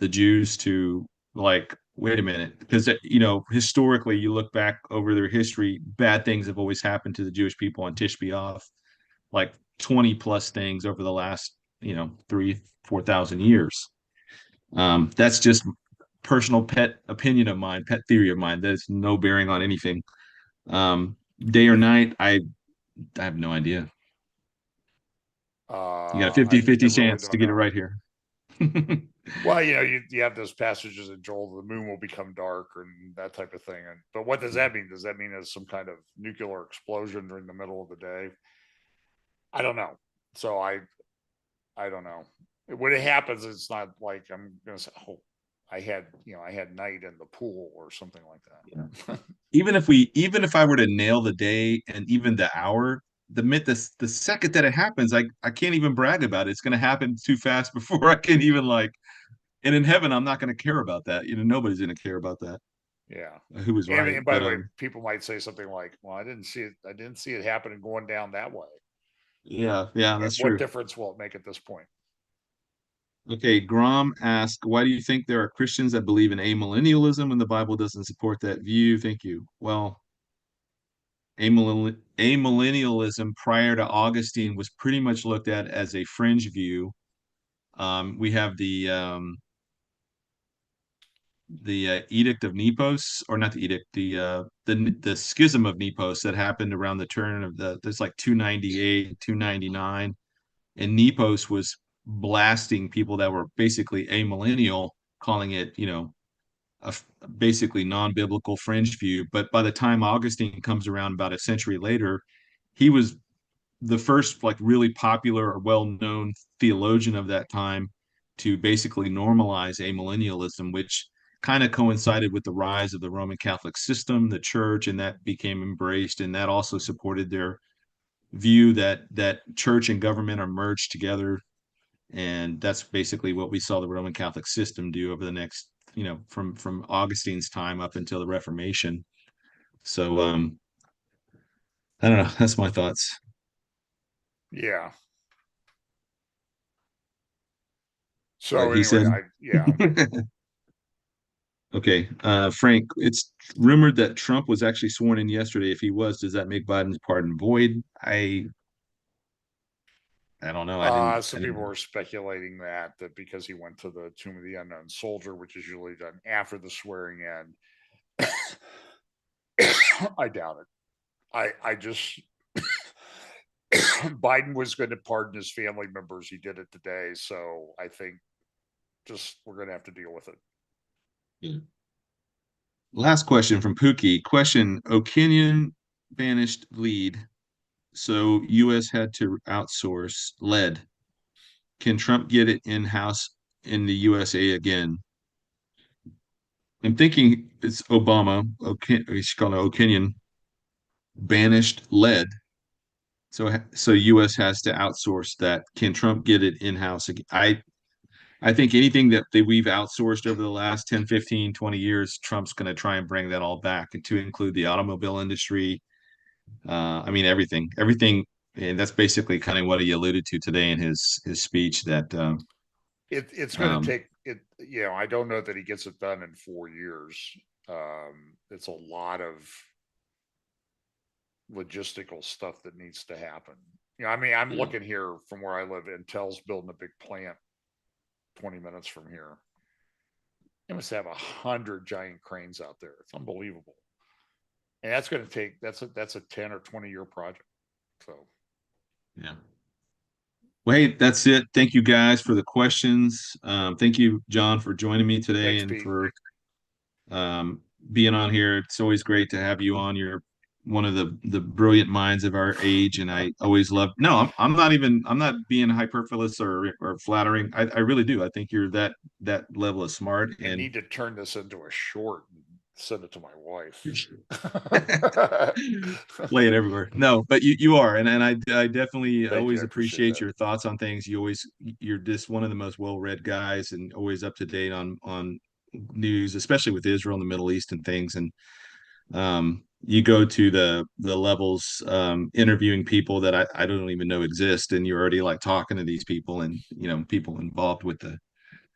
the Jews to like, wait a minute, because historically you look back over their history, bad things have always happened to the Jewish people on Tish B'Av, like 20 plus things over the last 3,000-4,000 years. That's just personal pet opinion of mine, pet theory of mine. There's no bearing on anything. Day or night, I have no idea. You got a 50-50 chance to get it right here. Well, you have those passages in Joel, the moon will become dark and that type of thing. But what does that mean? Does that mean there's some kind of nuclear explosion during the middle of the day? I don't know. So I don't know. When it happens, it's not like I'm going to say, oh, I had night in the pool or something like that. Yeah. Even if I were to nail the day and even the hour, the second that it happens, I can't even brag about it. It's going to happen too fast before I can even like. And in heaven, I'm not going to care about that. Nobody's going to care about that. Yeah. Who was right? And by But the way, people might say something like, "Well, I didn't see it happening going down that way." yeah, yeah, And that's what true. difference will it make at this point? Okay, Grom asked, why do you think there are Christians that believe in amillennialism and the Bible doesn't support that view? Thank you. Well, amillennialism prior to Augustine was pretty much looked at as a fringe view. We have the Edict of Nepos, or not the edict, the Schism of Nepos that happened around the turn of there's like 298, 299, and Nepos was blasting people that were basically amillennial, calling it, a basically non-biblical fringe view. But by the time Augustine comes around about a century later, he was the first like really popular or well-known theologian of that time to basically normalize amillennialism, which kind of coincided with the rise of the Roman Catholic system, the church, and that became embraced, and that also supported their view that church and government are merged together. And that's basically what we saw the Roman Catholic system do over the next, from Augustine's time up until the Reformation. So I don't know. That's my thoughts. Yeah. But So he anyway, said, yeah. okay, Frank, it's rumored that Trump was actually sworn in yesterday. If he was, does that make Biden's pardon void? I don't know. I Some people didn't. were speculating that because he went to the Tomb of the Unknown Soldier, which is usually done after the swearing in. I doubt it. I just Biden was going to pardon his family members. He did it today, so I think just we're going to have to deal with it. Yeah. Last question from Pookie. Question: O'Kinion banished lead, so U.S. had to outsource lead. Can Trump get it in-house in the USA again? I'm thinking it's Obama. We should call it O'Kinion banished lead. So US has to outsource that. Can Trump get it in-house again? I think anything that we've outsourced over the last 10, 15, 20 years, Trump's going to try and bring that all back, and to include the automobile industry. I mean, everything. And that's basically kind of what he alluded to today in his speech that It's going to um, take it. I don't know that he gets it done in 4 years. It's a lot of logistical stuff that needs to happen. I mean, I'm yeah, looking here from where I live. Intel's building a big plant 20 minutes from here. They must have 100 giant cranes out there. It's unbelievable, and that's going to take that's a 10 or 20-year project. So yeah. Well, hey, that's it. Thank you guys for the questions. Thank you, John, for joining me today thanks, and Pete. for um, being on here. It's always great to have you on. You're one of the brilliant minds of our age, and I always love. No, I'm not being hyperbolous or flattering. I really do. I think you're that level of smart I and need to turn this into a short and send it to my wife. play it everywhere. No, but you are, and I definitely Thank you. I always appreciate appreciate that. your thoughts on things. You're just one of the most well-read guys and always up to date on news, especially with Israel and the Middle East and things. And you go to the levels interviewing people that I don't even know exist, and you're already like talking to these people and people involved with the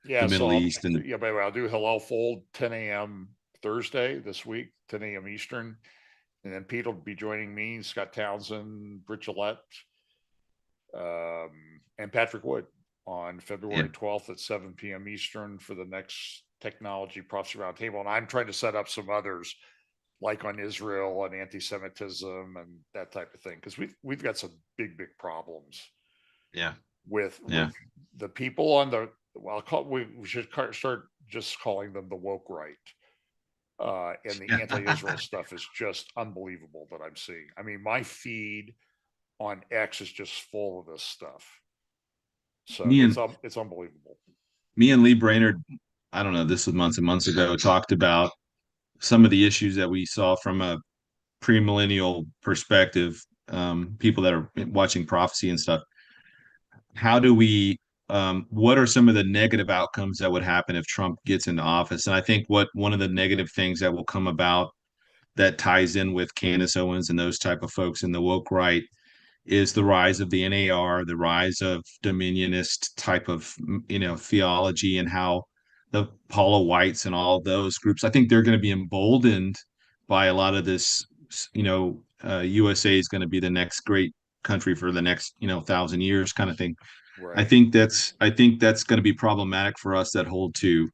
Yeah, so Middle East and by the way, I'll do Hillel Fold 10 a.m. Thursday this week, 10 a.m. Eastern. And then Pete will be joining me, Scott Townsend, Brit Gillette, and Patrick Wood on yeah, February 12th at 7 p.m. Eastern for the next Technology Prophecy Roundtable. And I'm trying to set up some others like on Israel and anti-Semitism and that type of thing, because we've got some big problems yeah, with yeah. the people on the we should start just calling them the woke right. And the anti-Israel stuff is just unbelievable that I'm seeing. I mean, my feed on X is just full of this stuff. So me and it's unbelievable. me and Lee Brainerd, I don't know, this was months and months ago, talked about some of the issues that we saw from a premillennial perspective people that are watching prophecy and stuff. How do we what are some of the negative outcomes that would happen if Trump gets into office? And I think what one of the negative things that will come about that ties in with Candace Owens and those type of folks in the woke right is the rise of the NAR, the rise of dominionist type of theology, and how the Paula Whites and all those groups. I think they're going to be emboldened by a lot of this. USA is going to be the next great country for the next 1,000 years, kind of thing. Right. I think that's going to be problematic for us that hold to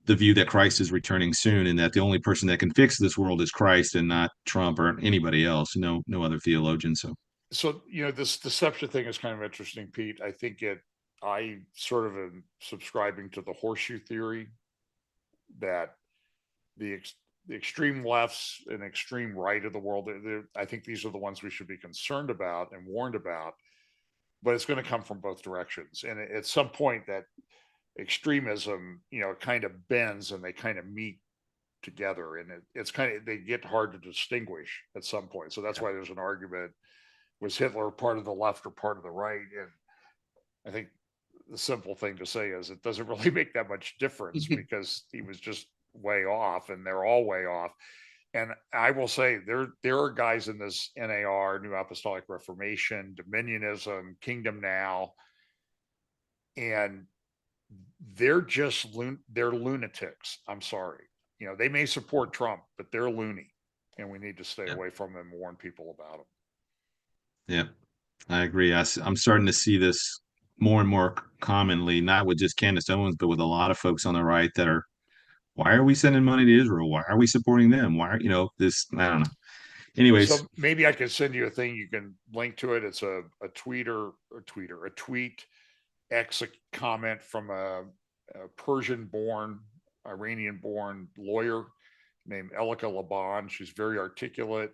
the view that Christ is returning soon, and that the only person that can fix this world is Christ and not Trump or anybody else. No other theologian. So, this deception thing is kind of interesting, Pete. I sort of am subscribing to the horseshoe theory that the, the extreme lefts and extreme right of the world, I think these are the ones we should be concerned about and warned about, but it's going to come from both directions. And at some point that extremism, kind of bends and they kind of meet together, and it's kind of, they get hard to distinguish at some point. So that's why there's an argument, was Hitler part of the left or part of the right? And I think the simple thing to say is it doesn't really make that much difference because he was just way off, and they're all way off. And I will say there are guys in this NAR, New Apostolic Reformation, Dominionism, Kingdom Now, and they're just they're lunatics. I'm sorry. They may support Trump, but they're loony, and we need to stay Yeah, away from them and warn people about them. yeah, I agree. I'm starting to see this more and more commonly, not with just Candace Owens, but with a lot of folks on the right that are, why are we sending money to Israel? Why are we supporting them? Why are, this? I don't know. Anyways, So maybe I could send you a thing. You can link to it. It's a tweet, X comment from a Persian-born, Iranian-born lawyer named Elika Laban. She's very articulate,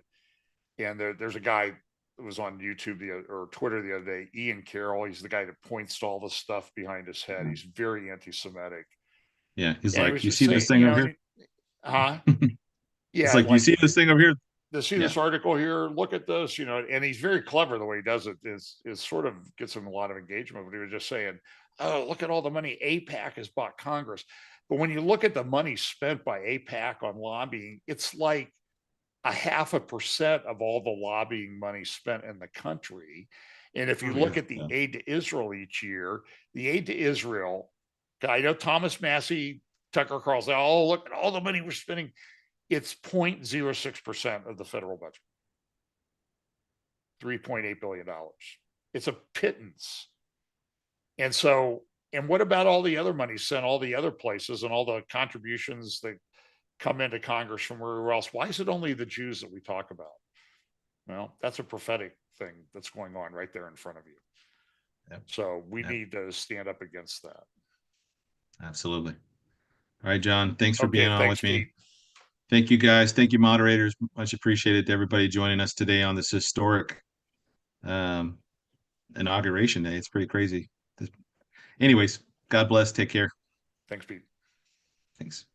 and there's a guy that was on YouTube or Twitter the other day, Ian Carroll. He's the guy that points to all the stuff behind his head. He's very anti-Semitic, yeah, he's and he like, was you just see this saying, thing over here? huh? It's Yeah, like, you like, see this thing over here? to see Yeah, this article here, look at this, and he's very clever the way he does it. Is sort of gets him a lot of engagement. But he was just saying, oh, look at all the money APAC has bought Congress. But when you look at the money spent by APAC on lobbying, it's like 0.5% of all the lobbying money spent in the country. And if you oh yeah, look at the yeah. aid to Israel each year, the aid to Israel, I know Thomas Massey, Tucker Carlson, oh, look at all the money we're spending. It's 0.06% of the federal budget, $3.8 billion. It's a pittance. And so, and what about all the other money sent all the other places and all the contributions that come into Congress from everywhere else? Why is it only the Jews that we talk about? Well, that's a prophetic thing that's going on right there in front of you. Yeah, So we yeah, need to stand up against that. absolutely. All right, John, thanks for being Okay, on thanks, with me. Pete. Thank you, guys. Thank you, moderators. Much appreciated to everybody joining us today on this historic um, inauguration day. It's pretty crazy. Anyways, God bless. Take care. Thanks, Pete. Thanks.